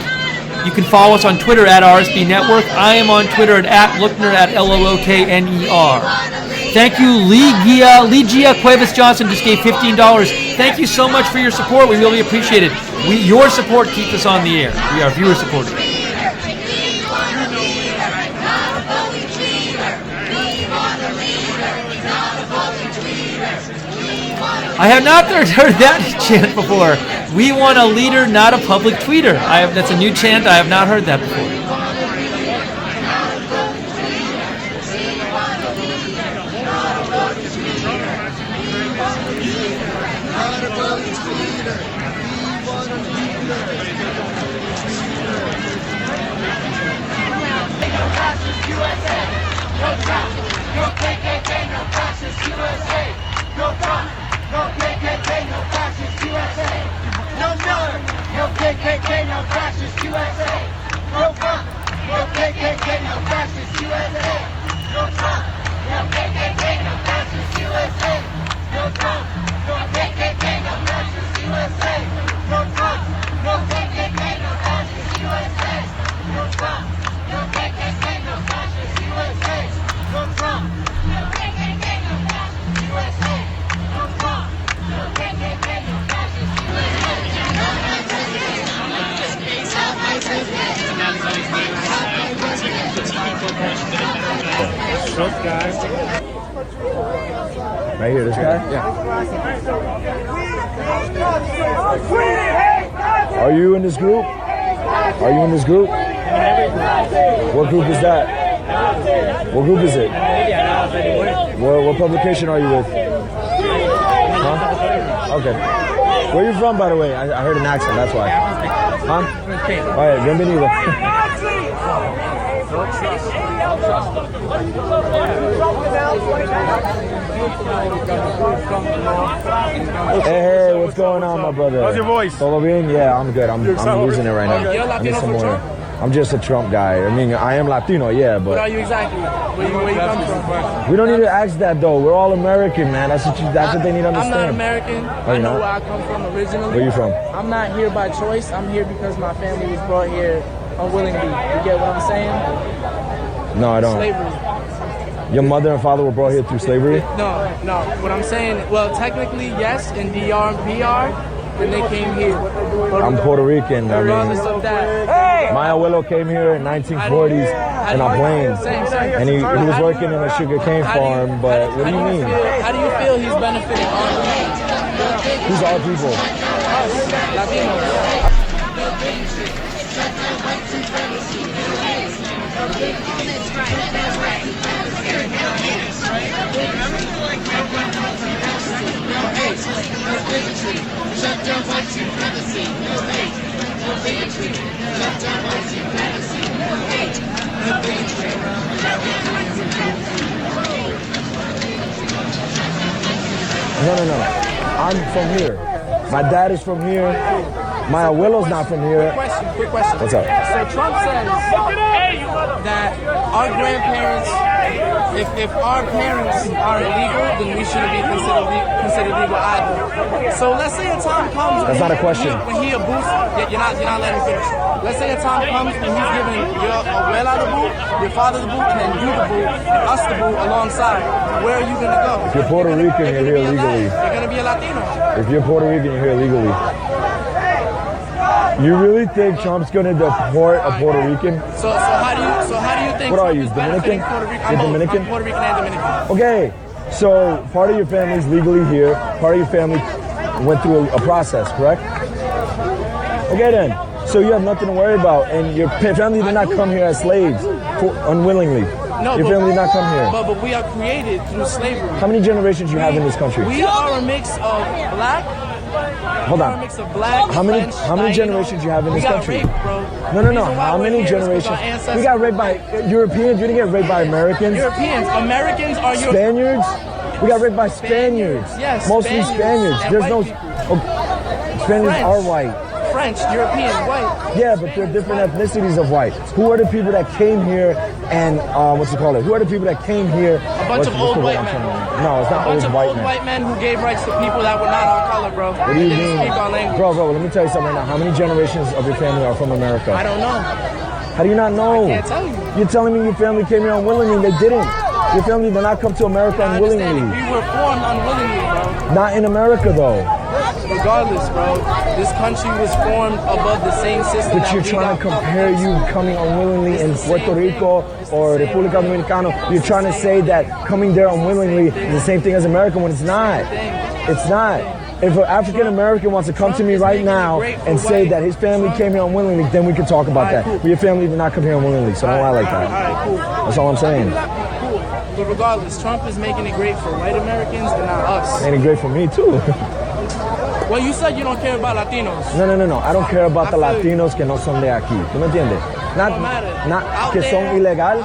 you can follow us on Twitter at RSB Network. I am on Twitter at Lookner, at Lookner. Thank you, Ligia Cuevas Johnson just gave $15. Thank you so much for your support. We really appreciate it. Your support keeps us on the air. We are viewer supported. I have not heard that chant before. We want a leader, not a public tweeter. That's a new chant. I have not heard that before. USA. Trump guy. Right here, this guy? Yeah. Are you in this group? Are you in this group? What group is that? What group is it? What publication are you with? Huh? Okay. Where are you from, by the way? I heard an accent, that's why. Huh? All right, bienvenido. Hey, what's going on, my brother? How's your voice? Todo bien? Yeah, I'm good. I'm losing it right now. I need some more. I'm just a Trump guy. I mean, I am Latino, yeah, but... What are you exactly? Where you come from? We don't need to ask that, though. We're all American, man. That's what they need to understand. I'm not American. I know where I come from originally. Where you from? I'm not here by choice. I'm here because my family was brought here unwillingly. You get what I'm saying? No, I don't. Slavery. Your mother and father were brought here through slavery? No. What I'm saying, well, technically, yes, in DR and PR, when they came here. I'm Puerto Rican. I Regardless mean, of that. my abuelo came here in 1940s in a plane, and he was working in a sugar cane farm. But what do you mean? How do you feel he's benefiting our people? Who's our people? Us, Latinos. No. I'm from here. My dad is from here. My abuelo's not from here. Quick question. What's up? So Trump says that our grandparents, if our parents are illegal, then we shouldn't be considered legal either. So let's say a time comes. That's not a question. When he a boost, you're not letting me finish. Let's say a time comes when he's giving your abuela the boot, your father the boot, and you the boot, and us the boot alongside. Where are you gonna go? If you're Puerto Rican, you're here legally. You're gonna be a Latino. If you're Puerto Rican, you're here legally. You really think Trump's gonna deport a Puerto Rican? So how do you think? What are you, Trump is Dominican? benefiting Puerto Rican? You're Dominican? I'm Puerto Rican and Dominican. Okay, so part of your family's legally here. Part of your family went through a process, correct? Okay then. So you have nothing to worry about, and your family did not come here as slaves unwillingly. No, your family did not come here. But we are created through slavery. How many generations you have in this country? We are a mix of black. Hold on. We are a mix of black. How many French, generations you have in this country? We got raped, bro. No. How many generations? We got raped by Europeans. You didn't get raped by Americans. Europeans. Americans are Spaniards. We got raped by Spaniards. Yes. Mostly Spaniards. There's no. Spaniards are white. French, European, white. Yeah, but there are different ethnicities of white. Who are the people that came here and Who are the people that came here? A bunch of old white men. No, it's not a bunch old of white old men. white men who gave rights to people that were not our color, bro. What do you They mean? speak our language. Bro, let me tell you something right now. How many generations of your family are from America? I don't know. How do you not know? I can't tell you. You're telling me your family came here unwillingly. They didn't. Your family did not come to America unwillingly. We were formed unwillingly, bro. Not in America, though. Regardless, bro, this country was formed above the same system. But you're trying to compare you coming unwillingly in Puerto Rico or República Dominicana. You're trying to say that coming there unwillingly is the same thing as American when it's not. It's not. If an African American wants to come to me right now and say that his family came here unwillingly, then we can talk about that. But your family did not come here unwillingly, so don't lie like that. That's all I'm saying. But regardless, Trump is making it great for white Americans and not us. Making it great for me too. Well, you said you don't care about Latinos. No. I don't care about the Latinos que no son de aquí. ¿Tú me entiendes? Not que son ilegal.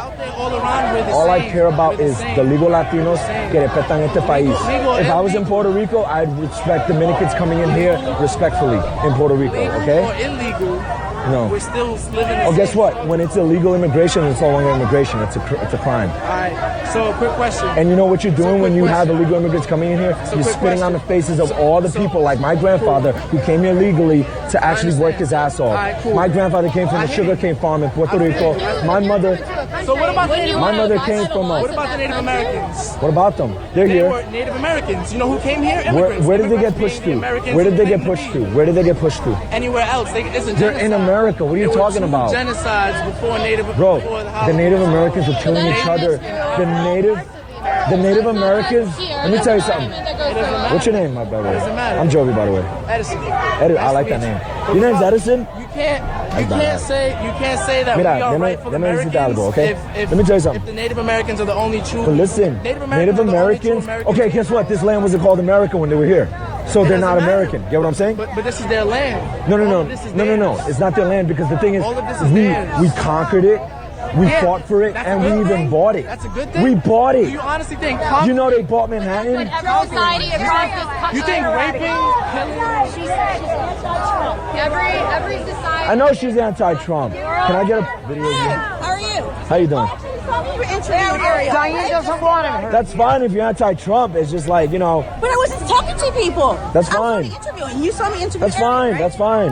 All I care about is the legal Latinos que respetan este país. If I was in Puerto Rico, I'd respect Dominicans coming in here respectfully in Puerto Rico, okay? Or illegal. No. We're still living. Oh, guess what? When it's illegal immigration, it's no longer immigration. It's a crime. All right. So, quick question. And you know what you're doing when you have illegal immigrants coming in here? You're spitting on the faces of all the people, like my grandfather, who came here legally to actually work his ass off. My grandfather came from a sugarcane farm in Puerto Rico. My mother So what about the Native My mother came from What about the Native Americans? What about them? They're They here. were Native Americans. You know who came here? Where Immigrants. did they get Immigrants pushed being to? Americans Where did they and get pushed to? Where did they get pushed to? Anywhere else. It's a They're in genocide. America. What are you There were talking two about? genocides before Native. Bro, before the Native Americans were killing each other. The Native Americans. Let me tell you something. What's your name, my brother? Doesn't matter. I'm Jovi, by the way. Edison. I like that name. Your name's Edison? You can't say that Mira, we are deme- rightful deme Americans. algo, okay? If, Let me tell you something. If the Native Americans are the only true. But listen, Native are the only true Americans. Americans. Okay, guess what? This land wasn't called America when they were here. So they're not doesn't matter. American. Get what I'm saying? But this is their land. No. All of this is theirs. It's not their land because the thing is, All of this is we theirs. conquered it, we Yeah, fought for it, that's a and we good even thing. bought it. That's a good thing. We bought it. Do you honestly think? You know they bought Manhattan? Every society across this country. You think raping, Every society. I know she's anti-Trump. Can I get a video of you? How are you? How you doing? Diane doesn't want him. That's fine if you're anti-Trump. It's just like, you know, But I wasn't talking to people. That's I was fine. only interviewing. You saw me interviewing. that's fine. That's fine.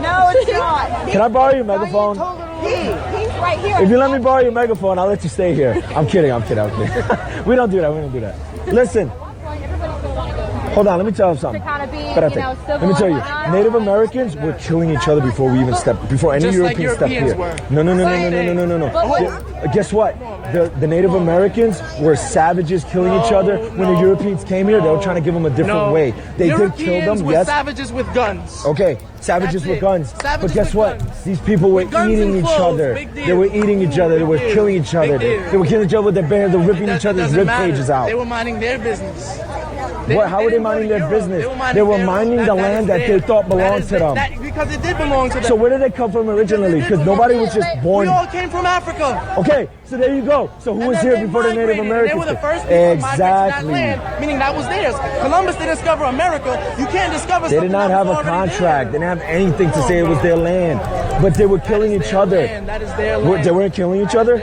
No, it's not. Can I borrow your megaphone? He's right here. If you let me borrow your megaphone, I'll let you stay here. I'm kidding. We don't do that. Listen. Hold on, let me tell you something. Espérate. Let me tell you, Native Americans were killing each other before we even stepped, before any Just like Europeans stepped here. Europeans No. Guess what? The Native Americans were savages killing each other. When the Europeans came here, they were trying to give them a different way. They did kill Europeans them, were yes. savages with guns. Okay, savages That's with it. guns. Savages But guess with what? guns. These people were With guns eating and each clothes. other. Big deal. They were eating each other. They were Big deal. killing each other. Big deal. They were killing each other with their bare. They were ripping each other's Doesn't rib matter. cages out. They were minding their business. How were they minding their business? They were minding the land that they thought belonged to them. Because it did belong to them. So where did they come from originally? Because nobody was just born. We all came from Africa. Okay, so there you go. So who was And here they before the Native migrated, and Americans? They were the first people to migrate to that Exactly. land, meaning that was theirs. Columbus didn't discover America. You can't discover They did something not that have was a already contract. They there. didn't have anything to say it was their land. But they were killing each other. That is their land. They weren't killing each other?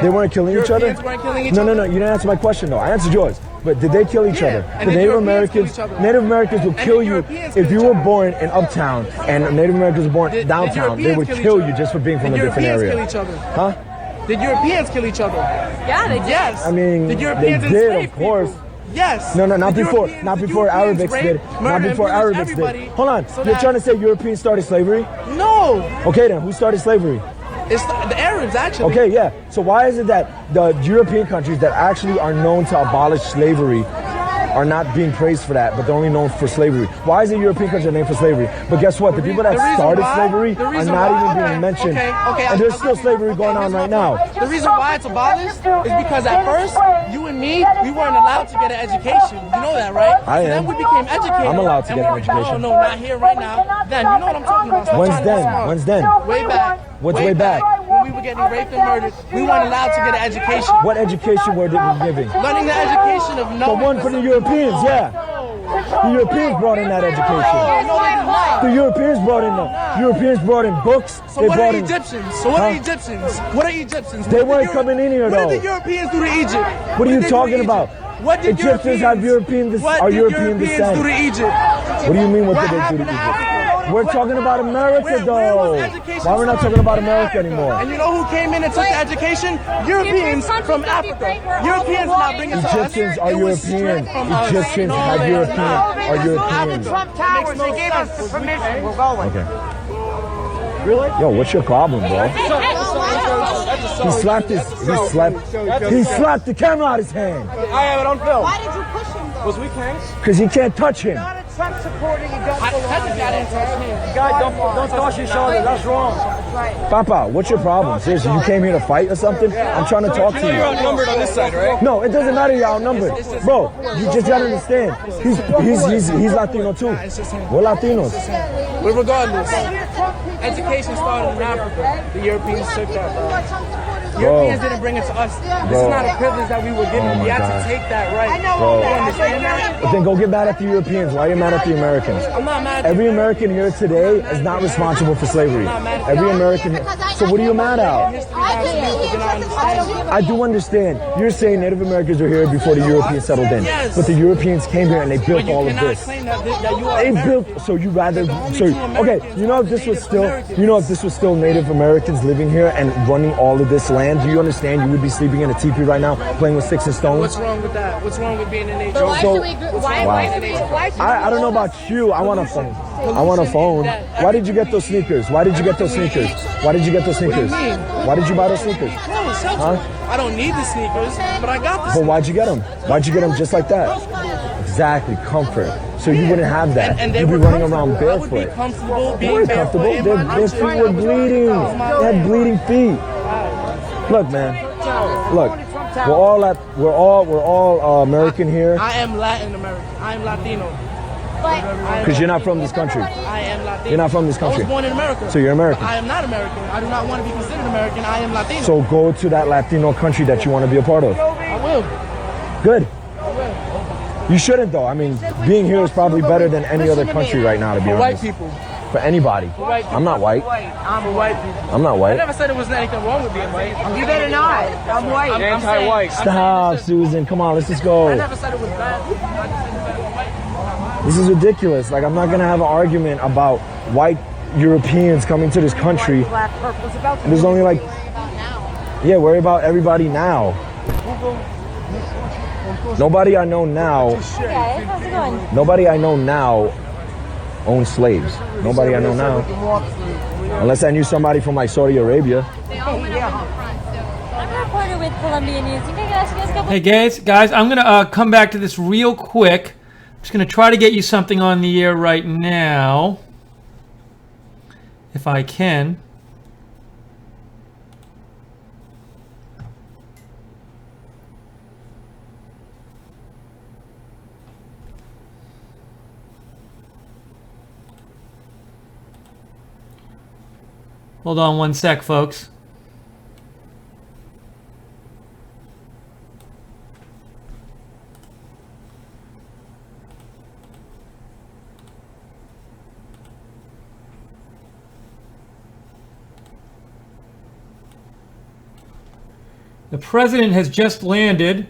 They weren't killing each other? Europeans weren't killing each No, other. you didn't answer my question though. I answered yours. But did they kill each other? and The the Native Europeans Americans, kill each other. Native Americans would And kill the you Europeans if kill you each were other. born in Uptown and Native Americans were born Did downtown. They Europeans would kill each kill other? you just for being from Did a different Europeans area. kill each other? Huh? Did Europeans kill each other? Yeah, they did. Yes. I mean, Did they Europeans did, enslave of course. people? Yes. No, not Did before. Europeans- Not did before Europeans Arabics rape, did. murder, Not and before pillage Arabics everybody did. Hold on. so You're that- trying to say Europeans started slavery? No. Okay then, who started slavery? It's the Arabs, actually. Okay, yeah. So why is it that the European countries that actually are known to abolish slavery are not being praised for that, but they're only known for slavery? Why is the European country named for slavery? But guess what? The people that the reason started why- slavery the are reason not why- even being mentioned. Okay, And there's still slavery going on right now. The reason why it's abolished is because at first, you and me, we weren't allowed to get an education. You know that, right? I So am. then we became educated. I'm allowed to and get an we- education. No, not here right now. Then, you know what I'm talking about. Stop When's trying to be then? smart. When's then? Way back. What's way back? When we were getting raped and murdered, we weren't allowed to get an education. What education were they giving? Learning the education of The knowing. one for the Europeans, yeah. The Europeans brought in that education. No, they did not. The Europeans brought in books. So They what brought are in. Egyptians? So what are Huh? Egyptians? What are Egyptians? They What did weren't the coming in here What though. did the Europeans do to Egypt? What are you did they do to talking Egypt? about? What did Egyptians have European What are did European Europeans descent. do to Egypt? What do you mean? What did they do happened to to Egypt? Africa? We're talking about America Where though. was education Why we're not started? talking about In America Africa. anymore? And you know who came in and took the education? Europeans from Africa. Europeans not bringing it to us. Egyptians are It was European. stripped from us. Egyptians No, have they are European not. are Europeans. Trump Towers, they gave us permission. We're going. Okay. Really? Yo, what's your problem, bro? He slapped the camera out of his hand. I have it on film. Why did you push him though? Was we can't? Because he can't touch him. Not a Trump supporter, you don't I belong didn't here. touch him. Guy, don't touch each other. That's wrong. Papa, what's your problem? Seriously, you came here to fight or something? I'm trying to talk to you. You're outnumbered on this side, right? No, it doesn't matter you're outnumbered. Bro, you just gotta understand. He's Latino too. We're Latinos. But regardless, education started in Africa. The Europeans took that, bro. Europeans didn't bring it to us. This is not a privilege that we were given. Oh We my had God. to take that right. Bro. You understand that? But then go get mad at the Europeans. Why are you mad at the Americans? I'm not mad at Every American here today is not responsible for slavery. Every American here. So what are you mad at? I do understand. You're saying Native Americans were here before the Europeans settled in. Yes. But the Europeans came here and they built But you all of cannot this. claim that you are They American. built, so you rather, only so, two okay, Americans you know if this was Native still, Americans. you know if this was still Native Americans living here and running all of this land, land, do you understand you would be sleeping in a teepee right now, playing with sticks and stones? What's wrong with that? What's wrong with being in nature? Why I don't know about you. I want a phone. I want a phone. Why did you get those sneakers? Why did you get those sneakers? Why did you get those sneakers? Why did you buy those sneakers? No, it's helpful. I don't need the sneakers, but I got the sneakers. But why'd you get them? Why'd you get them just like that? Exactly, comfort. So you wouldn't have that. And You'd be running around barefoot. I would be comfortable They being were barefoot. comfortable. Their feet were bleeding. They had bleeding feet. Look, man. Look, we're all American here. I am Latin American. I am Latino. Because you're not from this country. I am Latino. You're not from this country. I was born in America. So you're American. I am not American. I do not want to be considered American. I am Latino. So go to that Latino country that you want to be a part of. I will. Good. You shouldn't though. I mean, being here is probably better than any other country right now, to be honest. For white people. For anybody. I'm not white. I'm for white people. I'm not white. I never said there was anything wrong with being white. You better not. I'm white. I'm Anti-white. Stop, Susan. Come on, let's just go. I never said it was bad. I just said it was better than white people. This is ridiculous. Like, I'm not going to have an argument about white Europeans coming to this country. There's only like, yeah, worry about everybody now. Nobody I know now, Hey, how's it going? nobody I know now owns slaves. Nobody I know now. Unless I knew somebody from like Saudi Arabia. I'm a reporter with Columbia News. You can ask you guys a couple. Hey guys, I'm gonna come back to this real quick. I'm just gonna try to get you something on the air right now, if I can. Hold on one sec, folks. The president has just landed,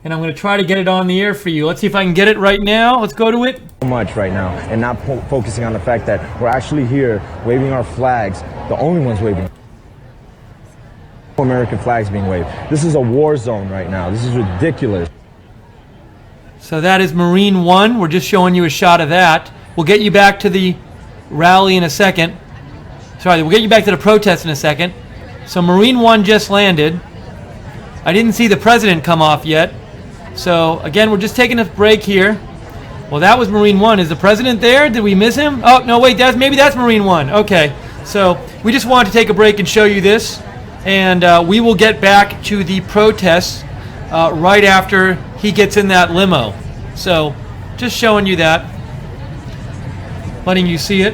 and I'm going to try to get it on the air for you. Let's see if I can get it right now. Let's go to it. So much right now, and not focusing on the fact that we're actually here waving our flags, the only ones waving. American flags being waved. This is a war zone right now. This is ridiculous. So that is Marine One. We're just showing you a shot of that. We'll get you back to the rally in a second. Sorry, we'll get you back to the protest in a second. So Marine One just landed. I didn't see the president come off yet. So again, we're just taking a break here. Well, that was Marine One. Is the president there? Did we miss him? Oh, no, wait, maybe that's Marine One. Okay, so we just wanted to take a break and show you this. And we will get back to the protests right after he gets in that limo. So just showing you that, letting you see it.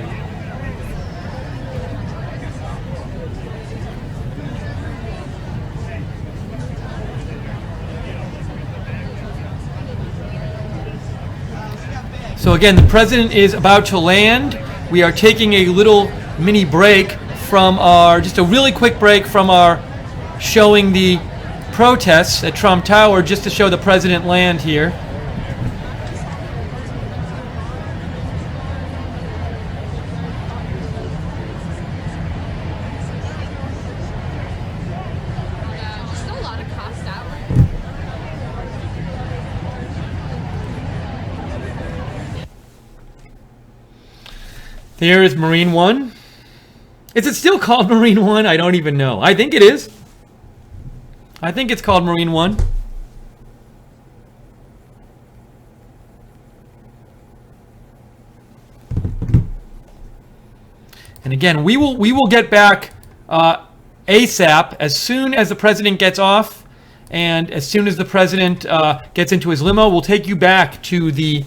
So again, the president is about to land. We are taking a little mini break from just a really quick break from our showing the protests at Trump Tower, just to show the president land here. There is Marine One. Is it still called Marine One? I don't even know. I think it is. I think it's called Marine One. And again, we will get back ASAP as soon as the president gets off, and as soon as the president gets into his limo, we'll take you back to the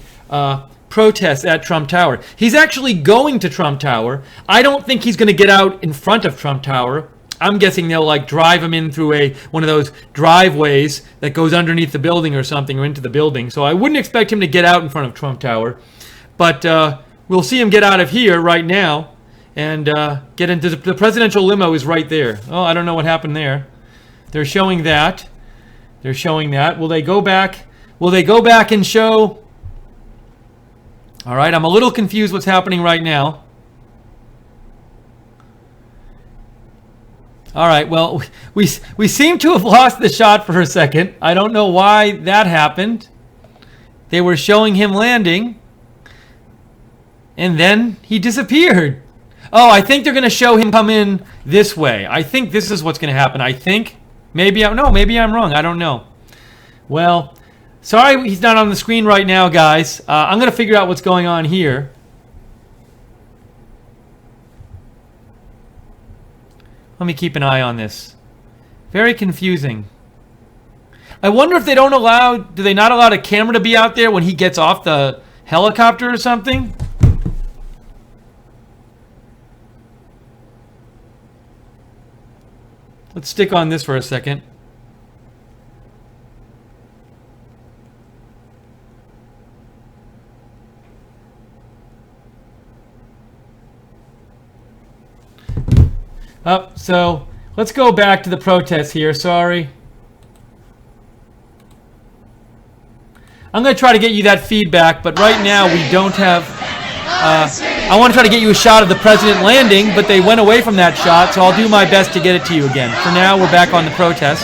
protest at Trump Tower. He's actually going to Trump Tower. I don't think he's going to get out in front of Trump Tower. I'm guessing they'll like drive him in through one of those driveways that goes underneath the building or something, or into the building. So I wouldn't expect him to get out in front of Trump Tower. But we'll see him get out of here right now and get into the presidential limo is right there. Oh, I don't know what happened there. They're showing that. They're showing that. Will they go back? Will they go back and show? All right, I'm a little confused what's happening right now. All right, well, we seem to have lost the shot for a second. I don't know why that happened. They were showing him landing, and then he disappeared. Oh, I think they're going to show him come in this way. I think this is what's going to happen. I think. Maybe I'm wrong. I don't know. Well, sorry he's not on the screen right now, guys. I'm going to figure out what's going on here. Let me keep an eye on this. Very confusing. I wonder if they don't allow... Do they not allow the camera to be out there when he gets off the helicopter or something? Let's stick on this for a second. So let's go back to the protest here. Sorry. I'm going to try to get you that feedback, but right now we don't have... I want to try to get you a shot of the president landing, but they went away from that shot, so I'll do my best to get it to you again. For now, we're back on the protest.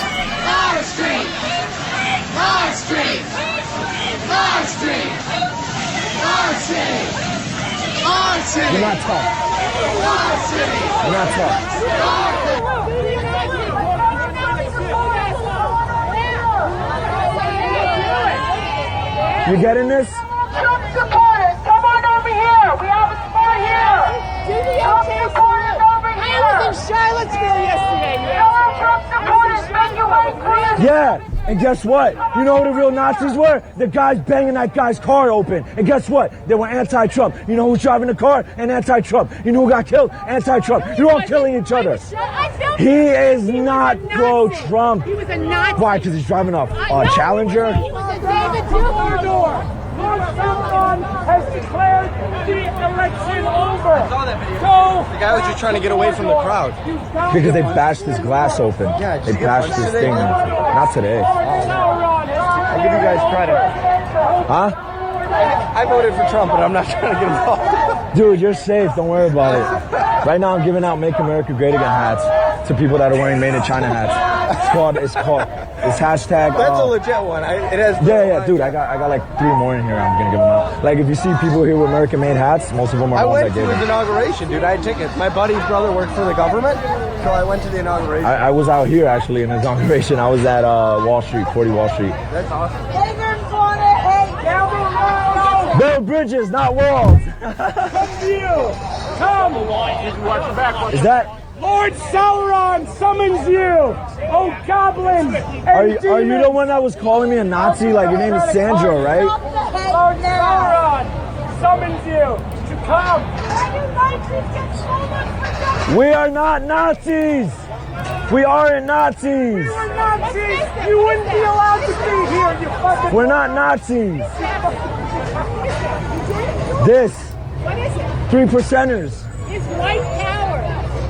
You're not tough. You're not tough. You getting this? Trump supporters, come on over here. We have a spot here. Trump supporters over here. I was in Charlottesville yesterday. Trump supporters, make your way clear. Yeah, and guess what? You know who the real Nazis were? The guys banging that guy's car open. And guess what? They were anti-Trump. You know who's driving the car? An anti-Trump. You know who got killed? Anti-Trump. You're all killing each other. He is not pro-Trump. He was a Nazi. Why? Because he's driving a Challenger? He was a David Duke. Lord Salomon has declared the election over. I saw that video. The guy was just trying to get away from the crowd. Because they bashed his glass open. Yeah, they bashed his thing. Not today. I'll give you guys credit. Huh? I voted for Trump, but I'm not trying to get involved. Dude, you're safe. Don't worry about it. Right now, I'm giving out "Make America Great Again" hats to people that are wearing "Made in China" hats. It's hashtag. That's a legit one. It has. Yeah, dude. I got like 3 more in here. I'm gonna give them out. Like, if you see people here with American made hats, most of them are ones I gave them. I went to his inauguration, dude. I had tickets. My buddy's brother worked for the government, so I went to the inauguration. I was out here actually in his inauguration. I was at Wall Street, 40 Wall Street. That's awesome. Build bridges, not walls. Come to you. Come. Is that? Lord Sauron summons you. Oh, goblin. Are you the one that was calling me a Nazi? Like, your name is Sandra, right? Lord Sauron summons you to come. We are not Nazis. We aren't Nazis. We were Nazis. You wouldn't be allowed to be here, you fucking... We're not Nazis. This. What is it? 3%ers. It's white power.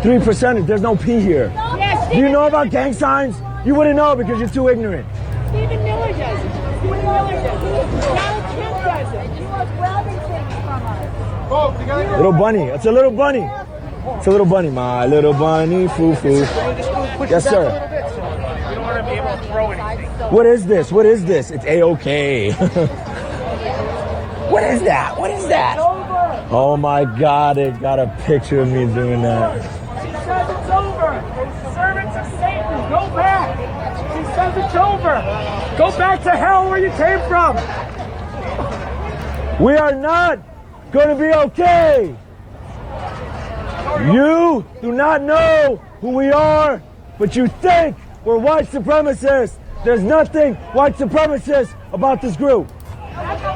3%ers. There's no P here. Yes, Do you know about gang signs? You wouldn't know because you're too ignorant. Stephen Miller does it. Stephen Miller does it. Donald Trump does it. You are grabbing things from us. Little bunny. It's a little bunny. It's a little bunny. My little bunny. Foo-foo. Yes, sir. We don't want to be able to throw anything. What is this? What is this? It's A-OK. What is that? What is that? Oh my God, it got a picture of me doing that. She says it's over. Servants of Satan, go back. She says it's over. Go back to hell where you came from. We are not going to be okay. You do not know who we are, but you think we're white supremacists. There's nothing white supremacist about this group.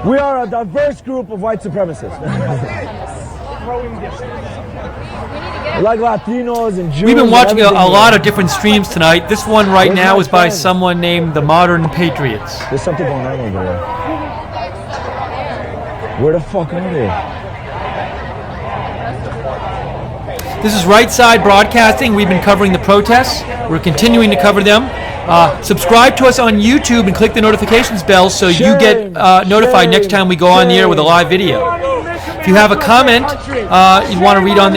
We are a diverse group of white supremacists. Like Latinos and Jews. We've been watching a lot of different streams tonight. This one right now is by someone named the Modern Patriots. There's something going on over there. Where the fuck are they? This is Right Side Broadcasting. We've been covering the protests. We're continuing to cover them. Subscribe to us on YouTube and click the notifications bell so you get notified next time we go on the air with a live video. If you have a comment you want to read on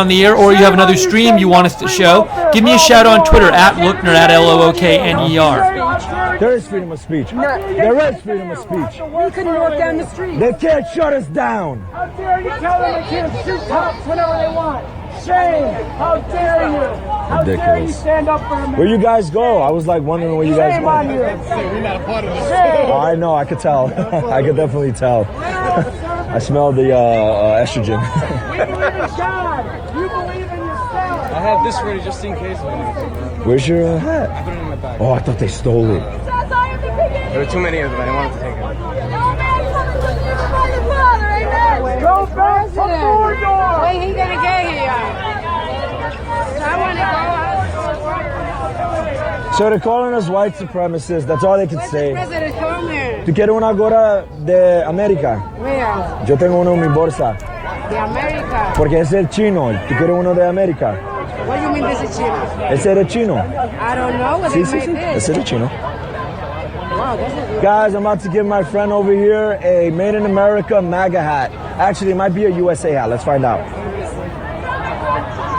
the air, or you have another stream you want us to show, give me a shout on Twitter at Lookner, at Lookner. There is freedom of speech. There is freedom of speech. We couldn't walk down the street. They can't shut us down. How dare you tell them they can't shoot cops whenever they want? Shame! How dare you? How dare you Ridiculous. stand up for America? Where you guys go? I was like wondering where you guys Shame on went. you! We're not a part of this. Oh, I know. I could tell. I could definitely tell. I smelled the estrogen. We believe in God! You believe in yourself! I have this ready just in case. Where's your hat? I put it in my bag. Oh, I thought they stole it. There were too many of them. I didn't want to take it. Go back to Mordor! When he gonna get here? I want to go. So they're calling us white supremacists. That's all they can say. President, come here. ¿Tú quieres una gorra de América? Where? Yo tengo uno en mi bolsa. The America. Porque ese es el chino. ¿Tú quieres uno de América? What do you mean this is China? Ese es el chino. I don't know what Sí, they sí, made sí. this. Ese es el chino. Wow, this is Guys, I'm about to give my friend over here a Made in America MAGA hat. Actually, it might be a USA hat. Let's find out.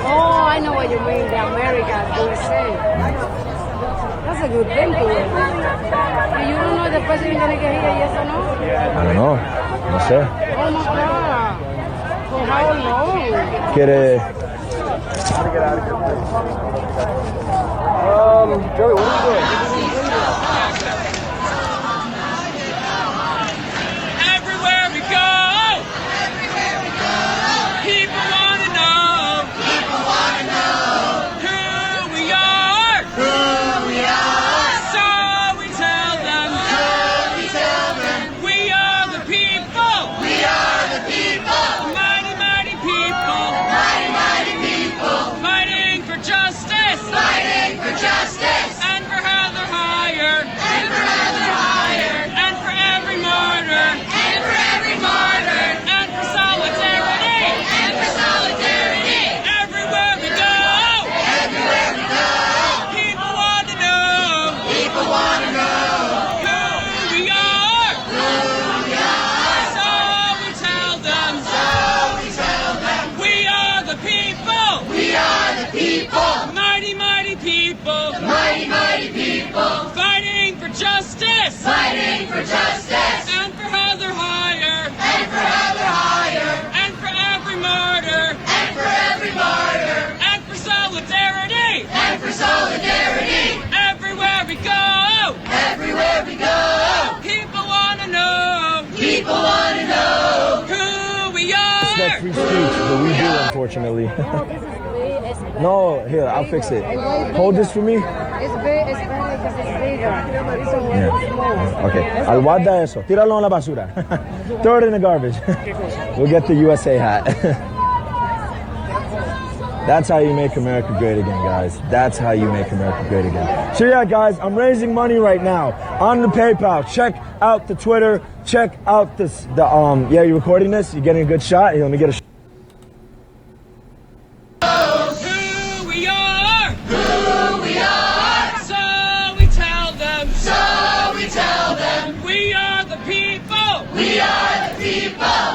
Oh, I know what you mean. The America, USA. That's a good thing to wear. And you don't know the president gonna get here, yes or no? I don't know. No sé. Oh my God. For how long? ¿Quiere? Joey, what are you doing? Everywhere we go, people want to know who we are. So we tell them, we are the people. Mighty, mighty people. Fighting for justice. And for Heather Higher. And for every martyr. And for solidarity. Everywhere we go. People want to know who we are. So we tell them, we are the people. Mighty, mighty people. Fighting for justice. And for Heather Higher. And for every martyr. And for solidarity. Everywhere we go. People want to know who we It's not are. free speech, but we do, unfortunately. No, here, I'll fix it. Hold this for me. It's big because it's bigger. It's a little small. Okay, guarda eso. Tíralo en la basura. Throw it in the garbage. We'll get the USA hat. That's how you make America great again, guys. That's how you make America great again. So yeah, guys, I'm raising money right now on the PayPal. Check out the Twitter. Check out this. Yeah, you recording this? You getting a good shot? Here, let me get a shot. Who we are. So we tell them. We are the people.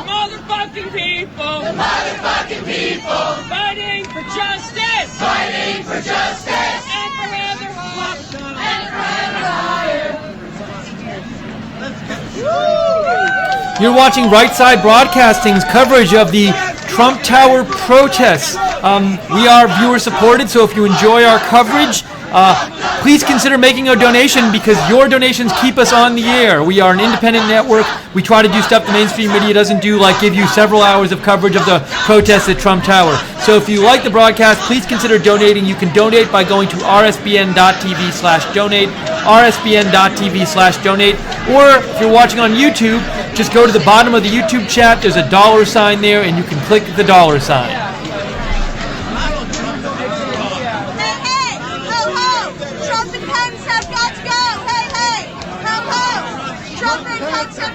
Motherfucking people. Fighting for justice. And for Heather Higher. You're watching Right Side Broadcasting's coverage of the Trump Tower protests. We are viewer supported, so if you enjoy our coverage, please consider making a donation, because your donations keep us on the air. We are an independent network. We try to do stuff the mainstream media doesn't do, like give you several hours of coverage of the protests at Trump Tower. So if you like the broadcast, please consider donating. You can donate by going to rsbn.tv/donate, rsbn.tv/donate, or if you're watching on YouTube, just go to the bottom of the YouTube chat. There's a $sign there, and you can click the $sign.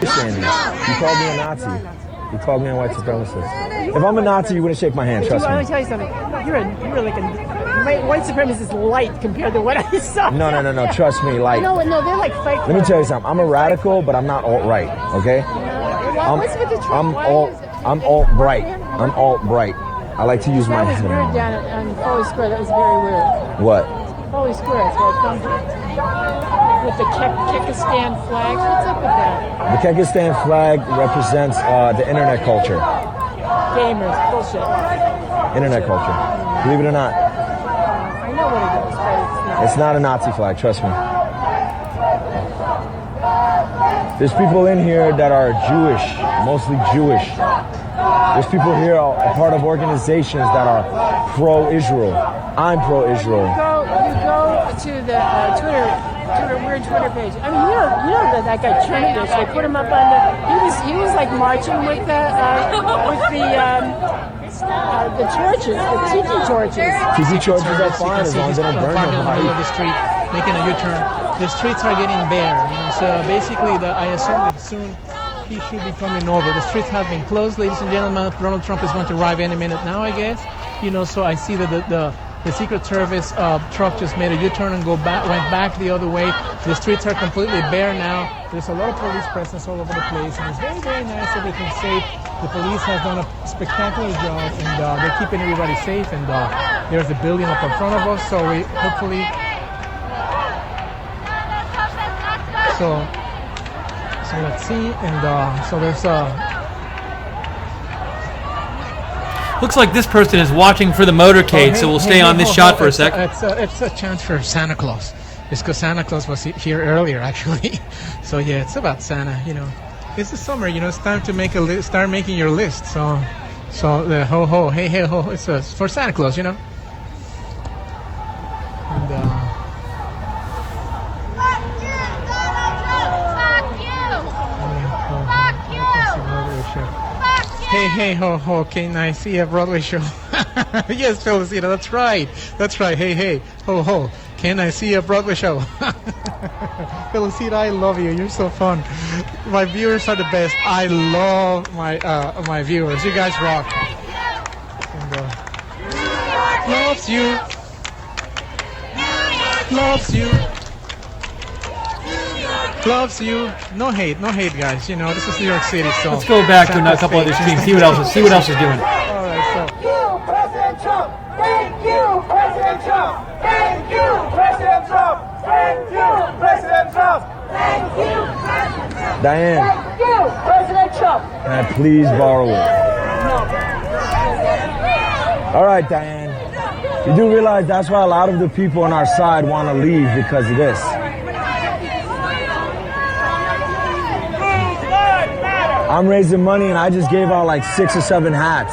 Sandy, you called me a Nazi. You called me a white supremacist. If I'm a Nazi, you wouldn't shake my hand, trust Let me me. tell you something. You're like a white supremacist light compared to what I saw. No, trust me, like, No, they're like fake. let me tell you something. I'm a radical, but I'm not alt-right, okay? What's with the Trump? I'm alt. I'm alt-bright. I'm alt-bright. I like to use my That was head. weird down on Foley Square. That was very weird. What? Foley Square, that's where I come from. With the Kyrgyzstan flags. What's up with that? The Kyrgyzstan flag represents the internet culture. Gamers. Bullshit. Internet culture. Believe it or not. I know what it is, but it's not. It's not a Nazi flag, trust me. There's people in here that are Jewish, mostly Jewish. There's people here a part of organizations that are pro-Israel. I'm pro-Israel. You go to the weird Twitter page. I mean, you know that guy Chernivich. They put him up on the. He was like marching with the torches, the tiki torches. Tiki torches are fine as long as they don't burn in the middle of nobody. the street, making a U-turn. The streets are getting bare. So basically, I assume that soon he should be coming over. The streets have been closed, ladies and gentlemen. Donald Trump is going to arrive any minute now, I guess. So I see that the Secret Service truck just made a U-turn and went back the other way. The streets are completely bare now. There's a lot of police presence all over the place, and it's very, very nice. Everything's safe. The police has done a spectacular job, and they're keeping everybody safe. And there's a building up in front of us, so we hopefully. So let's see, and so there's Looks like this person is watching for the motorcade, so we'll stay on this shot for a sec. It's a chance for Santa Claus. It's because Santa Claus was here earlier, actually. So yeah, it's about Santa. It's the summer. It's time to start making your list. So the ho ho, hey hey ho, it's for Santa Claus. And hey, hey, ho, ho, can I see a Broadway show? Yes, Felicita, that's right. Hey, hey, ho, ho, can I see a Broadway show? Felicita, I love you. You're so fun. My viewers are the best. I love my viewers. You guys rock. And, loves you. Loves you. Loves you. No hate, guys. This is New York City, so Let's go back to a couple other streams. See what else is doing. All right, so. Thank you, President Trump. Thank you, President Trump. Thank you, President Trump. Thank you, President Trump. Thank you, President Trump. Diane, Thank you, President Trump. can I please borrow it? All right, Diane. You do realize that's why a lot of the people on our side want to leave because of this. I'm raising money and I just gave out like 6 or 7 hats.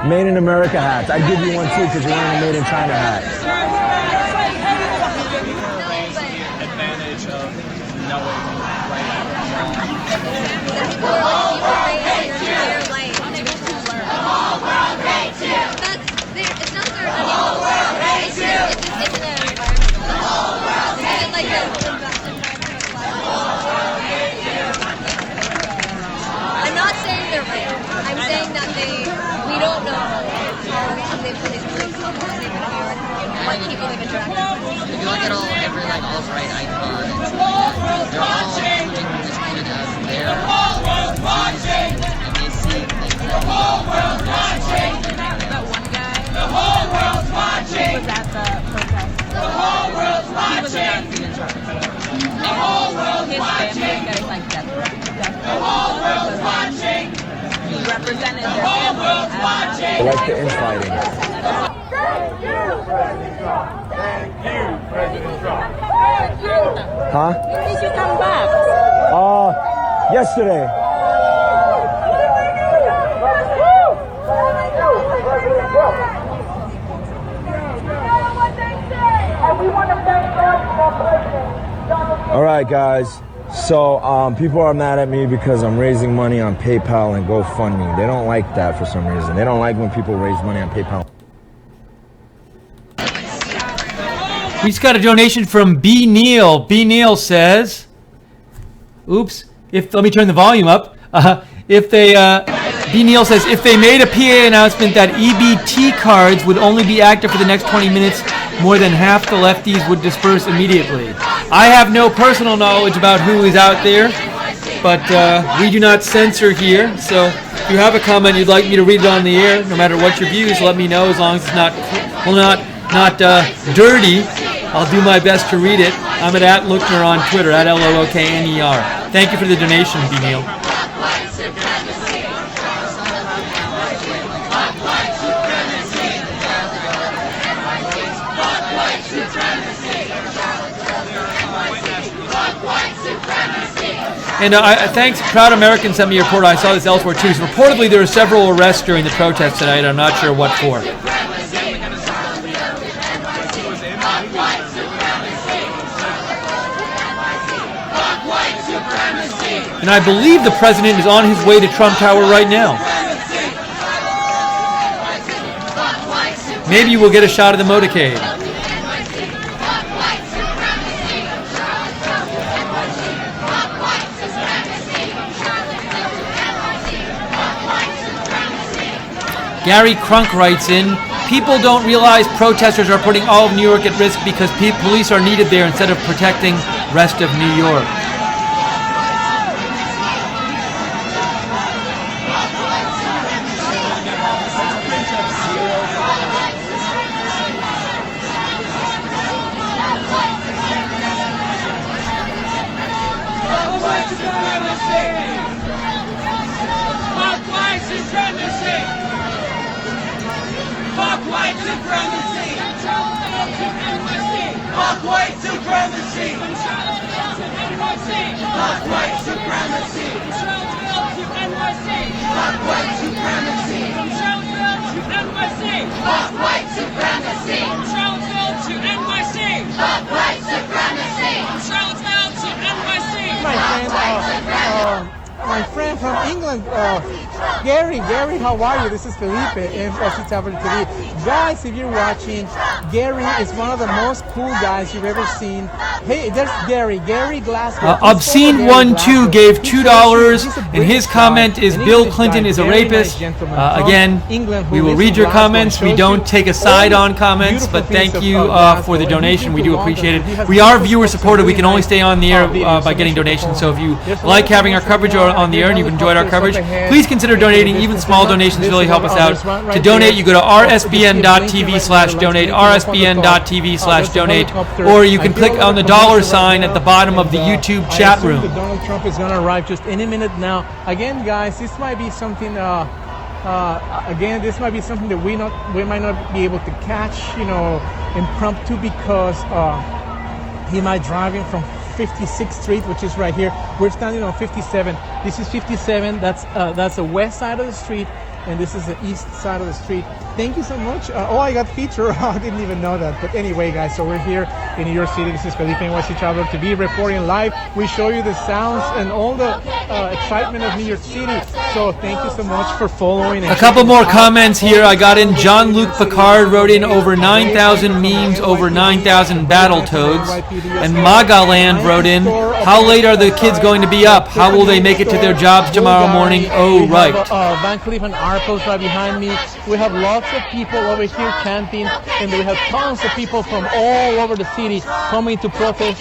Made in America hats. I'd give you one too because you're wearing a made in China hat. Advantage of knowing I'm not saying they're right. I'm saying that we don't know how they put it through what people they've attracted. If you look at every alt-right icon, they're all putting this point of their watching, and they see things that the whole world's watching. That one guy. The whole world's watching. Was at the protest. The whole world's watching. The whole world's watching. The whole world's watching. He represented the whole world's watching. I like the infighting. Thank you, President Trump. Thank you, President Trump. Huh? When did you come back? Yesterday. All right, guys. So people are mad at me because I'm raising money on PayPal and GoFundMe. They don't like that for some reason. They don't like when people raise money on PayPal. We just got a donation from B. Neal. B. Neal says, oops, let me turn the volume up. B. Neal says, if they made a PA announcement that EBT cards would only be active for the next 20 minutes, more than half the lefties would disperse immediately. I have no personal knowledge about who is out there, but we do not censor here, so If you have a comment you'd like me to read it on the air, no matter what your views, let me know. As long as it's not dirty, I'll do my best to read it. I'm at Lookner on Twitter, at LOOKNER. Thank you for the donation, B. Neil. And thanks, Proud American sent me a report. I saw this elsewhere too. So reportedly, there were several arrests during the protest tonight. I'm not sure what for. And I believe the president is on his way to Trump Tower right now. Maybe we'll get a shot of the motorcade. Gary Crunk writes in, people don't realize protesters are putting all of New York at risk because police are needed there instead of protecting rest of New York. Fuck white supremacy! Fuck white supremacy! Fuck white supremacy! Fuck white supremacy! Fuck white supremacy! Fuck white supremacy! My friend from England, Gary, how are you? This is Felipe in TV. Guys, if you're watching, Gary is one of the most cool guys you've ever seen. Hey, there's Gary Glasgow. Obscene12 gave $2, and his comment is Bill Clinton is a rapist. Again, we will read your comments. We don't take a side on comments, but thank you for the donation. We do appreciate it. We are viewer supported. We can only stay on the air by getting donations. So if you like having our coverage on the air and you've enjoyed our coverage, please consider donating. Even small donations really help us out. To donate, you go to rsbn.tv/donate, rsbn.tv/donate, or you can click on the $sign at the bottom of the YouTube chat room. Donald Trump is going to arrive just any minute now. Again, guys, this might be something. This might be something that we might not be able to catch, impromptu, because he might driving from 56th Street, which is right here. We're standing on 57. This is 57. That's the west side of the street, and this is the east side of the street. Thank you so much. I got feature. I didn't even know that. But anyway, guys, so we're here in New York City. This is Felipe NYC Traveler TV reporting live. We show you the sounds and all the excitement of New York City. So thank you so much for following. A couple more comments here. I got in. Jean-Luc Picard wrote in over 9,000 memes, over 9,000 Battletoads. And Magaland wrote in, how late are the kids going to be up? How will they make it to their jobs tomorrow morning? Oh, right. Van Cleef and Arpels right behind me. We have lots of people over here chanting, and we have tons of people from all over the city coming to protest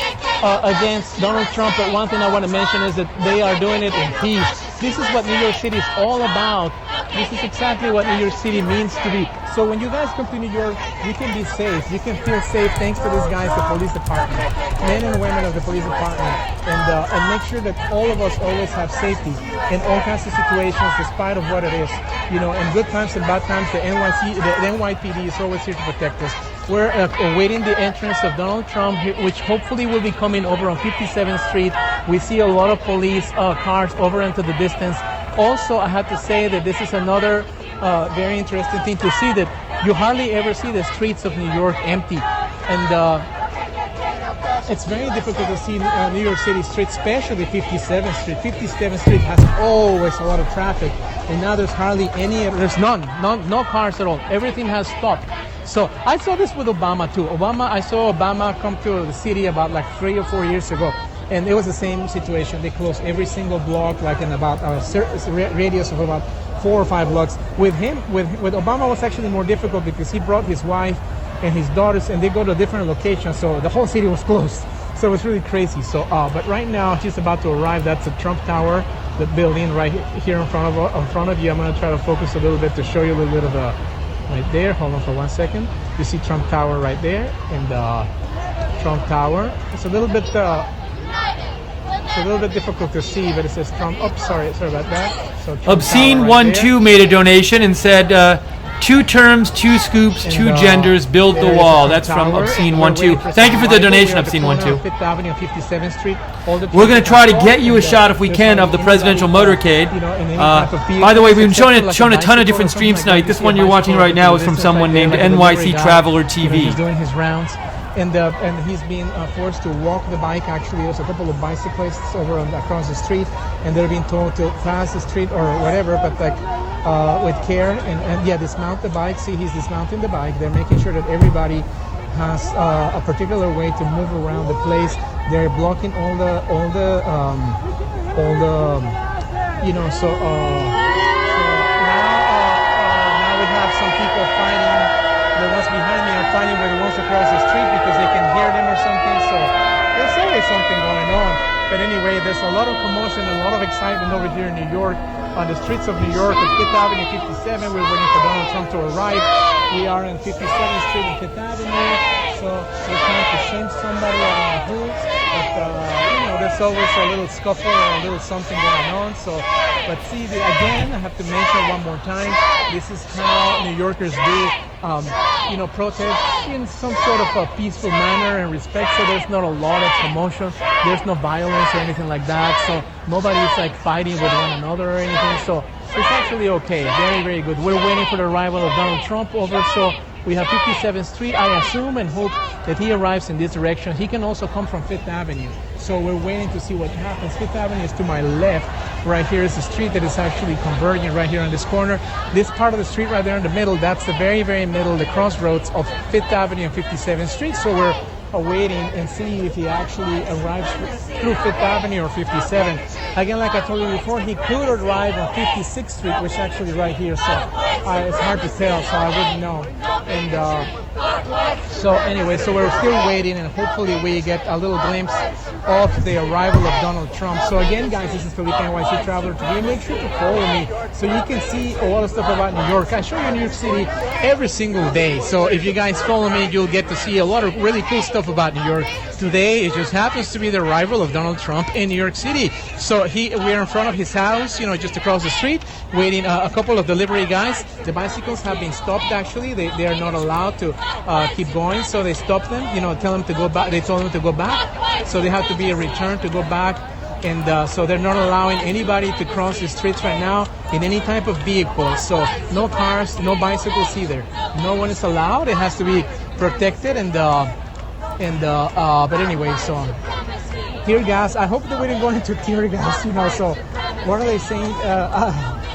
against Donald Trump. But one thing I want to mention is that they are doing it in peace. This is what New York City is all about. This is exactly what New York City means to be. So when you guys come to New York, you can be safe. You can feel safe thanks to these guys, the police department, men and women of the police department, and make sure that all of us always have safety in all kinds of situations, despite of what it is. In good times and bad times, the NYPD is always here to protect us. We're awaiting the entrance of Donald Trump, which hopefully will be coming over on 57th Street. We see a lot of police cars over into the distance. Also, I have to say that this is another very interesting thing to see, that you hardly ever see the streets of New York empty. And it's very difficult to see New York City streets, especially 57th Street. 57th Street has always a lot of traffic, and now there's hardly any, there's no cars at all. Everything has stopped. So I saw this with Obama too. I saw Obama come to the city about like 3 or 4 years ago, and it was the same situation. They closed every single block, like in about a radius of about 4 or 5 blocks. With Obama, it was actually more difficult because he brought his wife and his daughters, and they go to different locations, so the whole city was closed. So it was really crazy. So, but right now she's about to arrive. That's the Trump Tower. the building right here in front of you. I'm going to try to focus a little bit to show you a little bit of the right there. Hold on for 1 second. You see Trump Tower right there, and Trump Tower. It's a little bit difficult to see, but it says Trump. Oh, sorry about that. So Trump Obscene Tower right 12 made a donation and said, 2 terms, 2 scoops, 2 genders, build the wall. That's from Obscene 12. Thank you for the donation, Obscene 12. Fifth Avenue, 57th Street. We're going to try to get you a shot, if we can, of the presidential motorcade. By the way, we've been shown a ton of different streams tonight. This one you're watching right now is from someone named NYC Traveler TV. He's doing his rounds. And he's being forced to walk the bike. Actually, there's a couple of bicyclists over across the street, and they're being told to pass the street or whatever, but like with care and yeah, dismount the bike. See, he's dismounting the bike. They're making sure that everybody has a particular way to move around the place. They're blocking all the you know. So now we have some people fighting. The ones behind me are fighting with the ones across the street because they can hear them or something. So there's always something going on. But anyway, there's a lot of commotion, a lot of excitement over here in New York, on the streets of New York at 5th Avenue, 57. We're waiting for Donald Trump to arrive. We are on 57th Street and 5th Avenue. So we're trying to shame somebody, I don't know who. But you know, there's always a little scuffle or a little something going on. So, but see, again, I have to mention one more time, this is how New Yorkers do. You know, protest in some sort of a peaceful manner and respect, so there's not a lot of commotion, there's no violence or anything like that, so nobody's like fighting with one another or anything, so it's actually okay, very, very good. We're waiting for the arrival of Donald Trump over, so we have 57th Street, I assume and hope that he arrives in this direction. He can also come from 5th Avenue, so we're waiting to see what happens. 5th Avenue is to my left. Right here is the street that is actually converging right here on this corner. This part of the street right there in the middle, that's the very, very middle, the crossroads of 5th Avenue and 57th Street. So we're awaiting and see if he actually arrives through 5th Avenue or 57. Again, like I told you before, he could arrive on 56th Street, which is actually right here. So it's hard to tell, so I wouldn't know. And so anyway, so we're still waiting, and hopefully we get a little glimpse of the arrival of Donald Trump. So again, guys, this is Felipe NYC Traveler TV. Make sure to follow me so you can see a lot of stuff about New York. I show you New York City every single day. So if you guys follow me, you'll get to see a lot of really cool stuff about New York. Today, it just happens to be the arrival of Donald Trump in New York City. So we're in front of his house, you know, just across the street, waiting. A couple of delivery guys. The bicycles have been stopped, actually. They are not allowed to keep going, so they stopped them, you know, tell them to go back. They told them to go back, so they have to be a return to go back. And so they're not allowing anybody to cross the streets right now in any type of vehicle. So no cars, no bicycles either. No one is allowed. It has to be protected. But anyway, so tear gas. I hope that we didn't go into tear gas, you know. So what are they saying?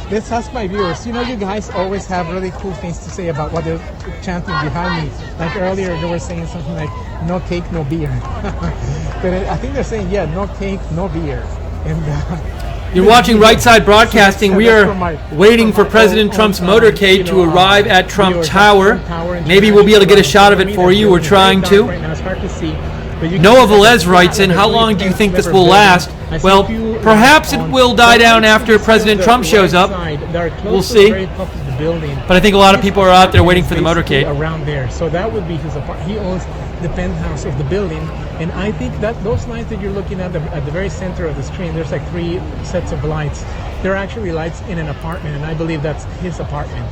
Let's ask my viewers. You know, you guys always have really cool things to say about what they're chanting behind me. Like earlier, they were saying something like, no cake, no beer. But I think they're saying, yeah, no cake, no beer. And you're watching Right Side Broadcasting. We are waiting for President Trump's motorcade to arrive at Trump Tower. Maybe we'll be able to get a shot of it for you. We're trying to. Noah Velez writes in, how long do you think this will last? Well, perhaps it will die down after President Trump shows up. We'll see. But I think a lot of people are out there waiting for the motorcade. Around there. So that would be his apartment. He owns the penthouse of the building. And I think that those lights that you're looking at the very center of the screen, there's like 3 sets of lights. They're actually lights in an apartment, and I believe that's his apartment.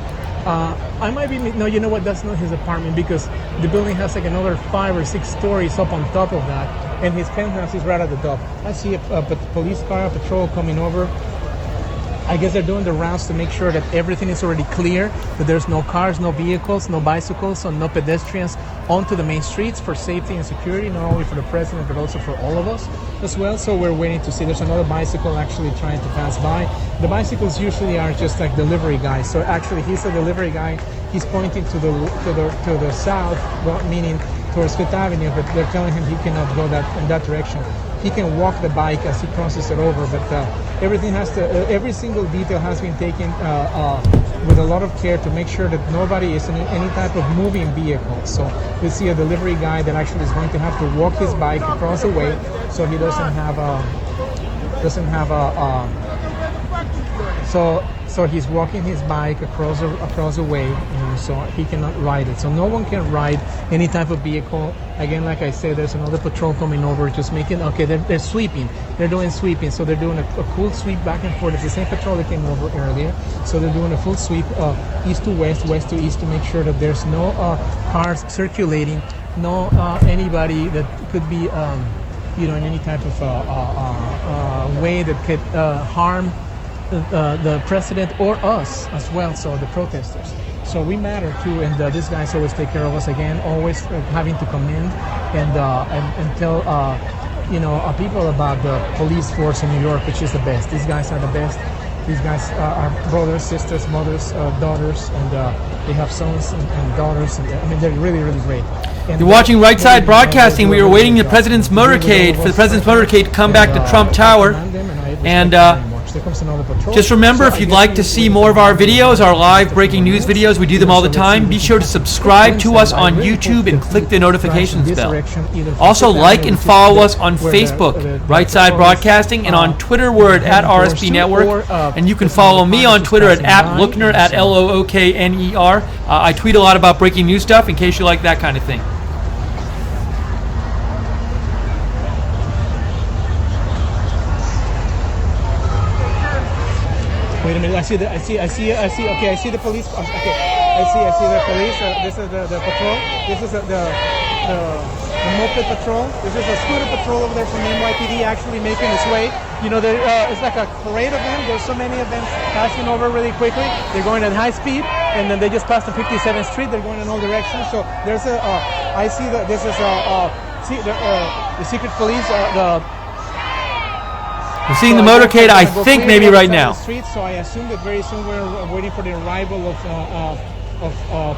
I might be, no, you know what, that's not his apartment, because the building has like another 5 or 6 stories up on top of that, and his penthouse is right at the top. I see a police car, a patrol coming over. I guess they're doing the rounds to make sure that everything is already clear, that there's no cars, no vehicles, no bicycles, so no pedestrians onto the main streets for safety and security, not only for the president, but also for all of us as well. So we're waiting to see. There's another bicycle actually trying to pass by. The bicycles usually are just like delivery guys. So actually, he's a delivery guy. He's pointing to the south, well, meaning towards 5th Avenue, but they're telling him he cannot go in that direction. He can walk the bike as he crosses it over, but everything has to, every single detail has been taken with a lot of care to make sure that nobody is in any type of moving vehicle. So we see a delivery guy that actually is going to have to walk his bike across the way, so he doesn't have So he's walking his bike across the way, so he cannot ride it. So no one can ride any type of vehicle. Again, like I said, there's another patrol coming over, just making. Okay, they're sweeping. They're doing sweeping. So they're doing a cool sweep back and forth. It's the same patrol that came over earlier. So they're doing a full sweep, east to west, west to east, to make sure that there's no cars circulating, no anybody that could be, in any type of way that could harm the president or us as well, so the protesters. So we matter too, and these guys always take care of us. Again, always having to commend and tell people about the police force in New York, which is the best. These guys are the best. These guys are brothers, sisters, mothers, daughters, and they have sons and daughters. And they're really, really great. And you're watching Right Side Broadcasting. We are waiting the president's motorcade for the president's motorcade to come back to Trump Tower. And just remember, if you'd like to see more of our videos, our live breaking news videos, we do them all the time. Be sure to subscribe to us on YouTube and click the notifications bell. Also, like and follow us on Facebook, Right Side Broadcasting, and on Twitter, we're at RSB Network. And you can follow me on Twitter at Lookner, at LOOKNER. I tweet a lot about breaking news stuff in case you like that kind of thing. Wait a minute! I see the police. Okay, I see the police. This is the patrol. This is the moped patrol. This is a scooter patrol over there from NYPD, actually making its way. It's like a parade of them. There's so many of them passing over really quickly. They're going at high speed, and then they just passed the 57th Street. They're going in all directions. So there's I see that this is the secret police. We're seeing the motorcade, I think, maybe right now. So I assume that very soon we're waiting for the arrival of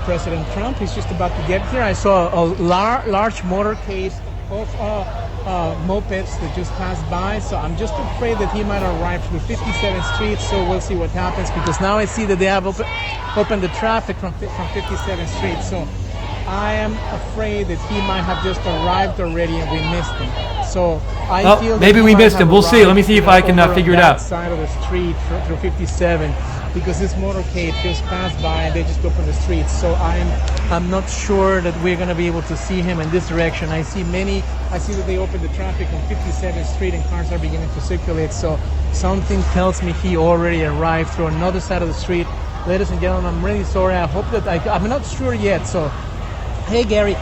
President Trump. He's just about to get here. I saw a large motorcade of mopeds that just passed by. So I'm just afraid that he might arrive through 57th Street. So we'll see what happens, because now I see that they have opened the traffic from 57th Street. So I am afraid that he might have just arrived already and we missed him. So I feel maybe we missed him. We'll see. Let me see if I can figure it out. Side of the street through 57, because this motorcade just passed by and they just opened the street. So I'm not sure that we're going to be able to see him in this direction. I see that they opened the traffic on 57th Street and cars are beginning to circulate. So something tells me he already arrived through another side of the street. Ladies and gentlemen, I'm really sorry. I hope that I'm not sure yet. So. Hey Gary,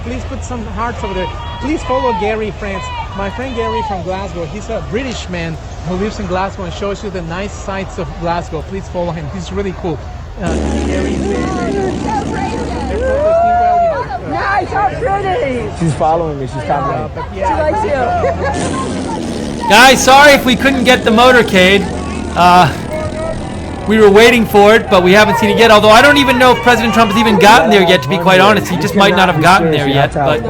please put some hearts over there. Please follow Gary, friends. My friend Gary from Glasgow. He's a British man who lives in Glasgow and shows you the nice sights of Glasgow. Please follow him. He's really cool. Gary, nice, how pretty! She's following me. She's coming. She likes you. Guys, sorry if we couldn't get the motorcade. We were waiting for it, but we haven't seen it yet. Although I don't even know if President Trump has even gotten there yet, to be quite honest. He just might not have gotten there yet. But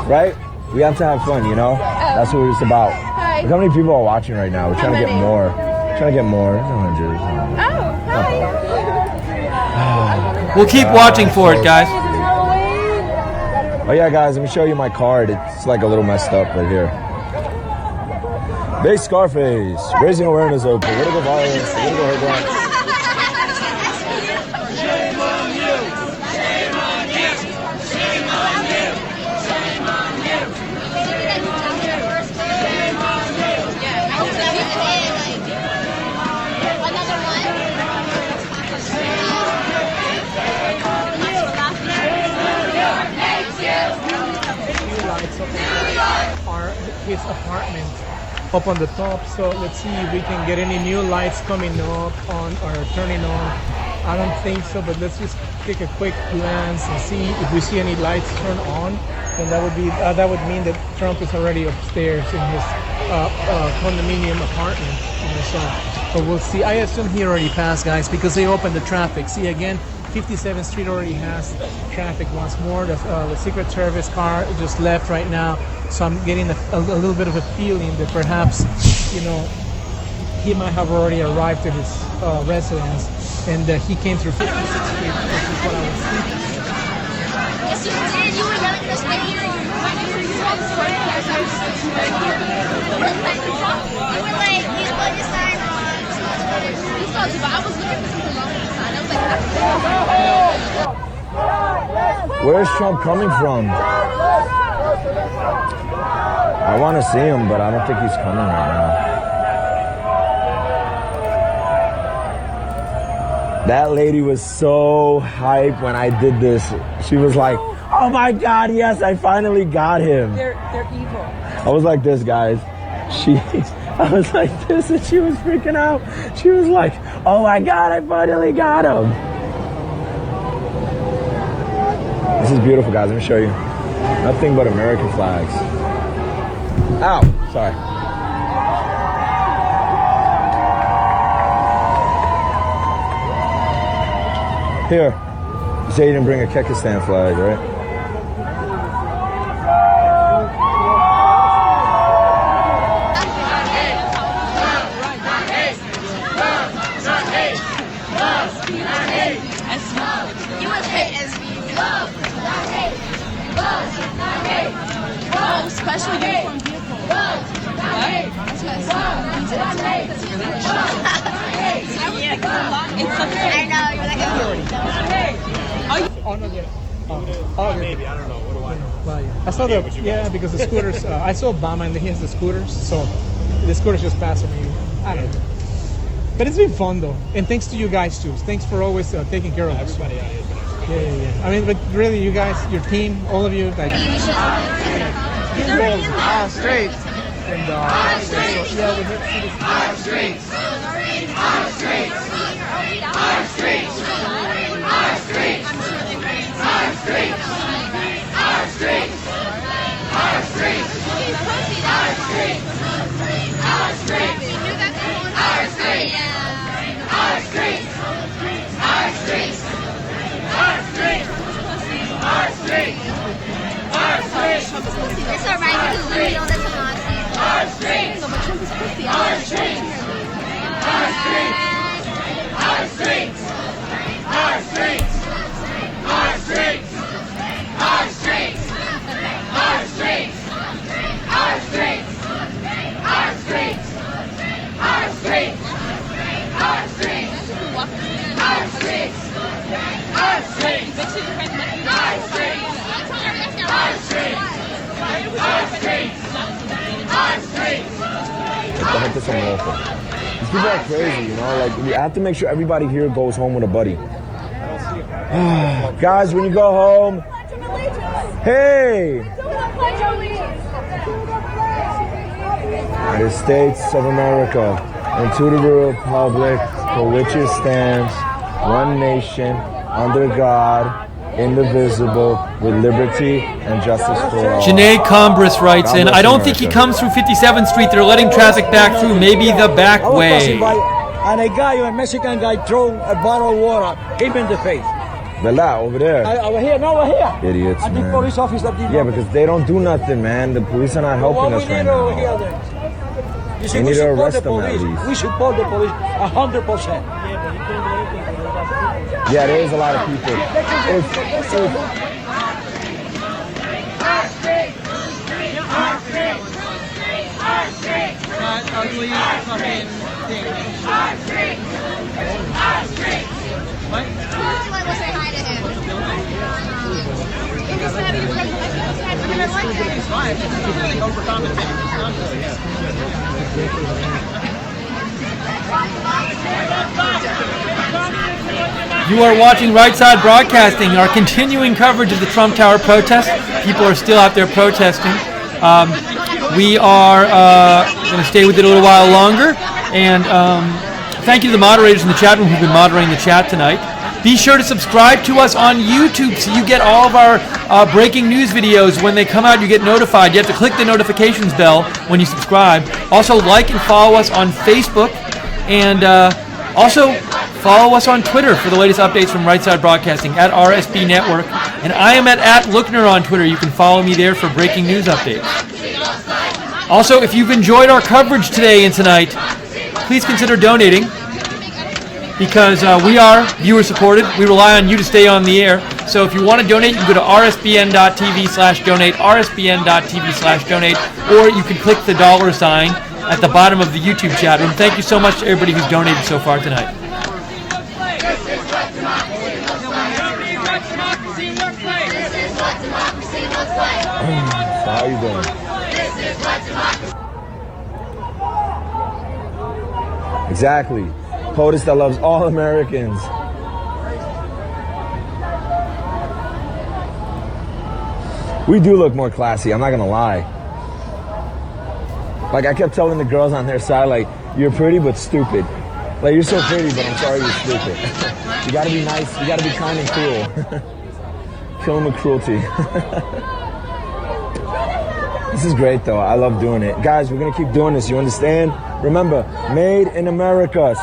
right? We have to have fun, That's what it's about. Look how many people are watching right now. We're trying to get more. There's 100. We'll keep watching for it, guys. Oh yeah, guys, let me show you my card. It's like a little messed up right here. Big Scarface, raising awareness of political violence, political hate crimes. Shame on you! Shame on you! Shame on you! Shame on you! Shame on you! Another one? His apartment up on the top, so let's see if we can get any new lights coming up on or turning on. I don't think so, but let's just take a quick glance and see if we see any lights turn on. Then that would mean that Trump is already upstairs in his condominium apartment. So we'll see. I assume he already passed, guys, because they opened the traffic. See again, 57th Street already has traffic once more. The Secret Service car just left right now. So I'm getting a little bit of a feeling that perhaps, he might have already arrived at his residence, and he came through 56th Street, which is what I was thinking. Yes, you did. You were yelling at us right here. You were like, he's going to sign on. Where's Trump coming from? I want to see him, but I don't think he's coming right now. That lady was so hyped when I did this. She was like, oh my God, yes, I finally got him. They're evil. I was like this, guys. I was like this, and she was freaking out. She was like, oh my God, I finally got him. This is beautiful, guys. Let me show you. Nothing but American flags. Ow, sorry. Here, you say you didn't bring a Kyrgyzstan flag, right? Special uniform vehicle. That's what I know, you're like, Maybe, I don't know. What do I know? I saw because the scooters, I saw Obama and he has the scooters, so the scooters just passing me. I don't know. But it's been fun though, and thanks to you guys too. Thanks for always taking care of us. Everybody out here. Yeah. I mean, but really, you guys, your team, all of you, like. Straight. And yeah, we hit see this. Our streets. Our streets. Our streets. Our streets. Our streets. Our streets. Our streets. Our streets. Our streets. Our streets. Our streets. Our streets. Our streets. Our streets. Our streets. It's alright because we know that's a Nazi. Our streets. No, but Trump is pussy. Our streets. Our streets. Our streets. Our streets. Our streets. Our streets. Our streets. Our streets. Our streets. Our streets. Our streets. Our streets. Our streets. Our streets. Our streets. Our streets. Our streets. These people are crazy, you know? Like, we have to make sure everybody here goes home with a buddy. Guys, when you go home, hey! United States of America, and to the republic for which it stands, one nation, under God, indivisible, with liberty and justice for all. Janae Combris writes in, I don't think he comes through 57th Street. They're letting traffic back through, maybe the back way. And a guy, a Mexican guy, threw a bottle of water, him in the face. Bella, over there. Over here, no, over here. Idiots, and man. the police officer did Yeah, because they don't do nothing, man. The police are not helping us right now. You see, They we need to support arrest the them at police. least. We support the police 100%. Yeah, there is a lot of people. That ugly fucking thing. What? Who would you like to say hi to him? It's fine. It's really overcompensating. You are watching Right Side Broadcasting, our continuing coverage of the Trump Tower protest. People are still out there protesting. We are going to stay with it a little while longer. And thank you to the moderators in the chat room who've been moderating the chat tonight. Be sure to subscribe to us on YouTube so you get all of our breaking news videos. When they come out, you get notified. You have to click the notifications bell when you subscribe. Also, like and follow us on Facebook. And also, follow us on Twitter for the latest updates from Right Side Broadcasting at RSB Network. And I am at Lookner on Twitter. You can follow me there for breaking news updates. Also, if you've enjoyed our coverage today and tonight, please consider donating, because we are viewer supported. We rely on you to stay on the air. So if you want to donate, you can go to rsbn.tv/donate, rsbn.tv/donate, or you can click the $sign at the bottom of the YouTube chat room. Thank you so much to everybody who's donated so far tonight. This is what democracy looks like. So how you doing? Exactly. POTUS that loves all Americans. We do look more classy, I'm not gonna lie. Like I kept telling the girls on their side, like, you're pretty but stupid. Like, you're so pretty, but I'm sorry you're stupid. You gotta be nice, you gotta be kind and cruel. Kill them with cruelty. This is great though, I love doing it. Guys, we're gonna keep doing this, you understand? Remember, made in America.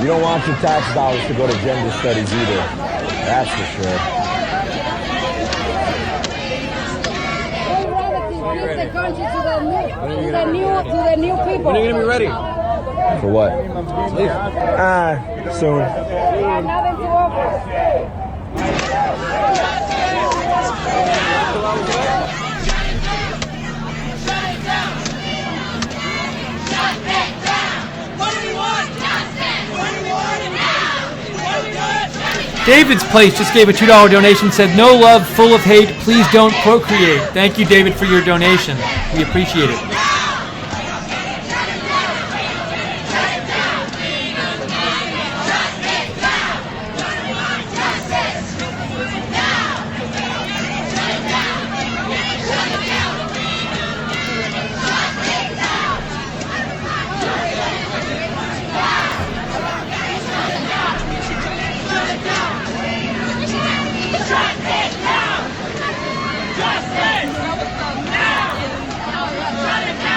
You don't want your tax dollars to go to gender studies either. That's for sure. Give the country to the new people. When are you gonna be ready? For what? Soon. Nothing to offer. David's Place just gave a $2 donation, said, "No love, full of hate, please don't procreate." Thank you, David, for your donation. We appreciate it. Shut it down!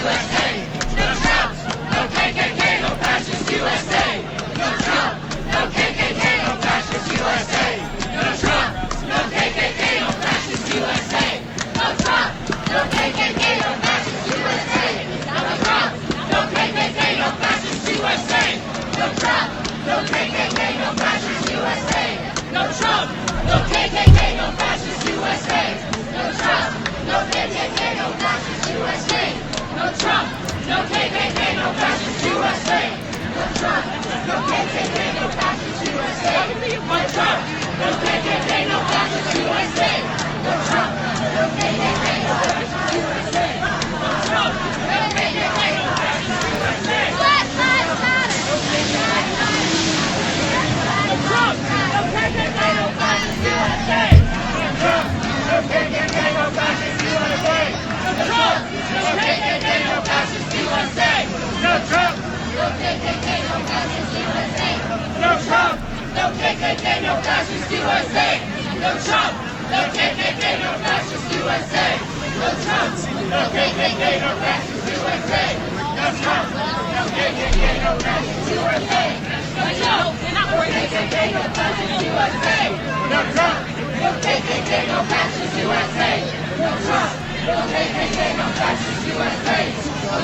USA. No Trump, no KKK, no fascist USA. No Trump, no KKK, no fascist USA. No Trump, no KKK, no fascist USA. No Trump, no KKK, no fascist USA. No Trump, no KKK, no fascist USA. No Trump, no KKK, no fascist USA. No Trump, no KKK, no fascist USA. No Trump, no KKK, no fascist USA. No Trump, no KKK, no fascist USA. No Trump, no KKK, no fascist USA. No Trump, no KKK, no fascist USA. No Trump, no KKK, no fascist USA. No Trump, no KKK, no fascist USA. Black Lives Matter. No Trump, no KKK, no fascist USA. No Trump, no KKK, no fascist USA. No Trump, no KKK, no fascist USA. No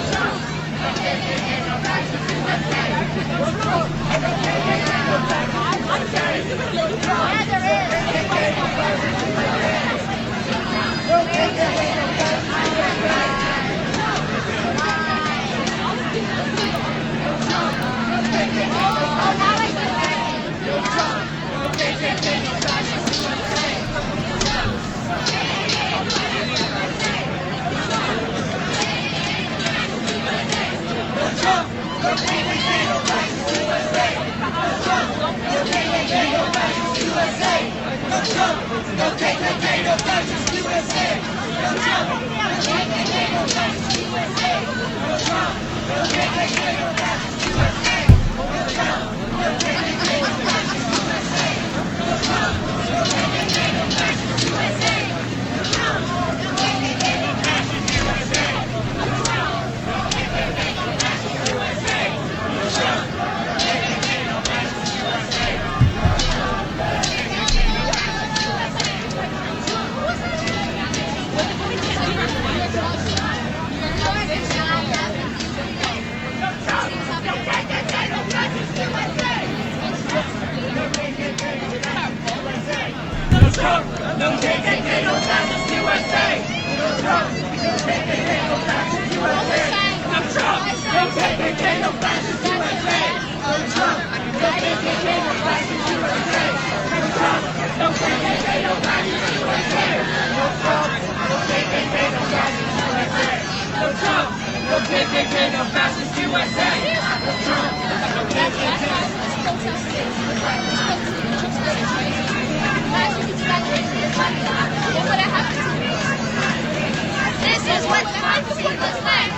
Trump, no KKK, no fascist USA. No Trump, no KKK, no fascist USA. No Trump, no KKK, no fascist USA. No Trump, no KKK, no fascist USA. No Trump, no KKK, no fascist USA. No Trump, no KKK, no fascist USA. No Trump, no KKK, no fascist USA. No Trump, no KKK, no fascist USA. No Trump, no KKK, no fascist USA. No Trump, no KKK, no fascist USA. Yeah, there is. No KKK, no fascist USA.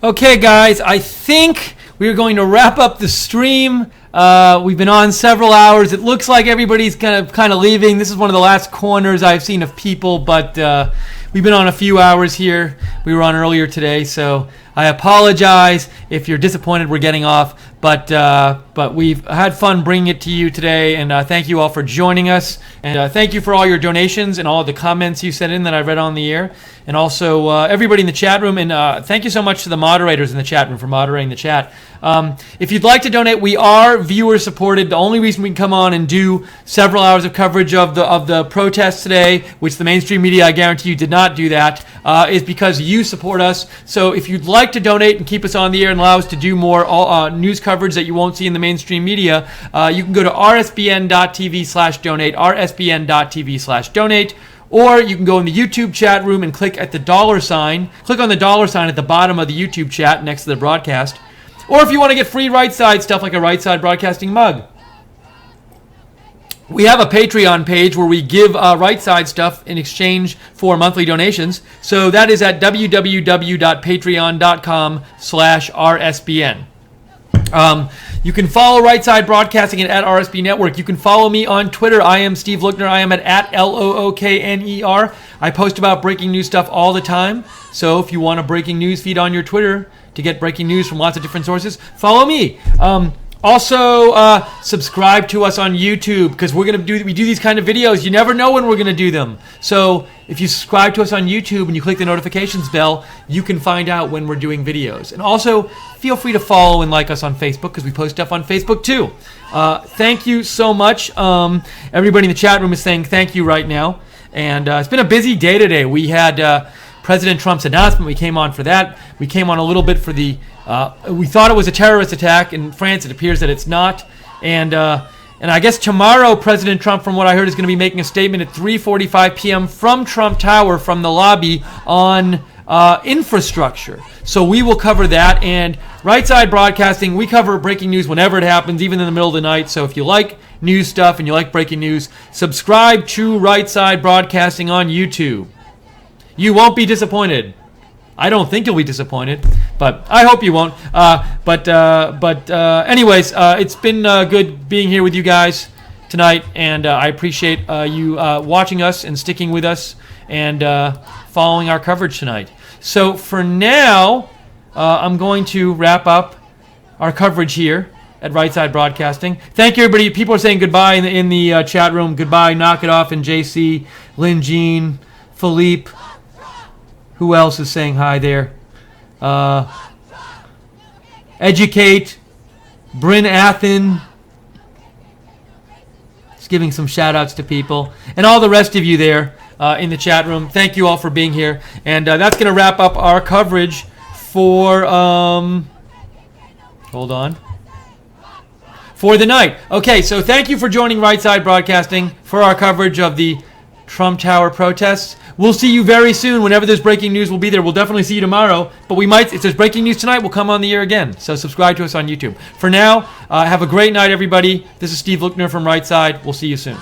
Okay, guys, I think we're going to wrap up the stream. We've been on several hours. It looks like everybody's kind of leaving. This is one of the last corners I've seen of people, but we've been on a few hours here. We were on earlier today, so I apologize if you're disappointed we're getting off. But we've had fun bringing it to you today, and thank you all for joining us. And thank you for all your donations and all the comments you sent in that I read on the air. And also everybody in the chat room. And thank you so much to the moderators in the chat room for moderating the chat. If you'd like to donate, we are viewer supported. The only reason we can come on and do several hours of coverage of the protests today, which the mainstream media, I guarantee you, did not do that, is because you support us. So if you'd like to donate and keep us on the air and allow us to do more news coverage that you won't see in the mainstream media, you can go to rsbn.tv/donate, rsbn.tv/donate. Or you can go in the YouTube chat room and click at the $sign. Click on the $sign at the bottom of the YouTube chat next to the broadcast. Or if you want to get free Right Side stuff like a Right Side Broadcasting mug. We have a Patreon page where we give Right Side stuff in exchange for monthly donations. So that is at www.patreon.com/RSBN. You can follow Right Side Broadcasting at RSB Network. You can follow me on Twitter. I am Steve Lookner. I am at LOOKNER. I post about breaking news stuff all the time. So if you want a breaking news feed on your Twitter to get breaking news from lots of different sources, follow me. Also, subscribe to us on YouTube, because we do these kind of videos. You never know when we're gonna do them. So if you subscribe to us on YouTube and you click the notifications bell, you can find out when we're doing videos. And also, feel free to follow and like us on Facebook, because we post stuff on Facebook too. Thank you so much. Everybody in the chat room is saying thank you right now. And it's been a busy day today. We had President Trump's announcement. We came on for that. We came on a little bit for the we thought it was a terrorist attack in France. It appears that it's not. And I guess tomorrow, President Trump, from what I heard, is going to be making a statement at 3:45 p.m. from Trump Tower, from the lobby, on infrastructure. So we will cover that. And Right Side Broadcasting, we cover breaking news whenever it happens, even in the middle of the night. So if you like news stuff and you like breaking news, subscribe to Right Side Broadcasting on YouTube. You won't be disappointed. I don't think you'll be disappointed, but I hope you won't. Anyways, it's been good being here with you guys tonight, and I appreciate you watching us and sticking with us and following our coverage tonight. So for now, I'm going to wrap up our coverage here at Right Side Broadcasting. Thank you, everybody. People are saying goodbye in the chat room. Goodbye, Knock It Off, and JC, Lynn Jean, Philippe. Who else is saying hi there? Educate, Bryn Athen. Just giving some shout outs to people. And all the rest of you there in the chat room. Thank you all for being here. And that's going to wrap up our coverage for, hold on, for the night. Okay, so thank you for joining Right Side Broadcasting for our coverage of the Trump Tower protests. We'll see you very soon. Whenever there's breaking news, we'll be there. We'll definitely see you tomorrow. But we might, if there's breaking news tonight, we'll come on the air again. So subscribe to us on YouTube. For now, have a great night, everybody. This is Steve Lookner from Right Side. We'll see you soon.